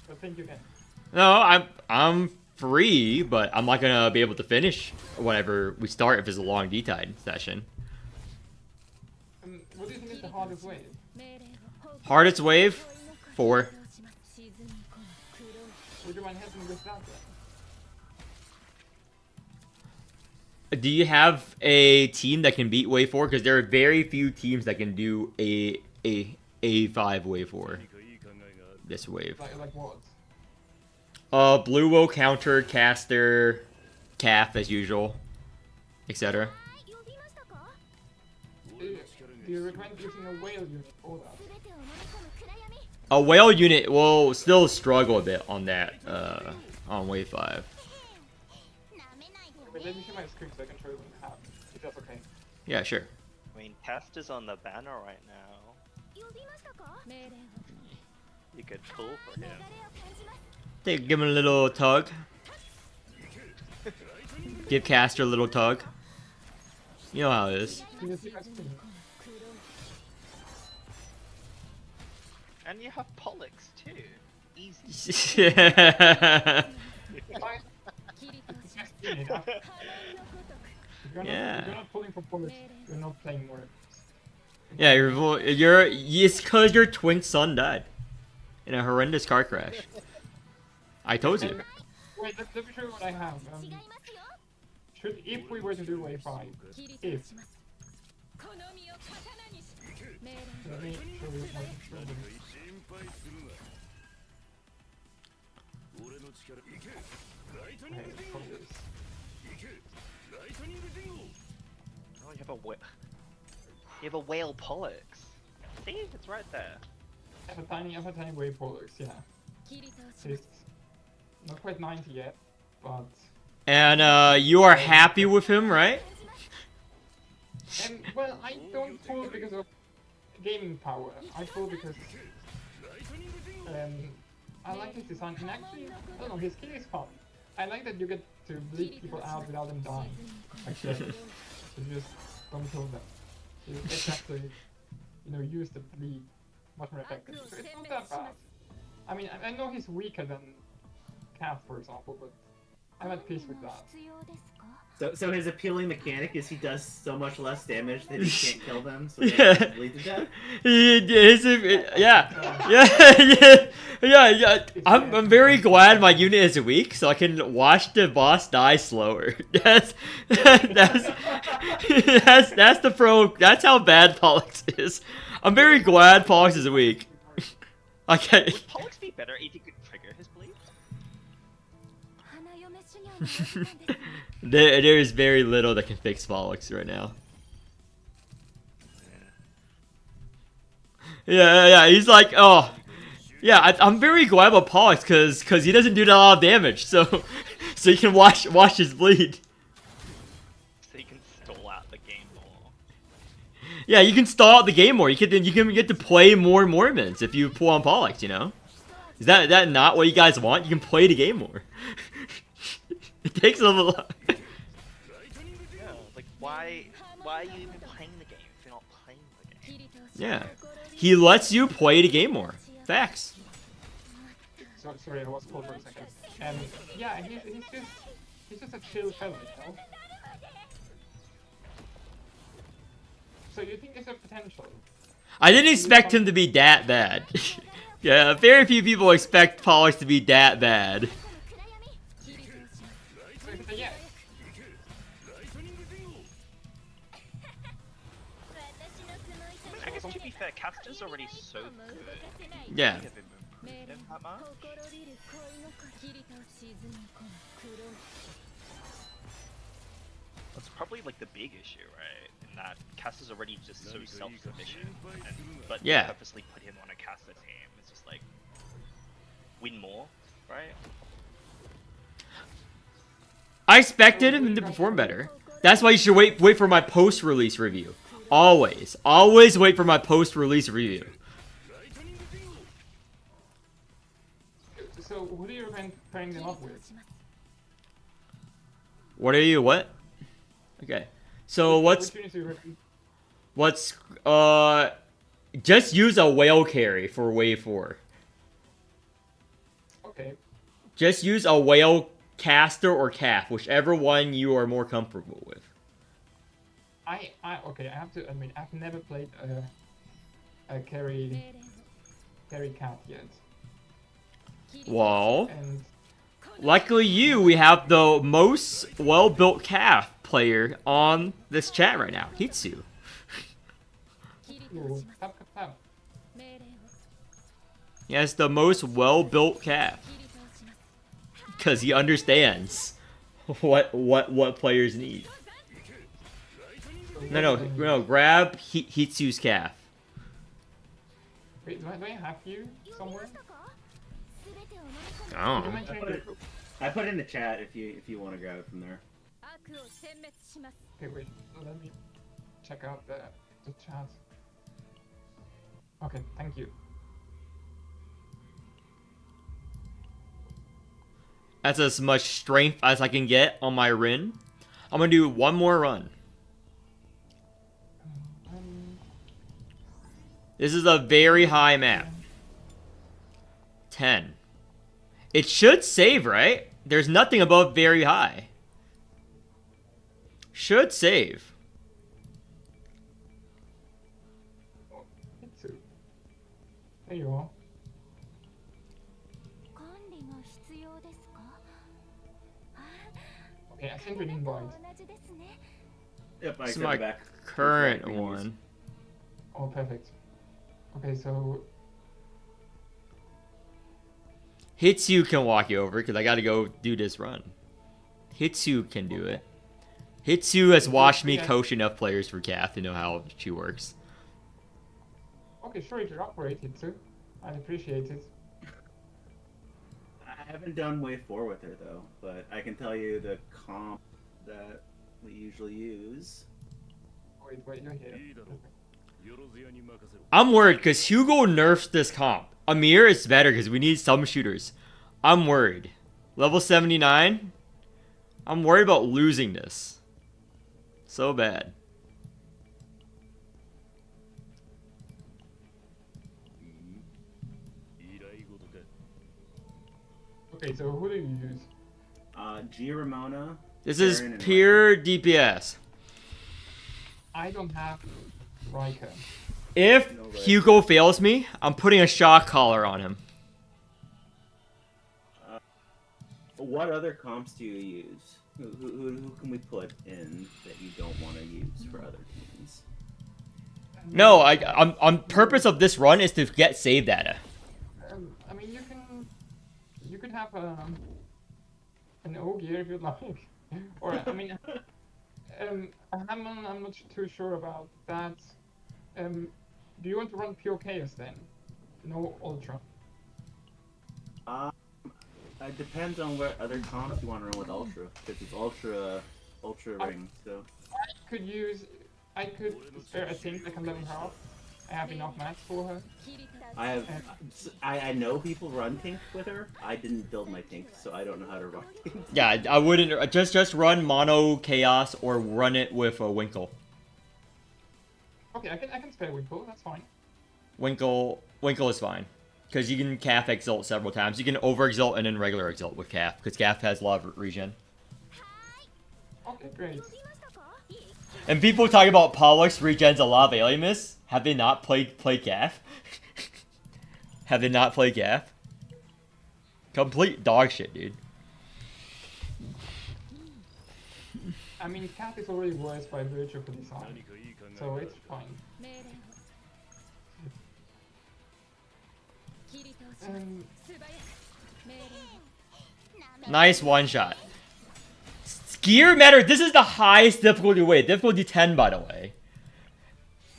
Speaker 7: But thank you again.
Speaker 1: No, I'm free, but I'm not gonna be able to finish whenever we start if it's a long D-tide session.
Speaker 7: What do you think is the hardest way?
Speaker 6: 命令をほこ
Speaker 1: Hardest wave? 4.
Speaker 6: 沈み込む黒い
Speaker 7: Would you mind helping with that then?
Speaker 1: Do you have a team that can beat Wave 4? Because there are very few teams that can do A5 Wave 4
Speaker 5: 何かいい考えがある
Speaker 1: this wave.
Speaker 7: Like what?
Speaker 1: Blue will counter, caster, calf as usual, etc.
Speaker 6: 呼びましたか
Speaker 7: Do you recommend using a whale unit for that?
Speaker 6: 全てを飲み込む暗闇
Speaker 1: A whale unit will still struggle a bit on that, on Wave 5.
Speaker 6: なめないで
Speaker 7: Wait, let me see my screen so I can show you what I have. If that's okay.
Speaker 1: Yeah, sure.
Speaker 4: I mean, Cast is on the banner right now.
Speaker 6: 呼びましたか命令を
Speaker 4: You could pull for
Speaker 6: 流
Speaker 4: him.
Speaker 6: れを感じます
Speaker 1: Give him a little tug. Give caster a little tug. You know how it is.
Speaker 7: Can you see my screen?
Speaker 4: And you have Pollux too. Easy.
Speaker 6: 切り倒します
Speaker 7: Unit,
Speaker 6: 波紋のごとく
Speaker 7: If
Speaker 1: Yeah.
Speaker 7: you're not pulling for bullets, you're not playing more.
Speaker 1: Yeah, it's cause your twin son died in a horrendous car crash. I told you.
Speaker 7: Wait, let me show you what I have.
Speaker 6: 違いますよ
Speaker 7: If we were to do wave 5,
Speaker 6: 切り倒します好みを刀にし命令
Speaker 7: let me show you my screen.
Speaker 5: 心配するな俺の力行けライトニン
Speaker 7: Okay,
Speaker 5: グ陣
Speaker 7: from
Speaker 5: を
Speaker 7: this.
Speaker 5: 行けライトニング陣を
Speaker 4: Oh, you have a whale Pollux. See, it's right there.
Speaker 7: I have a tiny wave pollux, yeah.
Speaker 6: 切り倒しま
Speaker 7: It's
Speaker 6: す
Speaker 7: not quite 90 yet, but
Speaker 1: And you are happy with him, right?
Speaker 7: and well, I don't pull because of gaming power. I pull because
Speaker 5: ライトニング陣を
Speaker 7: I like his design, and actually, I don't know, his skill is fun. I like that you get to bleed people out without them dying. Actually, so just don't kill them. It's exactly use the bleed much more effectively. So it's not that bad. I mean, I know he's weaker than Cat, for example, but I'm at peace with that.
Speaker 3: So his appealing mechanic is he does so much less damage that he can't kill them, so they
Speaker 1: Yeah.
Speaker 3: bleed to death.
Speaker 1: Yeah. I'm very glad my unit is weak, so I can watch the boss die slower. That's the pro. That's how bad Pollux is. I'm very glad Pollux is weak. Okay.
Speaker 4: Would Pollux be better if he could trigger his bleed?
Speaker 1: There is very little that can fix Pollux right now. Yeah. He's like, oh, yeah. I'm very glad about Pollux because he doesn't do a lot of damage, so you can watch his bleed.
Speaker 4: So he can stall out the game more.
Speaker 1: Yeah, you can stall out the game more. You can get to play more Mormons if you pull on Pollux. Is that not what you guys want? You can play the game more. It takes a lot.
Speaker 4: Yeah, like why are you even playing the game if you're not playing the game?
Speaker 1: Yeah, he lets you play the game more. Facts.
Speaker 7: Sorry, I was cold for a second. And yeah, he's just a chill fellow, So you think there's a potential?
Speaker 1: I didn't expect him to be that bad. Yeah, very few people expect Pollux to be that bad.
Speaker 7: Yeah.
Speaker 4: I guess to be fair, Caster's already so good.
Speaker 1: Yeah.
Speaker 4: Give him that much. That's probably like the big issue, right? In that Caster's already just so self-sufficient, but
Speaker 1: Yeah.
Speaker 4: purposely put him on a Caster team. It's just like win more, right?
Speaker 1: I expected him to perform better. That's why you should wait for my post-release review. Always wait for my post-release review.
Speaker 7: So who do you recommend pairing them up with?
Speaker 1: What are you? What? Okay. So
Speaker 7: Which units do you recommend?
Speaker 1: what's just use a whale carry for wave 4.
Speaker 7: Okay.
Speaker 1: Just use a whale caster or calf, whichever one you are more comfortable with.
Speaker 7: Okay, I have to admit, I've never played a carry cat yet.
Speaker 1: Well,
Speaker 7: And
Speaker 1: luckily we have the most well-built calf player on this chat right now, Hitsu.
Speaker 7: ooh, tap.
Speaker 1: He has the most well-built calf. Because he understands what players need. No, grab Hitsu's calf.
Speaker 7: Wait, do I have you somewhere?
Speaker 1: Oh.
Speaker 7: You mentioned
Speaker 3: I put it in the chat if you want to grab it from there.
Speaker 7: Okay, wait, let me check out the chat. Okay, thank you.
Speaker 1: That's as much strength as I can get on my Rin. I'm gonna do one more run. This is a very high map. 10. It should save, right? There's nothing above very high. Should save.
Speaker 7: Hitsu. There you are. Okay, I sent you an invite.
Speaker 3: Yep, I
Speaker 1: This is
Speaker 3: sent
Speaker 1: my
Speaker 3: it back.
Speaker 1: current
Speaker 3: Reuse.
Speaker 1: one.
Speaker 7: Oh, perfect. Okay, so
Speaker 1: Hitsu can walk you over because I gotta go do this run. Hitsu can do it. Hitsu has watched me coach enough players for Cath to know how she works.
Speaker 7: okay, sure, if you're up for it, Hitsu, I'd appreciate it.
Speaker 3: I haven't done wave 4 with her though, but I can tell you the comp that we usually use.
Speaker 7: Wait, you're here.
Speaker 1: I'm worried because Hugo nerfs this comp. Amir is better because we need some shooters. I'm worried. Level 79? I'm worried about losing this. So bad.
Speaker 7: Okay, so who do you use?
Speaker 3: G Ramona.
Speaker 1: This is
Speaker 3: Baron, and
Speaker 1: pure DPS.
Speaker 7: I don't have Riker.
Speaker 1: If
Speaker 3: No way.
Speaker 1: Hugo fails me, I'm putting a shock collar on him.
Speaker 3: What other comps do you use? Who can we put in that you don't want to use for other teams?
Speaker 1: No, I'm on purpose of this run is to get save data.
Speaker 7: I mean, you could have an Ogier if you'd like, or I mean, I'm not too sure about that. Do you want to run pure chaos then? No ultra.
Speaker 3: It depends on what other comps you want to run with Ultra, because it's Ultra ring. So
Speaker 7: I could spare a tank that can level her up. I have enough mats for her.
Speaker 3: I know people run Tink with her. I didn't build my Tink, so I don't know how to run Tink.
Speaker 1: Yeah, I wouldn't just run mono chaos or run it with a Winkle.
Speaker 7: Okay, I can spare Winkle. That's fine.
Speaker 1: Winkle is fine. Because you can calf exalt several times. You can over exalt and then regular exalt with calf. Because calf has a lot of regen.
Speaker 7: Okay, great.
Speaker 1: And people talk about Pollux regens a lot of Alimus. Have they not played calf? Have they not played calf? Complete dog shit, dude.
Speaker 7: I mean, Cat is already worse by virtue of the design, so it's fine.
Speaker 1: Nice one shot. Gear matter. This is the highest difficulty way. Difficulty 10, by the way.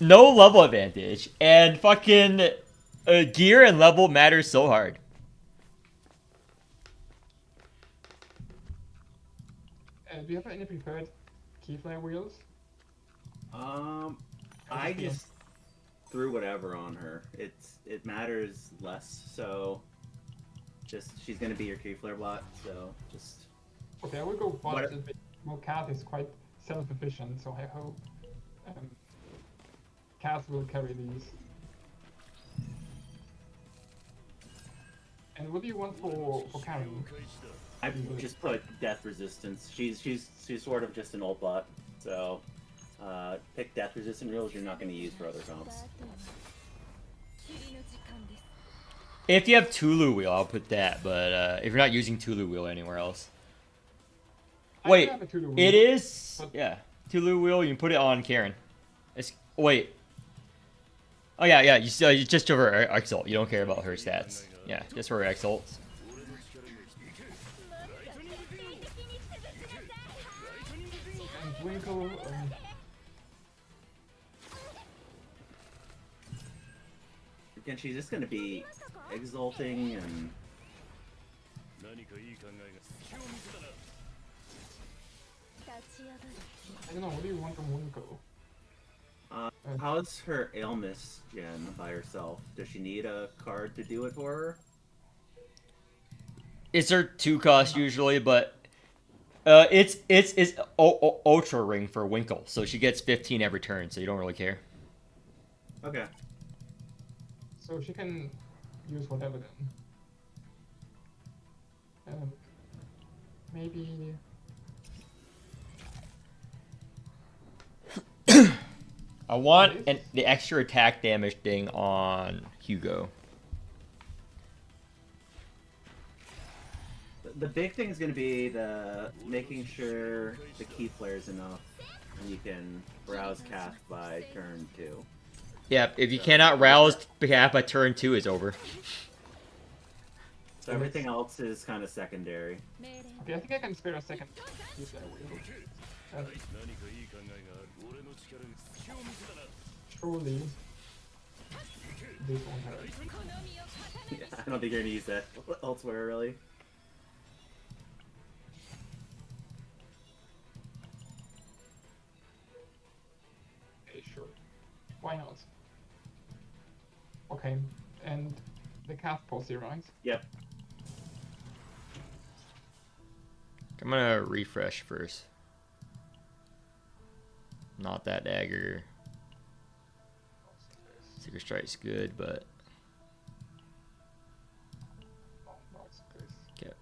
Speaker 1: No level advantage. And fucking gear and level matters so hard.
Speaker 7: Do you have any preferred keyflare wheels?
Speaker 3: I just threw whatever on her. It matters less, so she's gonna be your Keyflare bot, so just
Speaker 7: Okay, I will go bot a bit. Well, Cat is quite self-efficient, so I hope Cat will carry these. And what do you want for carrying?
Speaker 3: I just put death resistance. She's sort of just an ult bot, so pick death resistant rules you're not gonna use for other comps.
Speaker 1: If you have Tulu wheel, I'll put that. But if you're not using Tulu wheel anywhere else. Wait,
Speaker 7: I have a Tulu wheel,
Speaker 1: it is.
Speaker 7: but-
Speaker 1: Yeah, Tulu wheel. You can put it on Karen. Wait. Oh yeah. You just for her exalt. You don't care about her stats. Yeah, just for her exalts.
Speaker 7: And Winkle,
Speaker 3: Again, she's just gonna be exalting and
Speaker 7: I don't know, what do you want from Winkle?
Speaker 3: how's her Ailmiss gen by herself? Does she need a card to do it for her?
Speaker 1: It's her 2 cost usually, but it's ultra ring for Winkle, so she gets 15 every turn, so you don't really care.
Speaker 3: Okay.
Speaker 7: So she can use whatever then. Maybe...
Speaker 1: I want the extra attack damage thing on Hugo.
Speaker 3: The big thing is going to be the making sure the key flare is enough, and you can browse cast by turn 2.
Speaker 1: Yeah, if you cannot rouse half by turn 2 is over.
Speaker 3: So everything else is kind of secondary.
Speaker 7: Okay, I think I can spare a second. Use that wheel. Surely this won't hurt.
Speaker 3: Yeah, I don't think you're going to use that elsewhere, really.
Speaker 7: Okay, sure. Why not? Okay, and the cast policy, right?
Speaker 3: Yep.
Speaker 1: I'm gonna refresh first. Not that dagger. Seeker Strike's good, but
Speaker 7: Oh, that's good.
Speaker 1: okay.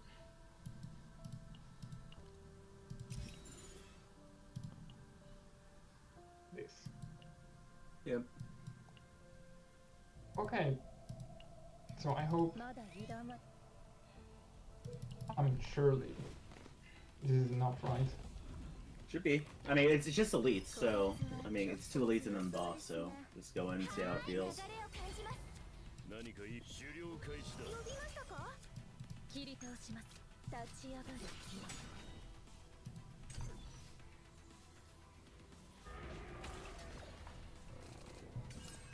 Speaker 7: Okay. So I hope.
Speaker 6: まだ油断は
Speaker 7: I mean, surely this is not right.
Speaker 3: Should be. I mean, it's just elites, so I mean, it's 2 elites and then boss. So just go in and see how it
Speaker 6: 流
Speaker 3: feels.
Speaker 6: れを感じます
Speaker 5: 何かいい終了開始だ
Speaker 6: 呼びましたか切り倒します立ち上がる気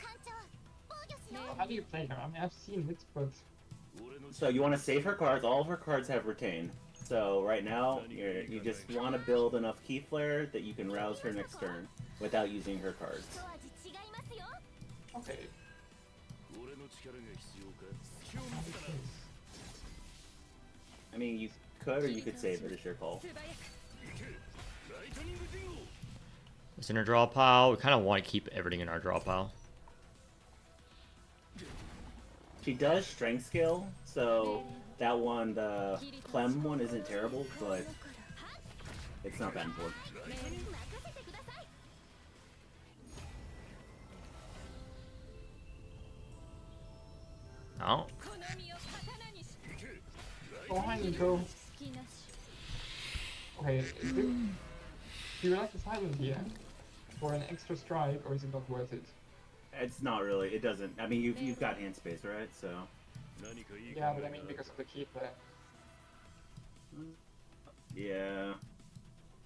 Speaker 6: 艦長防御しよ
Speaker 7: How do you play her? I mean, I've seen it, but
Speaker 5: 俺の
Speaker 3: So you want to save her cards. All of her cards have retain. So right now, you just want to build enough key flare that you can rouse her next turn without using her cards.
Speaker 6: 一味違いますよ
Speaker 7: okay.
Speaker 5: 俺の力が必要か隙を見せたな
Speaker 3: I mean, you could or you could save it. It's your call.
Speaker 6: 素早く
Speaker 5: 行けライトニングディンゴ
Speaker 1: It's in our draw pile. We kind of want to keep everything in our draw pile.
Speaker 3: She does strength scale, so that one, the Clem one, isn't terrible, but it's not that important.
Speaker 6: 任せてください
Speaker 1: Oh.
Speaker 6: この身を刀にし
Speaker 5: 行けライ
Speaker 7: Go
Speaker 5: ト
Speaker 7: behind you, go.
Speaker 6: 隙なし
Speaker 7: Okay, do you like the silent here for an extra strike, or is it not worth it?
Speaker 3: It's not really. It doesn't. I mean, you've got hand space, right? So
Speaker 5: 何かいい
Speaker 7: Yeah,
Speaker 5: 考
Speaker 7: but
Speaker 5: え
Speaker 7: I mean
Speaker 5: が
Speaker 7: because of the keep there.
Speaker 3: yeah.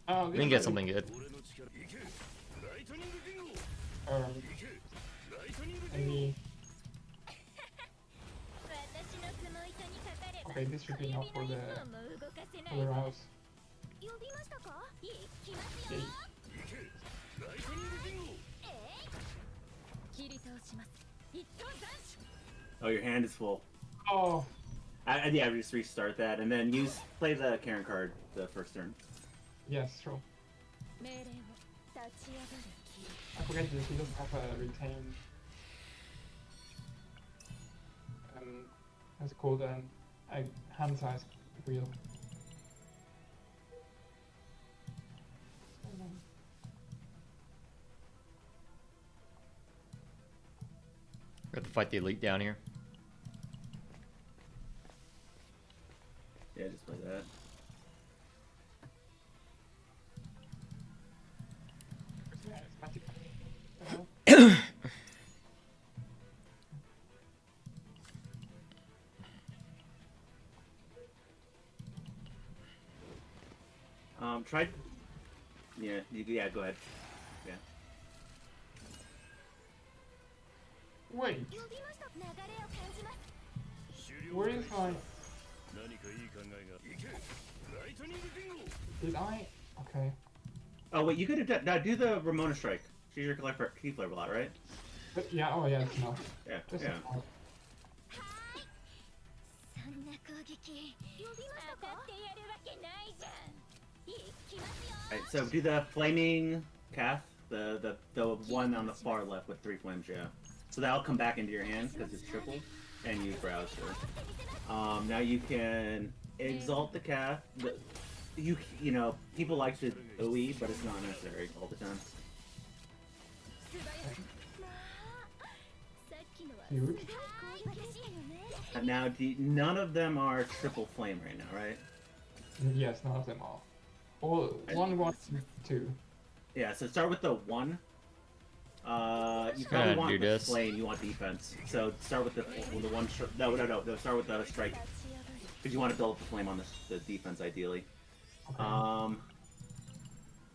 Speaker 7: Oh,
Speaker 1: We can get something good.
Speaker 5: 俺の力行けライトニングディンゴ
Speaker 7: Um,
Speaker 5: 行けライトニングディンゴ
Speaker 7: maybe.
Speaker 6: 私のつも糸にかかれば
Speaker 7: Okay, this should be enough for the
Speaker 6: 小指の一本も動かせな
Speaker 7: for
Speaker 6: い
Speaker 7: the rouse.
Speaker 6: 呼びましたかいきますよ
Speaker 7: Okay.
Speaker 5: 行けライトニングディンゴ
Speaker 6: 切り倒します一等斬首
Speaker 3: Oh, your hand is full.
Speaker 7: Oh,
Speaker 3: Yeah, just restart that and then play the Karen card the first turn.
Speaker 7: yes, true.
Speaker 6: 命令を立ち上がる気
Speaker 7: I forget this. He doesn't have a retain. What's it called? A hand size wheel.
Speaker 1: We have to fight the elite down here.
Speaker 3: Yeah, just play that.
Speaker 7: Yeah, it's magic. The hell?
Speaker 3: Try. Yeah, go ahead. Yeah.
Speaker 7: Wait,
Speaker 6: 呼びました流れを感じます
Speaker 5: 終了
Speaker 7: where
Speaker 5: 開
Speaker 7: is
Speaker 5: 始
Speaker 7: my?
Speaker 5: 何かいい考えが行けライトニングディンゴ
Speaker 7: Did I? Okay.
Speaker 3: Oh wait, you could have now do the Ramona strike. She's your key flare a lot, right?
Speaker 7: But yeah. Oh yeah, it's enough.
Speaker 3: Yeah.
Speaker 7: Just
Speaker 3: Yeah.
Speaker 7: enough.
Speaker 6: そんな攻撃呼びましたか当たってやるわけないじゃんいきますよ
Speaker 3: Alright, so do the flaming calf, the one on the far left with 3 flames, yeah. So that'll come back into your hand because it's triple, and you browse her. Now you can exalt the calf. You know, people like to OE, but it's not necessary all the time.
Speaker 6: 素早くまあさっきのは
Speaker 7: Huge.
Speaker 6: すごい攻撃でしたよね
Speaker 3: And now, none of them are triple flame right now, right?
Speaker 7: Yes, none of them are. All one, one, two.
Speaker 3: Yeah, so start with the 1. You
Speaker 1: Gonna
Speaker 3: probably want
Speaker 1: do
Speaker 3: the
Speaker 1: this.
Speaker 3: flame, you want defense. So start with the 1. No, start with the strike.
Speaker 6: 立ち上がる
Speaker 3: Because you want to build up the flame on the defense, ideally.
Speaker 7: Okay.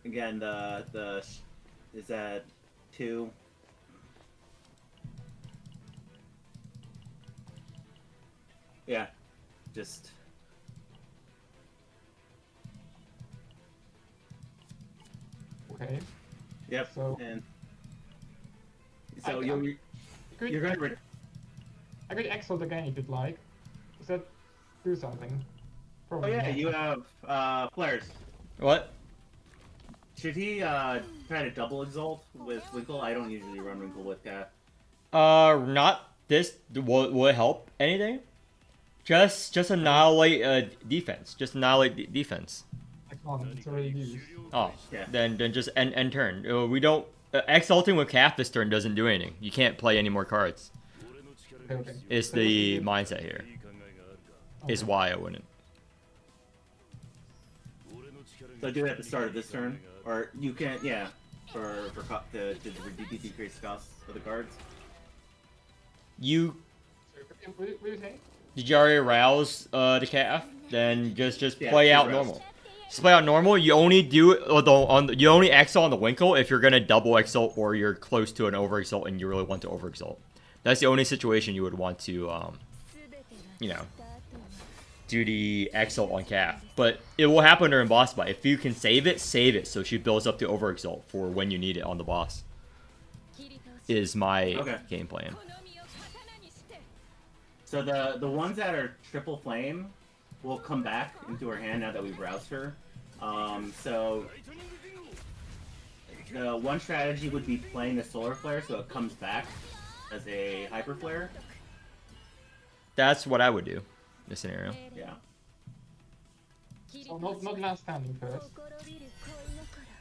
Speaker 3: Again, the is that 2? Yeah, just
Speaker 7: Okay.
Speaker 3: yep.
Speaker 7: So-
Speaker 3: And so
Speaker 7: I-
Speaker 3: you're
Speaker 7: Could,
Speaker 3: you're gonna
Speaker 7: I could exalt again if you'd like. Does that do something?
Speaker 3: oh
Speaker 7: Probably
Speaker 3: yeah,
Speaker 7: not.
Speaker 3: you have flares.
Speaker 1: What?
Speaker 3: Should he try to double exalt with Winkle? I don't usually run Winkle with Cat.
Speaker 1: Not this. Will it help anything? Just annihilate defense. Just annihilate defense.
Speaker 7: I can't. It's already used.
Speaker 1: Oh,
Speaker 3: Yeah.
Speaker 1: then just end turn. We don't exalting with calf this turn doesn't do anything. You can't play any more cards.
Speaker 7: Okay.
Speaker 1: Is the mindset here. Is why I wouldn't.
Speaker 3: So do it at the start of this turn, or you can, yeah, to decrease the cost of the cards.
Speaker 1: You
Speaker 7: What do you say?
Speaker 1: did you already arouse the calf? Then just
Speaker 3: Yeah,
Speaker 1: play
Speaker 3: she's
Speaker 1: out
Speaker 3: aroused.
Speaker 1: normal. Just play out normal. You only do it you only exalt on the Winkle if you're gonna double exalt or you're close to an over exalt and you really want to over exalt. That's the only situation you would want to you know, do the exalt on calf. But it will happen during boss fight. If you can save it so she builds up the over exalt for when you need it on the boss. Is my game plan.
Speaker 3: So the ones that are triple flame will come back into her hand now that we've roused her. So the one strategy would be playing the solar flare so it comes back as a hyper flare.
Speaker 1: That's what I would do in this scenario.
Speaker 3: Yeah.
Speaker 7: So not last standing first.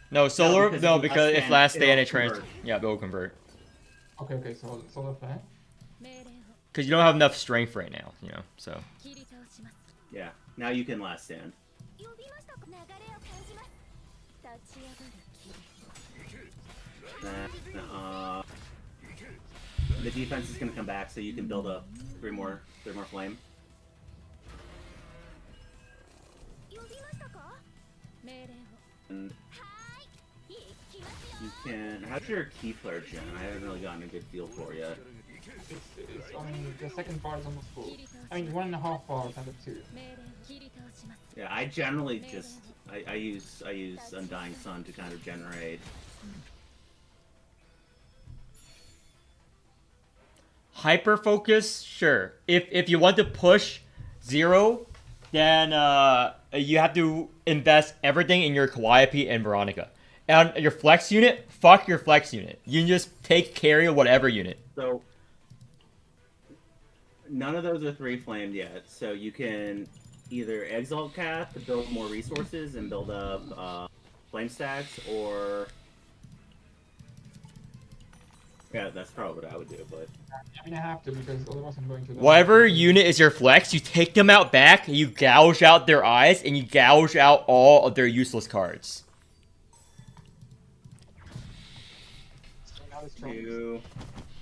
Speaker 1: No, solar
Speaker 3: because
Speaker 1: no,
Speaker 3: if
Speaker 1: because if
Speaker 3: stand,
Speaker 1: last stand
Speaker 3: it'll
Speaker 1: it trans
Speaker 3: convert.
Speaker 1: yeah, it will convert.
Speaker 7: Okay, so solar flare.
Speaker 1: Because you don't have enough strength right now, you know, so.
Speaker 3: Yeah. Now you can last stand. Then, the defense is gonna come back, so you can build up three more flame. And you can. How's your key flare gen? I haven't really gotten a good feel for it yet.
Speaker 7: It's I mean, the second bar is almost full. I mean, 1.5 bars out of 2.
Speaker 3: Yeah, I generally just I use Undying Sun to kind of generate.
Speaker 1: Hyper focus, sure. If you want to push 0, then you have to invest everything in your Calliope and Veronica. And your flex unit, fuck your flex unit. You can just take carry of whatever unit.
Speaker 3: So none of those are 3 flamed yet, so you can either exalt Cath to build more resources and build up flame stacks, or yeah, that's probably what I would do. But
Speaker 7: I mean, I have to because otherwise I'm going to.
Speaker 1: Whatever unit is your flex, you take them out back, you gouge out their eyes, and you gouge out all of their useless cards.
Speaker 7: Not as strong.
Speaker 3: 2,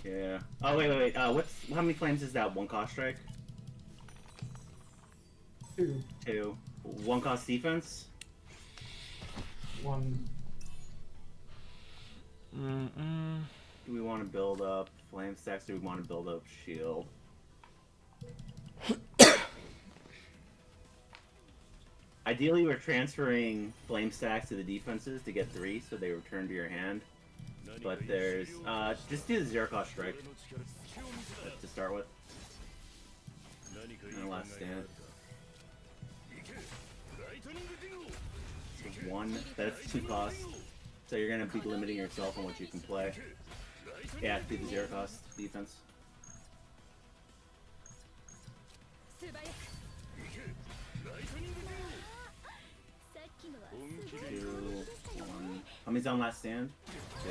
Speaker 3: yeah. Oh wait. How many flames is that? 1 cost strike.
Speaker 7: 2,
Speaker 3: 2. 1 cost defense.
Speaker 7: 1.
Speaker 3: Do we want to build up flame stacks? Or do we want to build up shield? Ideally, we're transferring flame stacks to the defenses to get 3, so they return to your hand. But there's just do the 0 cost strike to start with. And last stand. 1. That's 2 costs. So you're gonna be limiting yourself on what you can play. Yeah, do the 0 cost defense. 2, 1. How many's on last stand? 2.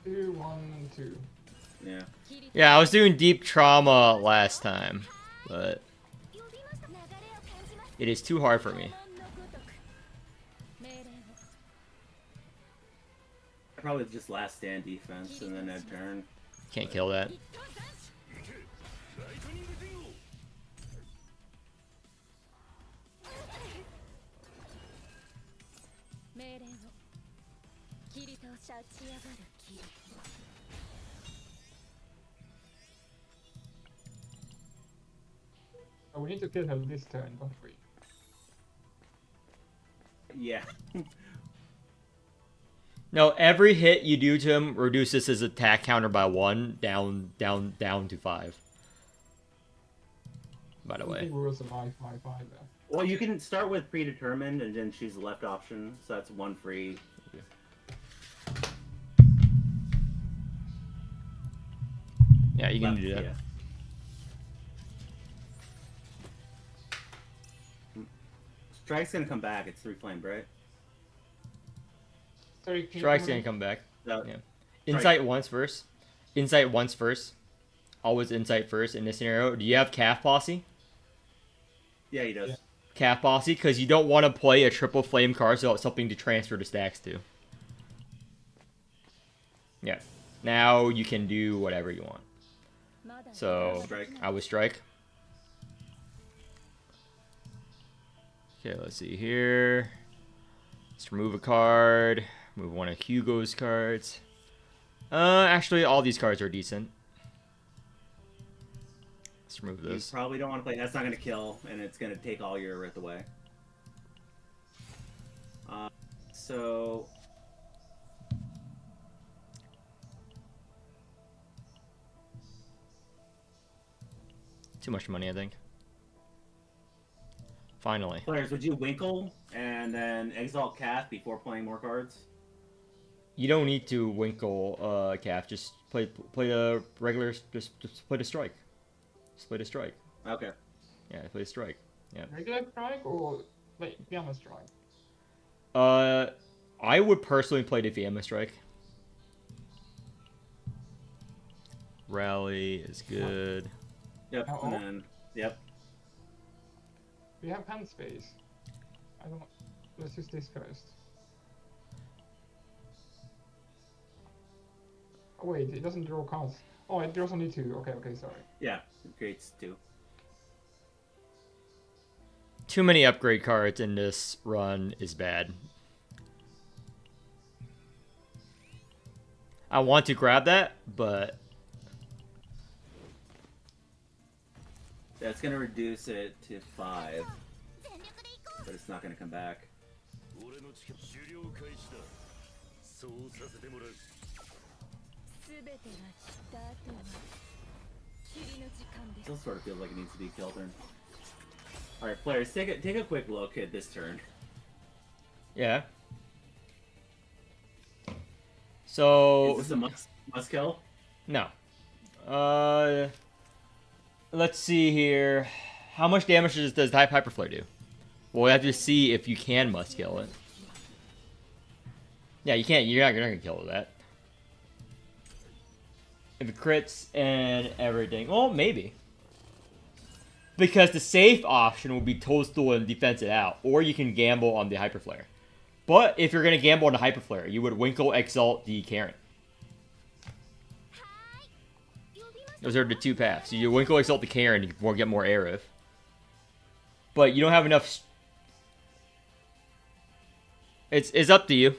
Speaker 7: 2, 1, and 2.
Speaker 3: Yeah.
Speaker 1: Yeah, I was doing deep trauma last time, but it is too hard for me.
Speaker 3: Probably just last stand defense and then end turn.
Speaker 1: Can't kill that.
Speaker 7: Oh, we need to kill her this turn, don't we?
Speaker 3: Yeah.
Speaker 1: No, every hit you do to him reduces his attack counter by 1 down to 5. By the
Speaker 7: I
Speaker 1: way.
Speaker 7: think we will survive 5-5 there.
Speaker 3: Well, you can start with predetermined and then choose the left option, so that's 1 free.
Speaker 1: Yeah, you can
Speaker 3: Left,
Speaker 1: do that.
Speaker 3: yeah. Strike's gonna come back. It's 3 flamed, right?
Speaker 7: Sorry, can you
Speaker 1: Strike's
Speaker 7: come
Speaker 1: gonna
Speaker 7: again?
Speaker 1: come back.
Speaker 3: No.
Speaker 1: Yeah. Insight once first. Insight once first. always insight first in this scenario. Do you have calf posse?
Speaker 3: Yeah, he does.
Speaker 7: Yeah.
Speaker 1: Calf posse, because you don't want to play a triple flame card so it's something to transfer to stacks to. Yeah. Now you can do whatever you want. So
Speaker 3: Strike.
Speaker 1: I would strike. Okay, let's see here. Let's remove a card. Move one of Hugo's cards. Actually, all these cards are decent. Let's remove
Speaker 3: You
Speaker 1: this.
Speaker 3: probably don't want to play. That's not going to kill, and it's going to take all your Wrath away. So...
Speaker 1: Too much money, I think. Finally.
Speaker 3: Players, would you Winkle and then Exalt Calf before playing more cards?
Speaker 1: You don't need to Winkle calf. Just play the regular. Just play the strike. Just play the strike.
Speaker 3: Okay.
Speaker 1: Yeah, play the strike. Yeah.
Speaker 7: Regular strike or like Gamma strike?
Speaker 1: I would personally play the Fiamma strike. Rally is good.
Speaker 3: Yep.
Speaker 7: Oh.
Speaker 3: And then, yep.
Speaker 7: We have hand space. I don't. Let's use this first. Oh wait, it doesn't draw cards. Oh, it draws only 2. Okay, sorry.
Speaker 3: Yeah. It creates 2.
Speaker 1: Too many upgrade cards in this run is bad. I want to grab that, but
Speaker 3: That's going to reduce it to 5. But it's not going to come back.
Speaker 5: 俺の力狩猟開始だそうさせてもらう
Speaker 6: 全てが散った後は霧の時間です
Speaker 3: Still sort of feels like it needs to be kill turn. Alright, players, take a quick look at this turn.
Speaker 1: yeah. So
Speaker 3: Is this a must kill?
Speaker 1: no. Let's see here. How much damage does Type Hyperflare do? Well, we have to see if you can must kill it. Yeah, you can't. You're not gonna kill that. If it crits and everything, well, maybe. Because the safe option will be Toadstool and defense it out, or you can gamble on the Hyperflare. But if you're gonna gamble on the Hyperflare, you would Winkle, Exalt, the Karen. Those are the two paths. You Winkle, Exalt, the Karen, you get more Aerith. But you don't have enough. It's up to you.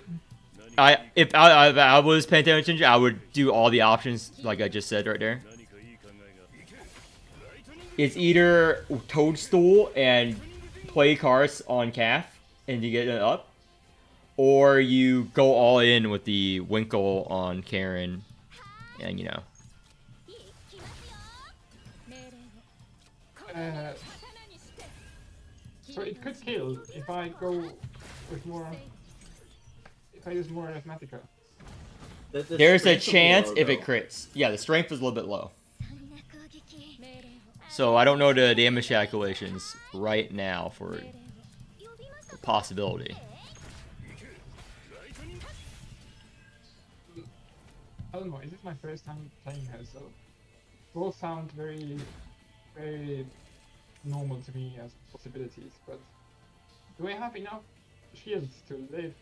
Speaker 1: If I was paying attention, I would do all the options like I just said right there.
Speaker 5: 何かいい考えが
Speaker 1: It's either Toadstool and play cards on Calf and you get it up, or you go all in with the Winkle on Karen, and you know.
Speaker 7: So it could kill if I go with more. If I use more Arithmetica.
Speaker 1: There's a
Speaker 3: strength's little
Speaker 1: chance
Speaker 3: low,
Speaker 1: if it
Speaker 3: though.
Speaker 1: crits. Yeah, the strength is a little bit low. So I don't know the damage calculations right now for the possibility.
Speaker 7: I don't know. Is this my first time playing her? So both sound very, very normal to me as possibilities. But do I have enough shields to live?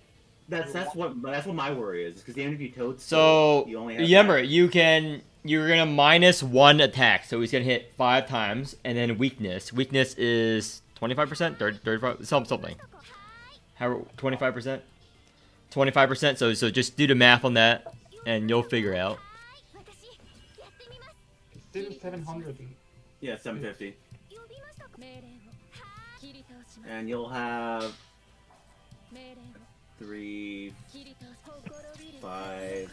Speaker 3: That's what my worry is, because even if you Toadstool,
Speaker 1: So
Speaker 3: you only have
Speaker 1: remember, you're gonna -1 attack, so he's gonna hit 5 times, and then weakness. Weakness is 25%, 35, something. How 25%? 25%. So just do the math on that, and you'll figure out.
Speaker 7: It's still 700.
Speaker 3: Yeah, 750, and you'll have 3, 5.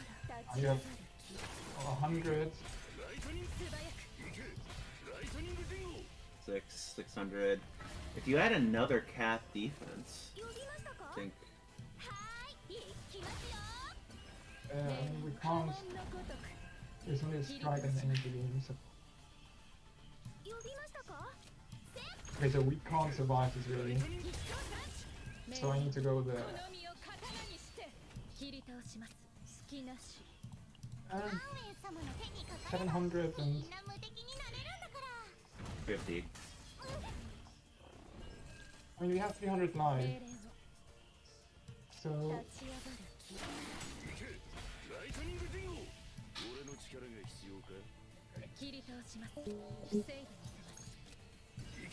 Speaker 7: I have 100.
Speaker 3: 600. If you add another cat defense, I think
Speaker 7: We can't. There's only a strike and energy beam. So. Okay, so we can't survive this really. So I need to go there. 700 and
Speaker 3: 50.
Speaker 7: I mean we have 300 live, so
Speaker 5: 行けライトニングディンゴ俺の力が必要か
Speaker 6: 切り通します防いでみせ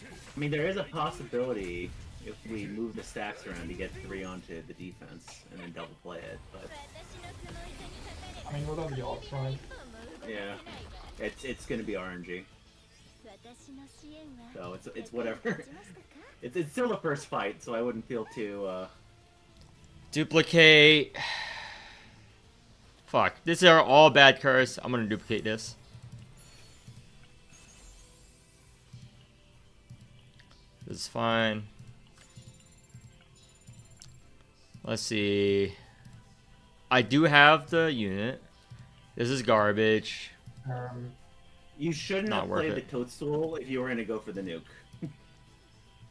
Speaker 6: ます
Speaker 3: I mean, there is a possibility if we move the stacks around to get 3 onto the defense and then double play it, but
Speaker 7: I mean what are the odds, right?
Speaker 3: yeah, it's gonna be RNG. So it's whatever. It's still the first fight, so I wouldn't feel too.
Speaker 1: Duplicate. Fuck. These are all bad cards. I'm gonna duplicate this. This is fine. Let's see. I do have the unit. This is garbage.
Speaker 3: You shouldn't
Speaker 1: Not
Speaker 3: have
Speaker 1: worth
Speaker 3: played
Speaker 1: it.
Speaker 3: the Toadstool if you were gonna go for the nuke.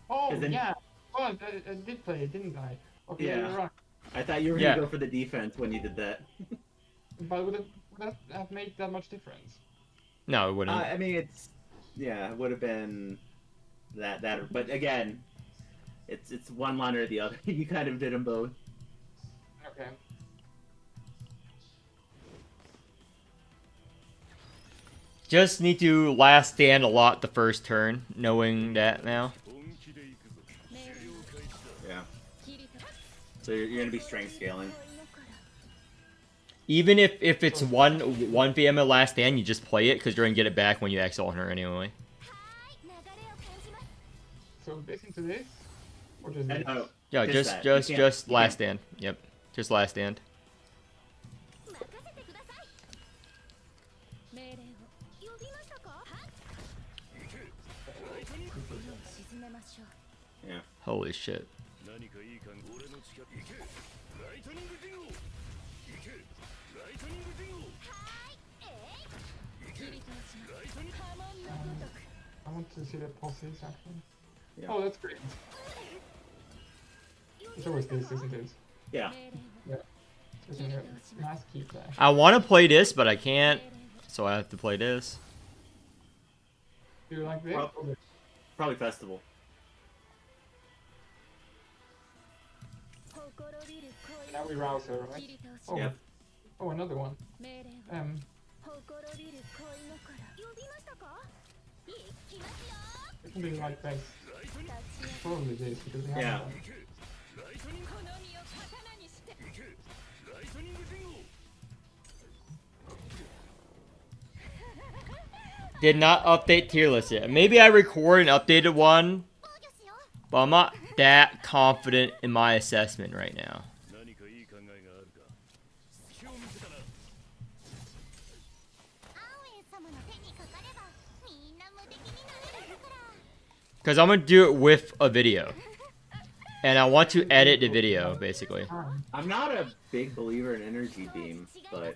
Speaker 7: Oh
Speaker 3: Then-
Speaker 7: yeah, oh I did play it, didn't I? Okay,
Speaker 3: Yeah.
Speaker 7: you're right.
Speaker 3: I thought you were
Speaker 1: Yeah.
Speaker 3: gonna go for the defense when you did that.
Speaker 7: But would that have made that much difference?
Speaker 1: No, it wouldn't.
Speaker 3: I mean, it would have been that. But again, it's one line or the other. You kind of did them both.
Speaker 7: Okay.
Speaker 1: Just need to last stand a lot the first turn, knowing that now.
Speaker 5: 本気で行くぞ狩猟開始だ
Speaker 3: Yeah.
Speaker 6: 切り通す
Speaker 3: So you're gonna be strength scaling.
Speaker 1: Even if it's 1 PM at last stand, you just play it because you're gonna get it back when you X on her anyway.
Speaker 6: はい流れを感じます
Speaker 7: So this into this? Or just
Speaker 3: And,
Speaker 7: this?
Speaker 3: oh,
Speaker 1: Yeah,
Speaker 3: Just
Speaker 1: just
Speaker 3: that.
Speaker 1: just
Speaker 3: You can't-
Speaker 1: just
Speaker 3: you
Speaker 1: last
Speaker 3: can't-
Speaker 1: stand. Yep, just last stand.
Speaker 6: 任せてください命令を呼びましたかはっ
Speaker 5: 行けライトニング
Speaker 6: 沈めましょう
Speaker 3: yeah.
Speaker 1: Holy shit.
Speaker 5: 何かいい感俺の力行けライトニングディンゴ行けライトニングディンゴ
Speaker 6: はい
Speaker 5: 行け
Speaker 6: 切り通します
Speaker 5: ライトニング
Speaker 6: 波紋のごとく
Speaker 7: I want to see the pulses actually.
Speaker 3: Yeah.
Speaker 7: Oh, that's great. It's always this, isn't it?
Speaker 3: Yeah.
Speaker 6: 命令を
Speaker 7: It's a nice key flash.
Speaker 1: I want to play this, but I can't, so I have to play this.
Speaker 7: Do you like this?
Speaker 3: Well-
Speaker 7: Or this?
Speaker 3: Probably festival.
Speaker 6: ほころびる恋
Speaker 7: Now we rouse her,
Speaker 6: 切
Speaker 7: right?
Speaker 6: り通し
Speaker 7: Oh,
Speaker 6: ます
Speaker 3: Yep.
Speaker 7: oh, another one.
Speaker 6: 命令を
Speaker 7: Um,
Speaker 6: ほころびる恋心呼びましたか行きますよ
Speaker 7: it can be like this.
Speaker 5: ライトニング
Speaker 6: 立ち
Speaker 7: Probably this because we have
Speaker 3: Yeah.
Speaker 7: one.
Speaker 5: 行けライトニング
Speaker 6: 好みを刀にして
Speaker 5: 行けライトニングディンゴ
Speaker 1: Did not update tier list yet. Maybe I record an updated one,
Speaker 6: 防御しよう
Speaker 1: but I'm not that confident in my assessment right now.
Speaker 5: 何かいい考えがあるか隙を見せたな
Speaker 6: アンウェイ様の手にかかればみんな無敵になれるから
Speaker 1: Because I'm going to do it with a video. And I want to edit the video, basically.
Speaker 3: I'm not a big believer in energy beam, but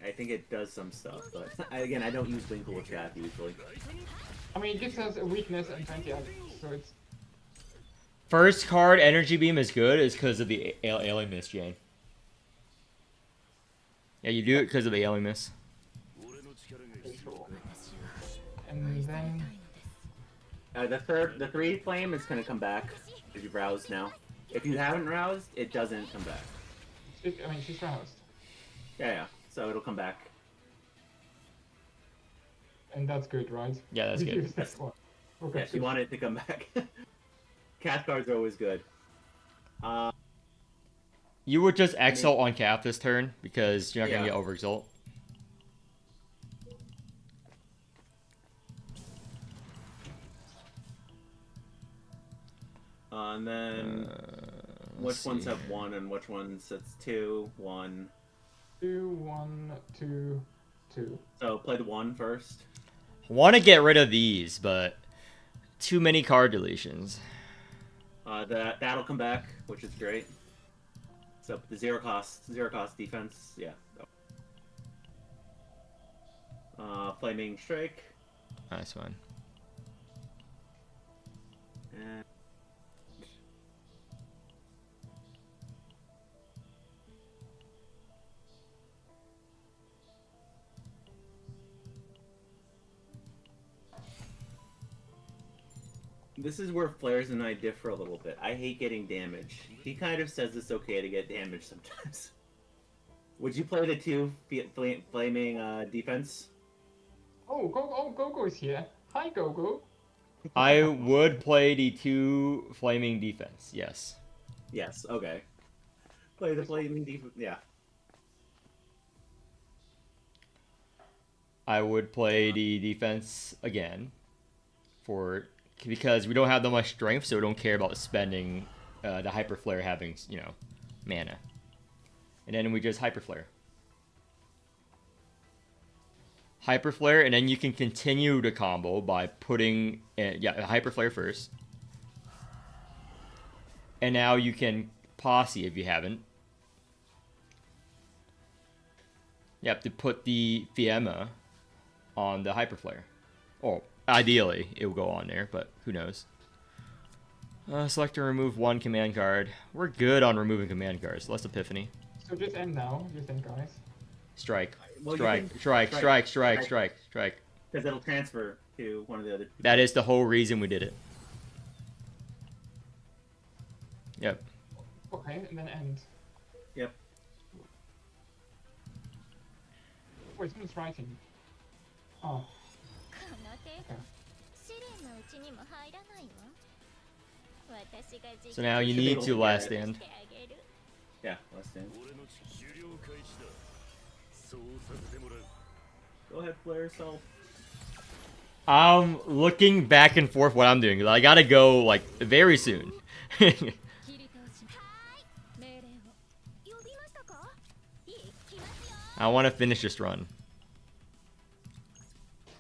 Speaker 3: I think it does some stuff. But again, I don't use Winkle with chat usually.
Speaker 7: I mean, it gives us a weakness and 20 others, so it's
Speaker 1: First card Energy Beam is good is because of the Alien Mist, Jane. Yeah, you do it because of the Alien Mist.
Speaker 5: 俺の力が必要
Speaker 7: control.
Speaker 6: 私は
Speaker 7: And
Speaker 6: 愛され
Speaker 7: then
Speaker 6: たいのです
Speaker 3: The 3 flame is gonna come back if you've roused now. If you haven't roused, it doesn't come back.
Speaker 7: I mean, she's roused,
Speaker 3: Yeah. So it'll come back.
Speaker 7: and that's good, right?
Speaker 1: Yeah, that's
Speaker 7: We
Speaker 1: good.
Speaker 7: use this one. Okay.
Speaker 3: Yes, you want it to come back. Cat cards are always good.
Speaker 1: You would just Exalt on cap this turn because you're not going to
Speaker 3: Yeah.
Speaker 1: get Overexalt.
Speaker 3: And then which
Speaker 1: let's
Speaker 3: ones
Speaker 1: see.
Speaker 3: have 1 and which ones it's 2, 1.
Speaker 7: 2, 1, 2, 2.
Speaker 3: So play the 1 first.
Speaker 1: Want to get rid of these, but too many card deletions.
Speaker 3: That'll come back, which is great. So the zero cost defense, yeah. Flaming Strike.
Speaker 1: Nice one.
Speaker 3: And This is where Flares and I differ a little bit. I hate getting damage. He kind of says it's okay to get damage sometimes. Would you play the two flaming defense?
Speaker 7: Oh, Gogo is here. Hi, Gogo.
Speaker 1: I would play the 2 flaming defense. Yes.
Speaker 3: Yes. Okay. Play the flaming defense. Yeah.
Speaker 1: I would play the defense again because we don't have that much strength, so we don't care about spending the hyper flare having, you know, mana. And then we just hyper flare. Hyper flare, and then you can continue the combo by putting hyper flare first. And now you can posse if you haven't. You have to put the Fiamma on the hyper flare. Oh, ideally it will go on there, but who knows. Select and remove 1 command card. We're good on removing command cards. Less Epiphany.
Speaker 7: So just end now, you think, guys?
Speaker 1: Strike.
Speaker 3: Well,
Speaker 1: Strike. Strike.
Speaker 3: Because it'll transfer to one of the other.
Speaker 1: That is the whole reason we did it. Yep.
Speaker 7: Okay, and then end.
Speaker 3: Yep.
Speaker 7: Wait, someone's writing. Oh.
Speaker 1: So now you need to last stand.
Speaker 3: Yeah, last stand.
Speaker 5: 俺の狩猟開始だそうさせてもらう
Speaker 3: Go ahead, Flare yourself.
Speaker 1: I'm looking back and forth what I'm doing. 'Cause I gotta go like very soon. I want to finish this run.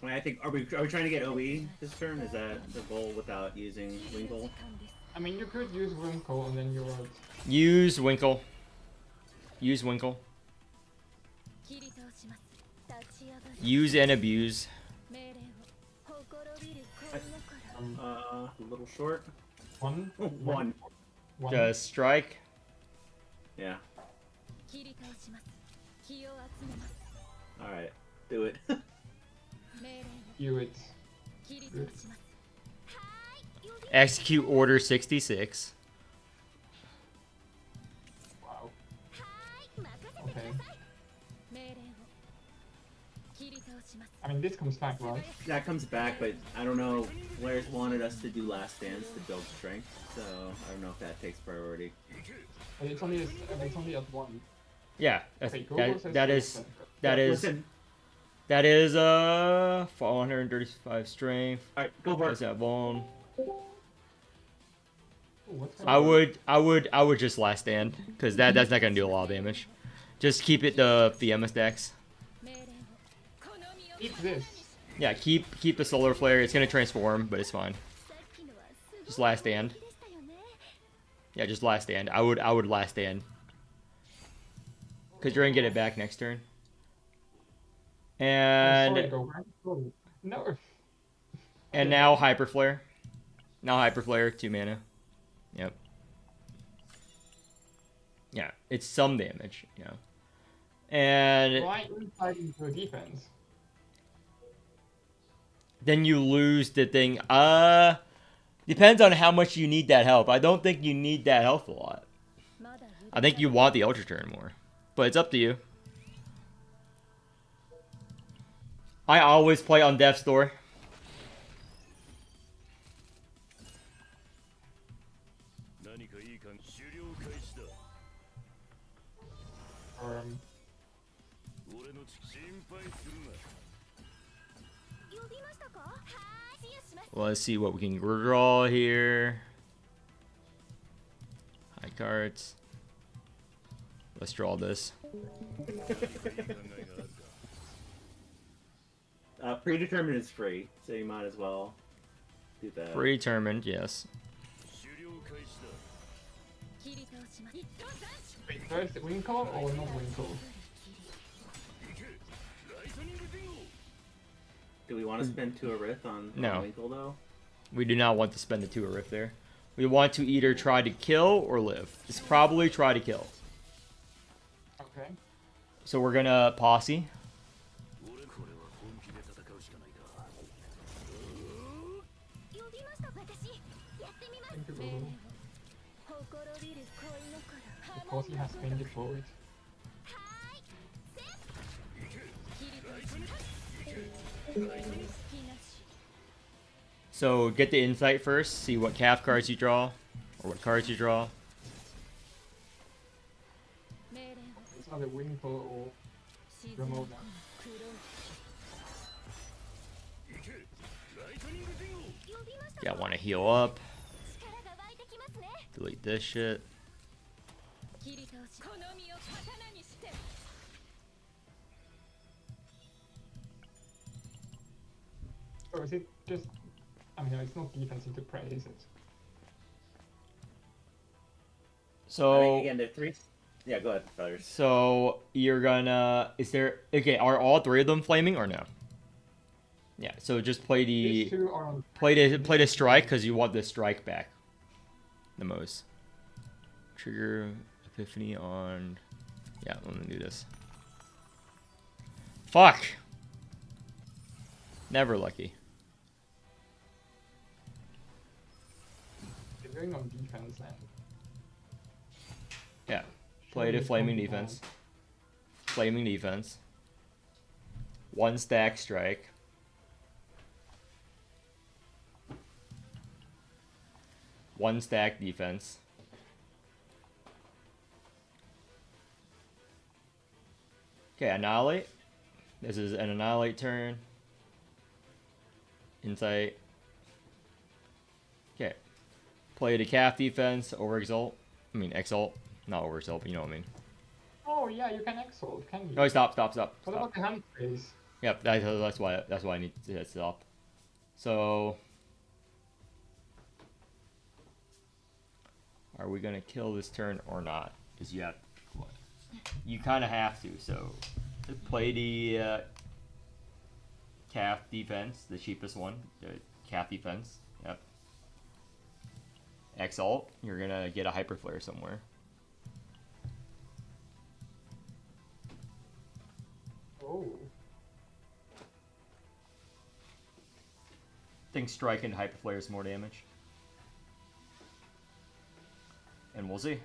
Speaker 3: I think are we trying to get OE this turn? Is that the goal without using Winkle?
Speaker 7: I mean, you could use Winkle and then you would.
Speaker 1: Use Winkle. Use Winkle. Use and abuse.
Speaker 3: A little short.
Speaker 7: One?
Speaker 3: One.
Speaker 1: Just strike.
Speaker 3: Yeah. Alright. Do it.
Speaker 7: You it. Good.
Speaker 1: Execute order 66.
Speaker 7: Wow. Okay. I mean, this comes back, right?
Speaker 3: That comes back, but I don't know. Flares wanted us to do Last Dance to build strength, so I don't know if that takes priority.
Speaker 7: But it's only at 1.
Speaker 1: Yeah,
Speaker 7: Okay, Gogo says
Speaker 1: that is 435 strength.
Speaker 3: Alright, go for
Speaker 1: That's
Speaker 3: it.
Speaker 1: that bone.
Speaker 7: Ooh, what's
Speaker 1: I would just last stand because that's not gonna do a lot of damage. Just keep it the Fiamma stacks.
Speaker 7: Keep this.
Speaker 1: Yeah, keep the solar flare. It's gonna transform, but it's fine. Just last stand. Yeah, just last stand. I would last stand because you're gonna get it back next turn. And
Speaker 7: Sorry, Gogo. Oh, no.
Speaker 1: and now hyper flare. Now hyper flare 2 mana. Yep. Yeah, it's some damage. You know. And
Speaker 7: Why inside into a defense?
Speaker 1: then you lose the thing. Depends on how much you need that help. I don't think you need that health a lot. I think you want the Ultra Turn more. But it's up to you. I always play on Death's Door. Well, let's see what we can draw here. High cards. Let's draw this.
Speaker 3: Predetermined is free, so you might as well do that.
Speaker 1: Predetermined, yes.
Speaker 7: Wait, first Winkle or not Winkle?
Speaker 3: Do we want to spend 2 Arith on
Speaker 1: No.
Speaker 3: Winkle though?
Speaker 1: We do not want to spend the 2 Rift there. We want to either try to kill or live. It's probably try to kill.
Speaker 7: Okay.
Speaker 1: So we're gonna posse.
Speaker 7: because he has been deployed.
Speaker 1: So get the insight first. See what calf cards you draw, or what cards you draw.
Speaker 7: It's either Winkle or remove them.
Speaker 1: Yeah, I want to heal up. Delete this shit.
Speaker 7: Or is it just... I mean, it's not defensive to prey, is it?
Speaker 1: So
Speaker 3: I mean, again, they're three. Yeah, go ahead, fellas.
Speaker 1: So you're gonna... Is there... Okay, are all three of them flaming or no? Yeah, so just play
Speaker 7: These
Speaker 1: the...
Speaker 7: two are on...
Speaker 1: Play the strike, because you want the strike back. The most. Trigger Epiphany on... Yeah, let me do this. Fuck! Never lucky.
Speaker 7: They're going on defense then.
Speaker 1: Yeah. Play the flaming defense. Flaming defense. One stack strike. One stack defense. Okay, annihilate. This is an annihilate turn. Insight. Okay. Play the calf defense, over exalt. I mean exalt. Not over exalt, but you know what I mean.
Speaker 7: Oh yeah, you can exalt, can you?
Speaker 1: No, stop.
Speaker 7: What about the hand phase?
Speaker 1: Yep, that's why I need to stop. So are we gonna kill this turn or not? Because you kind of have to. So play the calf defense, the cheapest one, the calf defense. Yep. Exalt, you're gonna get a hyper flare somewhere.
Speaker 7: Oh.
Speaker 1: I think strike and hyper flare is more damage. And we'll see.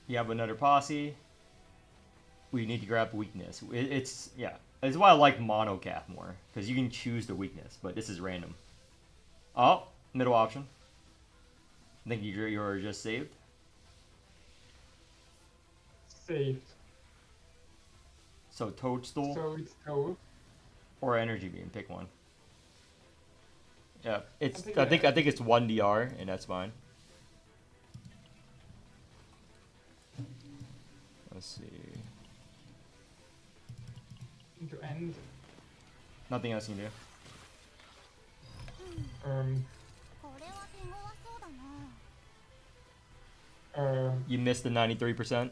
Speaker 1: You have another posse. We need to grab weakness. It's yeah. That's why I like mono calf more, because you can choose the weakness, but this is random. Oh, middle option. I think you're just saved.
Speaker 7: Saved.
Speaker 1: So toadstool
Speaker 7: So it's Toad.
Speaker 1: or energy beam, pick one. Yeah, it's
Speaker 7: I think
Speaker 1: I think it's 1 DR and that's fine. Let's see.
Speaker 7: To end.
Speaker 1: Nothing else you can do. You missed the 93%.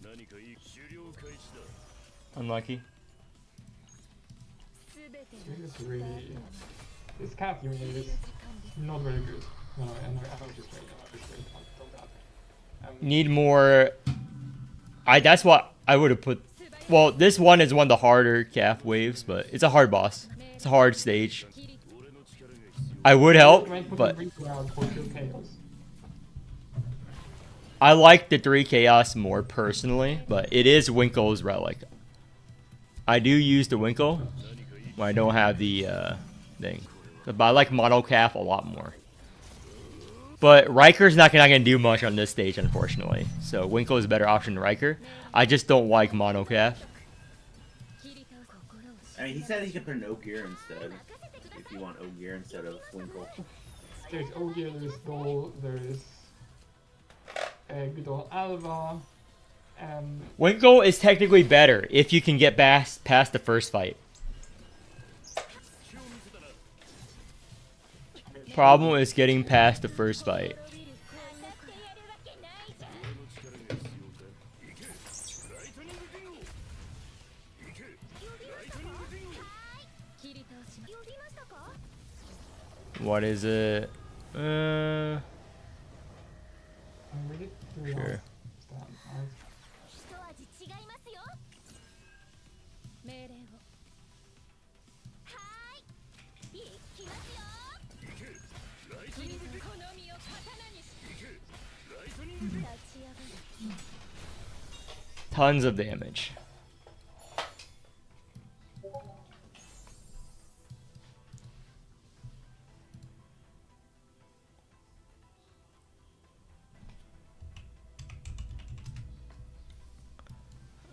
Speaker 5: 何かいい狩猟開始だ
Speaker 1: Unlucky.
Speaker 7: This is really... This calf unit is not very good. No, I know just wait, don't that.
Speaker 1: Need more. That's what I would have put. Well, this one is one of the harder calf waves, but it's a hard boss. It's a hard stage. I would help, but I like the 3 chaos more personally, but it is Winkle's relic. I do use the Winkle when I don't have the thing, but I like mono calf a lot more. But Riker's not gonna do much on this stage, unfortunately. So Winkle is a better option than Riker. I just don't like mono calf.
Speaker 3: I mean, he said he could put an Ogier instead. If you want Ogier instead of Winkle.
Speaker 7: There's Ogier, there's Dole, there's good old Alva.
Speaker 1: Winkle is technically better if you can get past the first fight. Problem is getting past the first fight. What is it? Sure. tons of damage.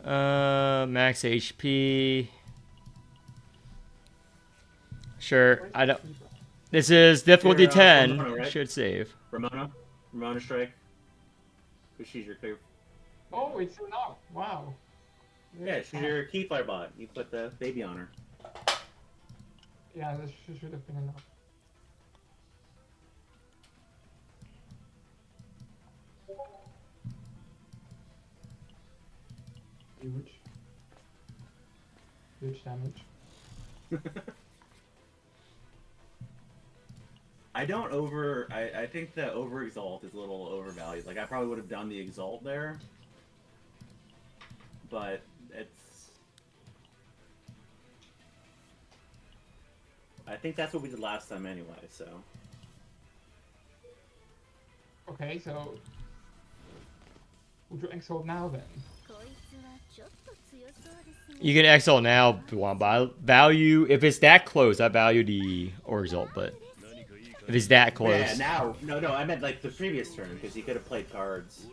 Speaker 1: Max HP. Sure, I don't. This is difficulty
Speaker 3: You're,
Speaker 1: 10.
Speaker 3: Ramona, right?
Speaker 1: Should save.
Speaker 3: Ramona strike. Because she's your clear.
Speaker 7: Oh, it's enough. Wow.
Speaker 3: Yeah, she's your Keyfire bot. You put the baby on her.
Speaker 7: Yeah, this should have been enough. Huge. Huge damage.
Speaker 3: I think the over exalt is a little overvalued. Like I probably would have done the exalt there. But it's I think that's what we did last time anyway, so
Speaker 7: Okay, so would you exalt now then?
Speaker 1: You can exalt now if you want, but I value if it's that close. I value the or exalt, but if it's that close,
Speaker 3: yeah, now no, I meant like the previous turn because he could have played cards.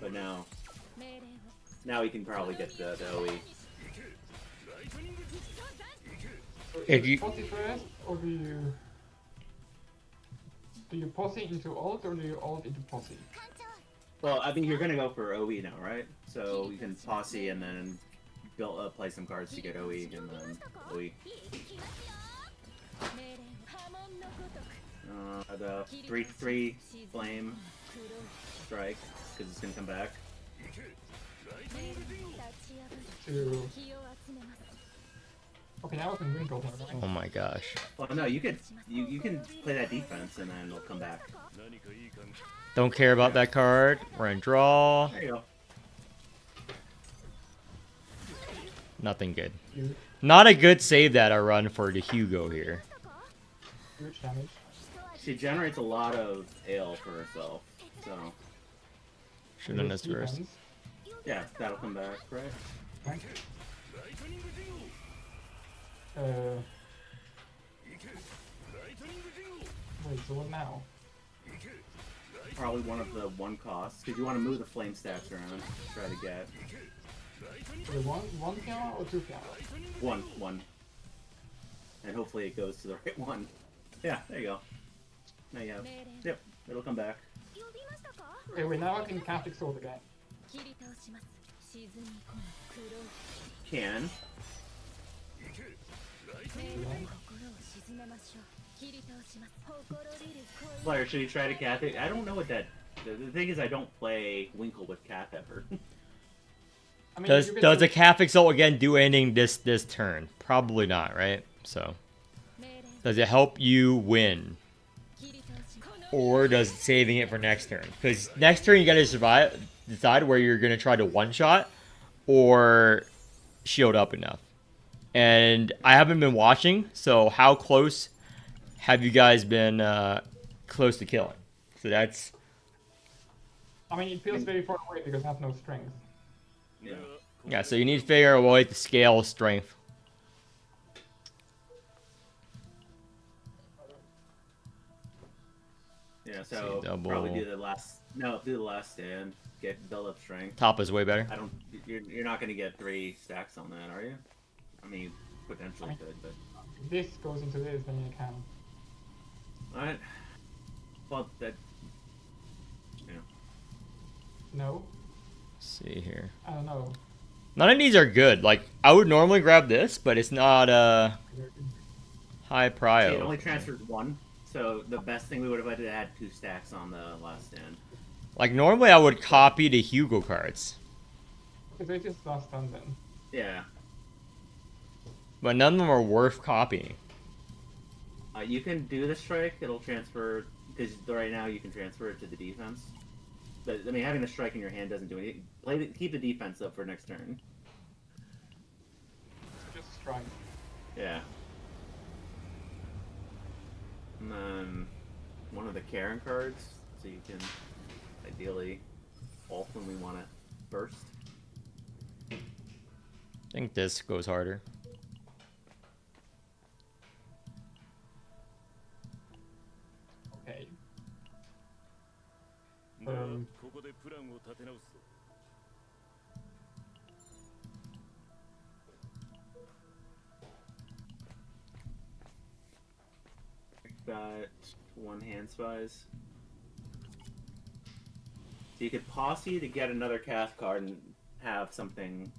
Speaker 3: But now he can probably get the OE.
Speaker 1: if you
Speaker 7: Posse first, or do you posse into ult, or do you ult into posse?
Speaker 3: Well, I think you're gonna go for OE now, right? So you can posse and then play some cards to get OE and then OE. The 3/3 flame strike because it's gonna come back.
Speaker 7: To okay, now I can wrinkle her, right?
Speaker 1: oh my gosh,
Speaker 3: Well, no, you can play that defense and then it'll come back.
Speaker 1: don't care about that card. We're in draw.
Speaker 3: There you go.
Speaker 1: Nothing good.
Speaker 7: Huge,
Speaker 1: Not a good save that I run for the Hugo here.
Speaker 7: huge damage.
Speaker 3: She generates a lot of ale for herself, so
Speaker 1: Should have done this
Speaker 7: Huge
Speaker 1: first.
Speaker 7: defense.
Speaker 3: yeah, that'll come back, right?
Speaker 7: Right. Wait, so what now?
Speaker 3: Probably one of the one costs because you want to move the flame stacks around to try to get
Speaker 7: So one camera or two camera?
Speaker 3: one, and hopefully it goes to the right one. Yeah, there you go. Now you have. Yep, it'll come back.
Speaker 7: Okay, wait, now I can cast exalt again.
Speaker 3: Can. Player, should he try to Cath it? I don't know what that. The thing is, I don't play Winkle with Cath ever.
Speaker 7: I mean,
Speaker 1: Does
Speaker 7: you can
Speaker 1: does
Speaker 7: do-
Speaker 1: a calf exalt again do anything this turn? Probably not, right? So does it help you win, or does saving it for next turn? Because next turn you gotta decide where you're gonna try to one shot or shield up enough. And I haven't been watching, so how close have you guys been close to killing? So that's
Speaker 7: I mean, it feels very far away because I have no strength.
Speaker 3: Yeah.
Speaker 1: yeah. So you need to figure out a way to scale strength.
Speaker 3: Yeah. So
Speaker 1: double.
Speaker 3: probably do the last. No, do the last stand. Build up strength.
Speaker 1: Top is way better.
Speaker 3: I don't. You're not gonna get 3 stacks on that, are you? I mean, you potentially could, but.
Speaker 7: If this goes into this, then you can.
Speaker 3: Alright. Well, that. Yeah.
Speaker 7: No?
Speaker 1: Let's see here.
Speaker 7: I don't know.
Speaker 1: None of these are good. Like I would normally grab this, but it's not high
Speaker 3: It
Speaker 1: prio.
Speaker 3: only transferred 1, so the best thing we would have had to add 2 stacks on the last stand.
Speaker 1: Like normally I would copy the Hugo cards,
Speaker 7: Because they just lost stun then.
Speaker 3: Yeah.
Speaker 1: but none of them are worth copying.
Speaker 3: You can do the strike, it'll transfer, because right now you can transfer it to the defense. But, I mean, having the strike in your hand doesn't do anything. Keep the defense up for next turn.
Speaker 7: Just strike.
Speaker 3: Yeah. And then one of the Karen cards, so you can ideally ult when we want to burst.
Speaker 1: I think this goes harder.
Speaker 7: Okay.
Speaker 5: だがここでプランを立て直すぞ
Speaker 3: Got one hand spies. So you could posse to get another cast card and have something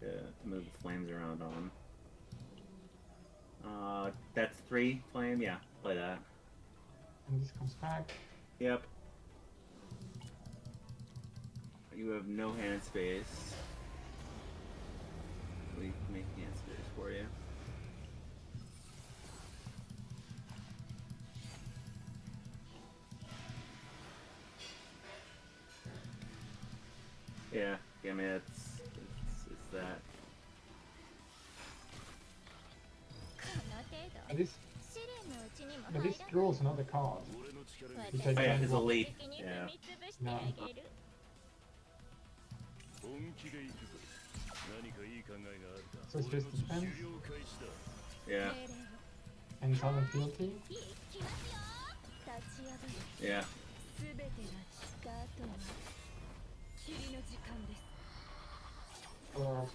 Speaker 3: to move the flames around on. That's 3 flame. Yeah, play that.
Speaker 7: And this comes back.
Speaker 3: Yep. You have no hand space. We can make hand space for you. Yeah, I mean it's that.
Speaker 7: But this draws another card.
Speaker 5: 俺の力に
Speaker 7: Which I
Speaker 3: Oh yeah,
Speaker 7: don't
Speaker 3: his
Speaker 7: want.
Speaker 3: elite. Yeah.
Speaker 7: No.
Speaker 5: 本気で行くぞ何かいい考えがあるか
Speaker 7: So it's
Speaker 5: 俺
Speaker 7: just
Speaker 5: の
Speaker 7: defense
Speaker 5: 狩猟開始だ
Speaker 3: Yeah.
Speaker 7: And Southern Fealty.
Speaker 3: Yeah.
Speaker 7: Or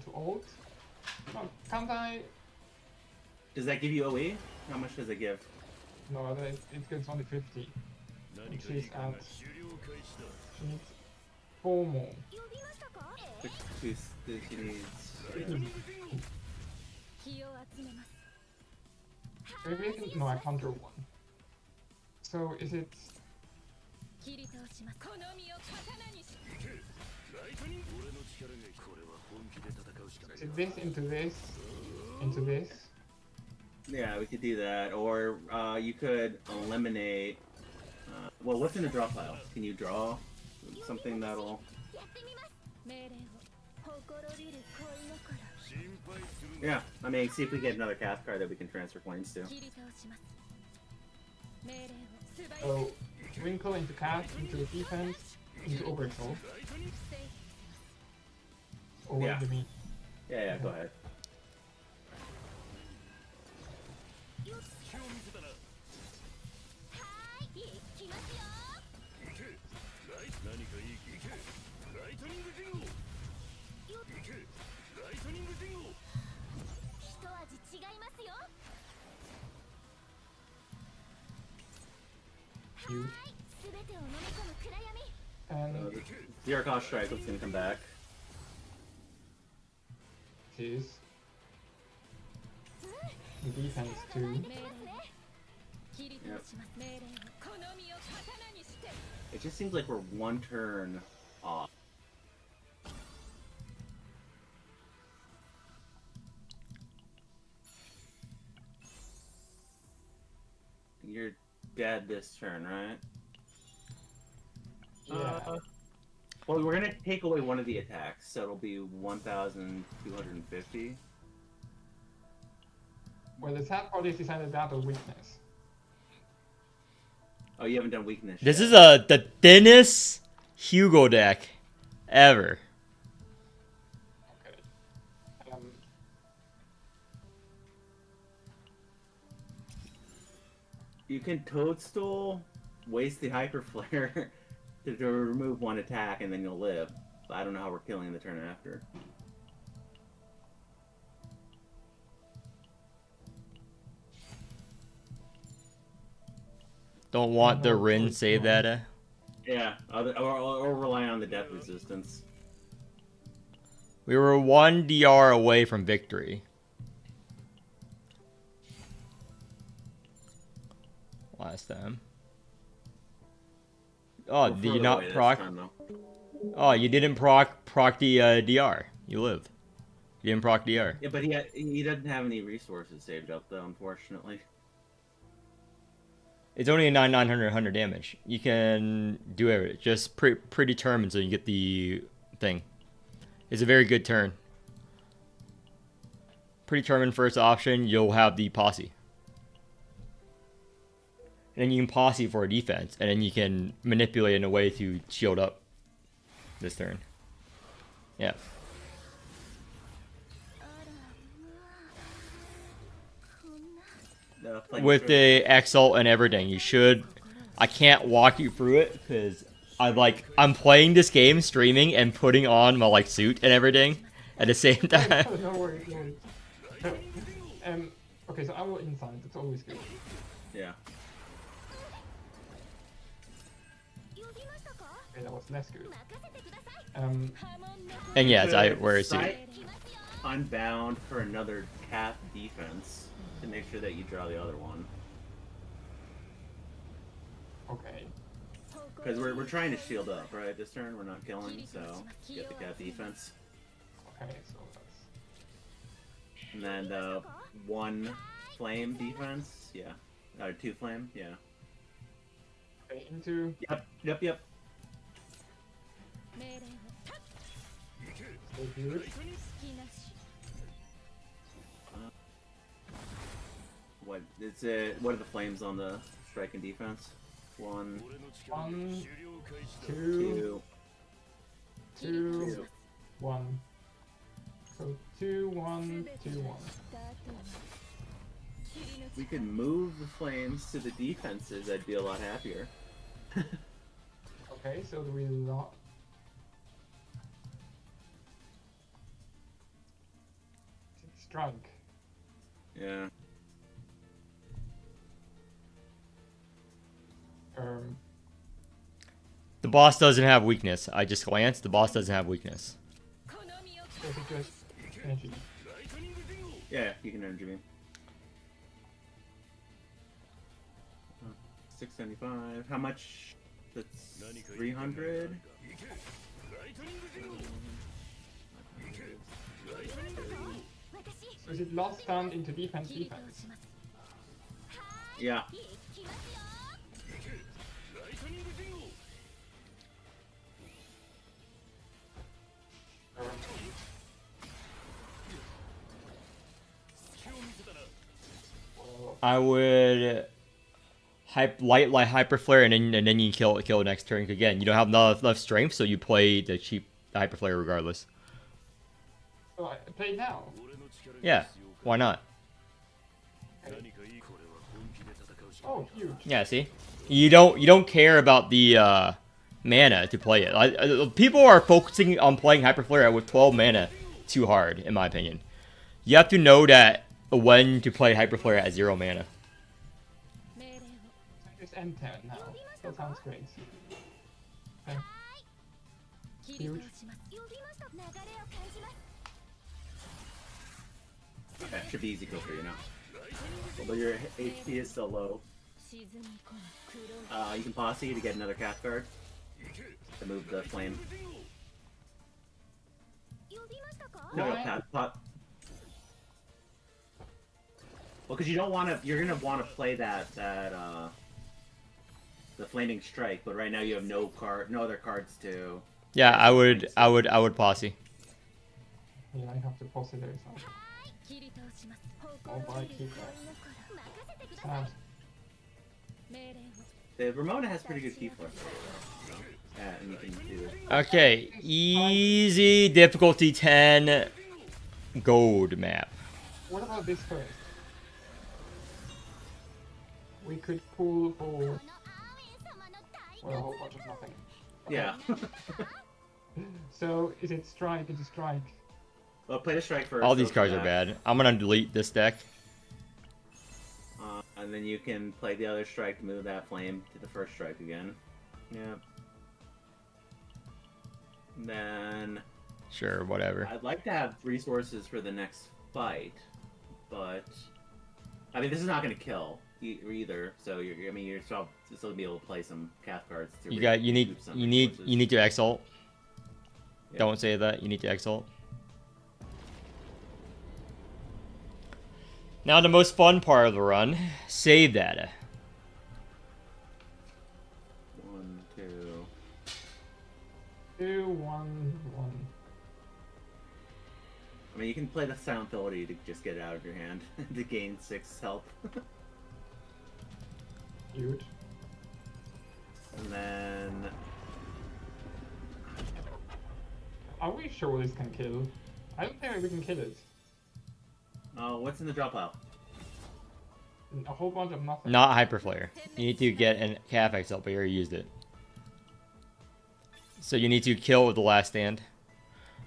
Speaker 7: to ult. No, can't I?
Speaker 3: Does that give you OE? How much does it give?
Speaker 7: No, it gives only 50.
Speaker 5: 何か
Speaker 7: She's
Speaker 5: いい考
Speaker 7: out.
Speaker 5: え狩猟開始だ
Speaker 7: She needs 4 more.
Speaker 3: She needs.
Speaker 7: Maybe I can. No, I can't draw 1. So is it?
Speaker 5: ライトニング俺の力がこれは本気で戦うしかない
Speaker 7: Is it this into this into this?
Speaker 3: Yeah, we could do that, or you could eliminate. Well, what's in the draw pile? Can you draw something that'll?
Speaker 5: 心配するな
Speaker 3: Yeah, I mean, see if we get another cast card that we can transfer coins to.
Speaker 7: So Winkle into cast into defense into overkill. Or what
Speaker 3: Yeah.
Speaker 7: do you mean?
Speaker 3: Yeah, go ahead.
Speaker 5: 隙を見せたな行けライト何かいい行けライトニング陣を行けライトニング陣を
Speaker 7: Huge. And
Speaker 3: The Zero cost strike is gonna come back.
Speaker 7: is the defense too.
Speaker 3: It just seems like we're one turn off. You're dead this turn, right?
Speaker 7: Yeah.
Speaker 3: Well, we're gonna take away one of the attacks, so it'll be 1,250.
Speaker 7: Well, the sad part is decided that of weakness.
Speaker 3: Oh, you haven't done weakness.
Speaker 1: This
Speaker 3: yet.
Speaker 1: is the thinnest Hugo deck ever.
Speaker 7: Okay.
Speaker 3: You can toadstool, waste the hyper flare to remove one attack, and then you'll live. But I don't know how we're killing the turn after.
Speaker 1: Don't want the Rin save that.
Speaker 3: Yeah, or rely on the death resistance.
Speaker 1: We were 1 DR away from victory. Last time. Oh,
Speaker 3: We're
Speaker 1: did you
Speaker 3: further
Speaker 1: not
Speaker 3: away this
Speaker 1: proc?
Speaker 3: time, though.
Speaker 1: Oh, you didn't proc the DR. You live. You didn't proc DR.
Speaker 3: Yeah, but he doesn't have any resources saved up though, unfortunately.
Speaker 1: It's only a 900 damage. You can do it. Just predetermined so you get the thing. It's a very good turn. Predetermined first option, you'll have the posse. And then you can posse for a defense, and then you can manipulate in a way to shield up this turn. Yeah.
Speaker 3: Playing
Speaker 1: With
Speaker 3: through-
Speaker 1: the Exalt and everything, you should. I can't walk you through it because I'm playing this game, streaming, and putting on my like suit and everything at the same time.
Speaker 7: No worries, no worries. Okay, so I will inside. That's always good.
Speaker 3: Yeah.
Speaker 7: Okay, that was less good.
Speaker 1: And yes, I
Speaker 3: Could
Speaker 1: wear a suit.
Speaker 3: side Unbound for another cap defense to make sure that you draw the other one.
Speaker 7: Okay.
Speaker 3: Because we're trying to shield up, right? This turn we're not killing, so get the cap defense.
Speaker 7: Okay, so that's.
Speaker 3: And then the one flame defense, yeah. Or two flame, yeah.
Speaker 7: Okay, into.
Speaker 3: Yep.
Speaker 7: So good.
Speaker 3: What is it? What are the flames on the strike and defense? 1,
Speaker 7: 1, 2,
Speaker 3: 2,
Speaker 7: 2, 1. So 2, 1, 2, 1.
Speaker 3: We could move the flames to the defenses. I'd be a lot happier.
Speaker 7: Okay, so do we lock? Strike.
Speaker 3: Yeah.
Speaker 1: The boss doesn't have weakness. I just glanced. The boss doesn't have weakness.
Speaker 7: Does it just energy?
Speaker 3: Yeah, you can energy beam. 675. How much? That's 300.
Speaker 7: So is it lost down into defense?
Speaker 3: Yeah.
Speaker 1: I would light hyper flare and then you kill next turn. Again, you don't have enough strength, so you play the cheap hyper flare regardless.
Speaker 7: So I play now.
Speaker 1: Yeah, why not?
Speaker 7: Oh, huge.
Speaker 1: Yeah, see, you don't care about the mana to play it. People are focusing on playing hyper flare with 12 mana too hard, in my opinion. You have to know that when to play hyper flare at 0 mana.
Speaker 7: Just end turn now. That sounds great. Okay. Huge.
Speaker 3: Okay, should be easy kill for you now. Although your HP is still low. You can posse to get another cast card to move the flame. No, pot. Well, because you don't want to. You're gonna want to play the flaming strike, but right now you have no other cards to.
Speaker 1: Yeah, I would posse.
Speaker 7: Yeah, I have to pause it there. So. Oh, but I keep that. Sad.
Speaker 3: The Ramona has pretty good key flip. Yeah, and you can do it.
Speaker 1: Okay, easy difficulty 10 gold map.
Speaker 7: What about this first? We could pull for well, a whole bunch of nothing. Okay.
Speaker 3: Yeah.
Speaker 7: So is it strike into strike?
Speaker 3: Well, play the strike first.
Speaker 1: All these
Speaker 3: so
Speaker 1: cards
Speaker 3: for
Speaker 1: are
Speaker 3: that.
Speaker 1: bad. I'm gonna delete this deck.
Speaker 3: And then you can play the other strike to move that flame to the first strike again. Yeah. And then
Speaker 1: Sure, whatever.
Speaker 3: I'd like to have resources for the next fight, but I mean this is not going to kill either. So you're still gonna be able to play some cast cards. To
Speaker 1: You
Speaker 3: recoup some resources.
Speaker 1: need to exalt.
Speaker 3: Yeah.
Speaker 1: Don't say that. You need to exalt. Now the most fun part of the run, save data.
Speaker 3: 1, 2.
Speaker 7: 2, 1, 1.
Speaker 3: I mean, you can play the Silent Ability to just get it out of your hand to gain 6 health.
Speaker 7: Huge.
Speaker 3: And then
Speaker 7: Are we sure this can kill. I don't think we can kill it.
Speaker 3: What's in the drop pile?
Speaker 7: A whole bunch of nothing.
Speaker 1: Not Hyperflare. You need to get an Capex up, but you already used it. So you need to kill with the last stand.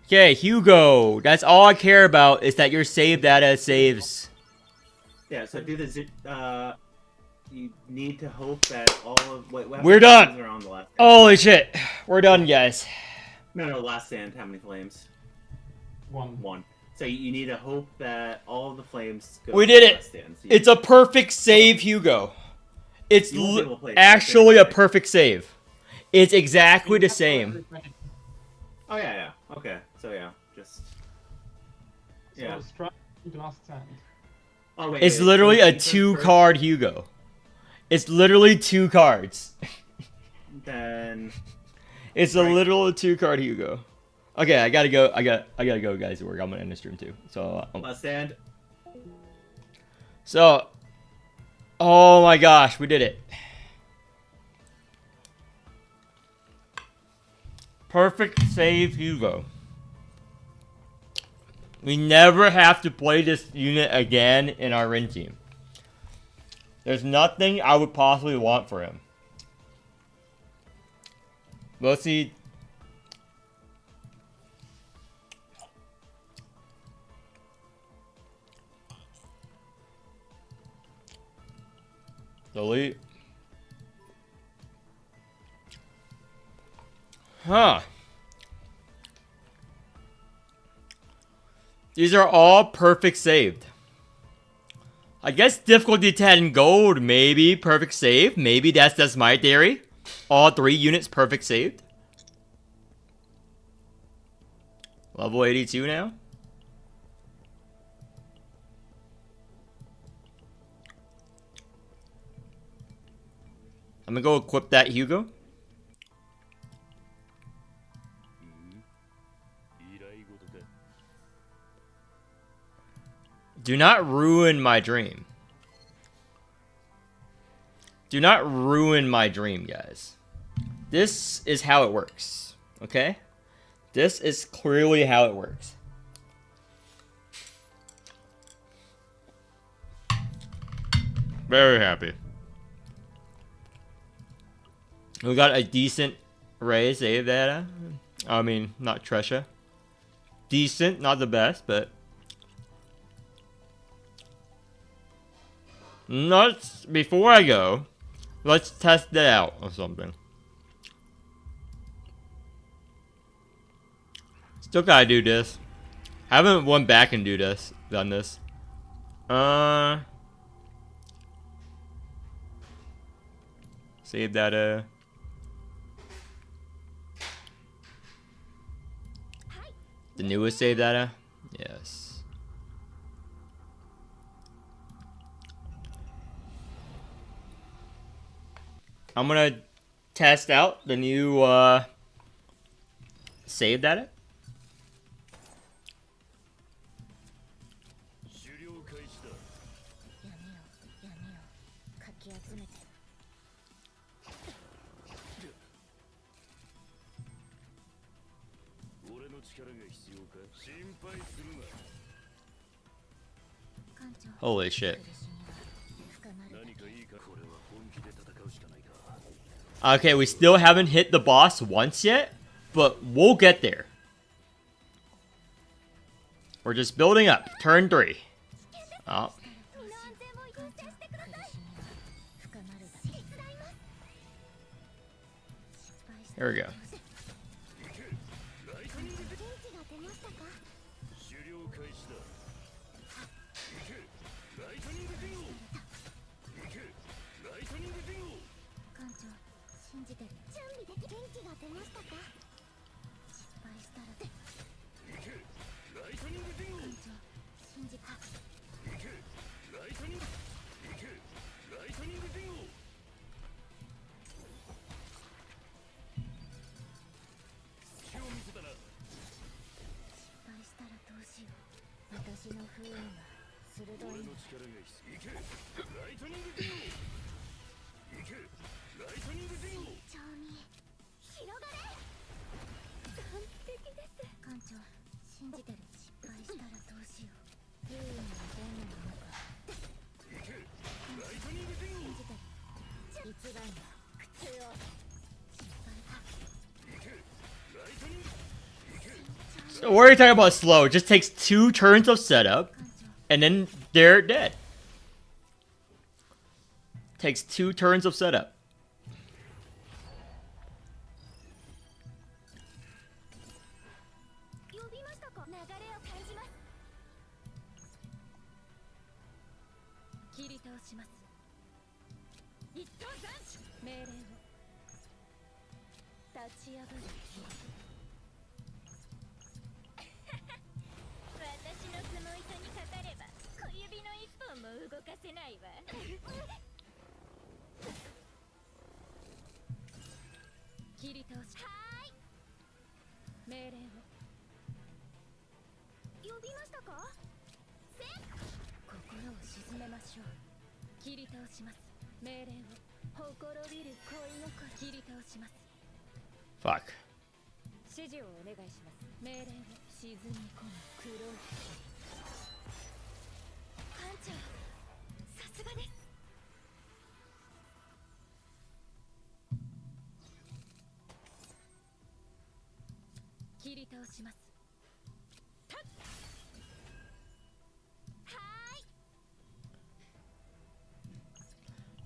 Speaker 1: Okay, Hugo. That's all I care about is that your save data saves.
Speaker 3: Yeah, so do the you need to hope that all of
Speaker 1: We're done.
Speaker 3: are on the last stand.
Speaker 1: Holy shit. We're done, guys.
Speaker 3: No, last stand. How many flames? One. So you need to hope that all of the flames go
Speaker 1: We
Speaker 3: to
Speaker 1: did
Speaker 3: the
Speaker 1: it.
Speaker 3: last stand. So
Speaker 1: It's a perfect save, Hugo. It's
Speaker 3: You won't be able to play it
Speaker 1: actually a
Speaker 3: perfect.
Speaker 1: perfect save. It's exactly the same.
Speaker 3: Oh yeah. Okay. So yeah, just yeah.
Speaker 7: So strike into last stand.
Speaker 3: Oh wait.
Speaker 1: It's
Speaker 3: wait,
Speaker 1: literally
Speaker 3: so
Speaker 1: a
Speaker 3: you first-
Speaker 1: 2-card Hugo. It's literally 2 cards.
Speaker 3: Then
Speaker 1: It's a
Speaker 3: Right.
Speaker 1: literal 2-card Hugo. Okay, I gotta go. I gotta go, guys. To work. I'm gonna end the stream too.
Speaker 3: last stand.
Speaker 1: So, oh my gosh, we did it. Perfect save, Hugo. We never have to play this unit again in our Rin team. There's nothing I would possibly want for him. We'll see. Delete. Huh. These are all perfect saved. I guess difficulty 10 gold, maybe perfect save. Maybe that's my theory. All 3 units perfect saved. Level 82 now. I'm gonna go equip that Hugo. Do not ruin my dream. Do not ruin my dream, guys. This is how it works, okay? This is clearly how it works. Very happy. We got a decent Ray save data. I mean, not Tresha. Decent, not the best, but... Before I go, let's test it out or something. Still gotta do this. Haven't went back and done this. Save data. The newest save data? Yes. I'm gonna test out the new save data. Holy shit. Okay, we still haven't hit the boss once yet, but we'll get there. We're just building up. Turn 3. Oh. Here we go. So what are you talking about slow? It just takes 2 turns of setup, and then they're dead. Takes 2 turns of setup. Fuck.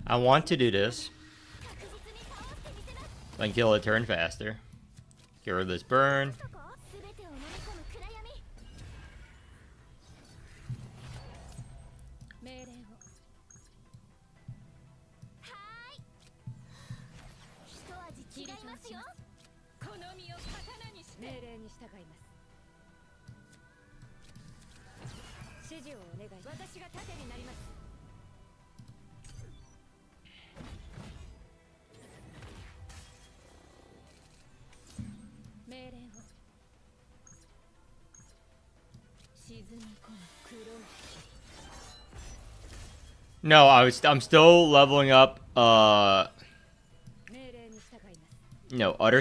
Speaker 1: I want to do this. I can kill a turn faster. Get rid of this burn. No, I'm still leveling up other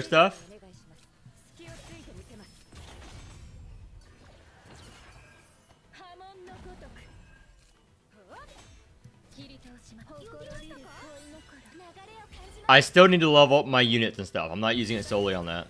Speaker 1: stuff. I still need to level up my units and stuff. I'm not using it solely on that.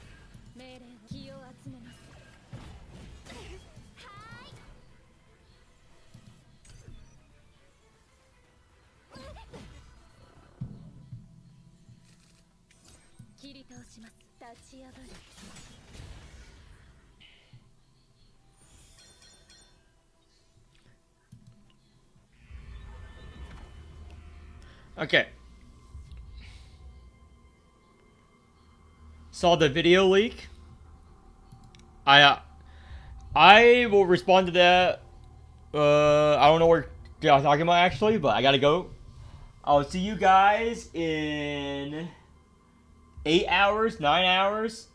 Speaker 1: Okay. Saw the video leak. I will respond to that. I don't know what you're talking about actually, but I gotta go. I'll see you guys in 8 hours, 9 hours.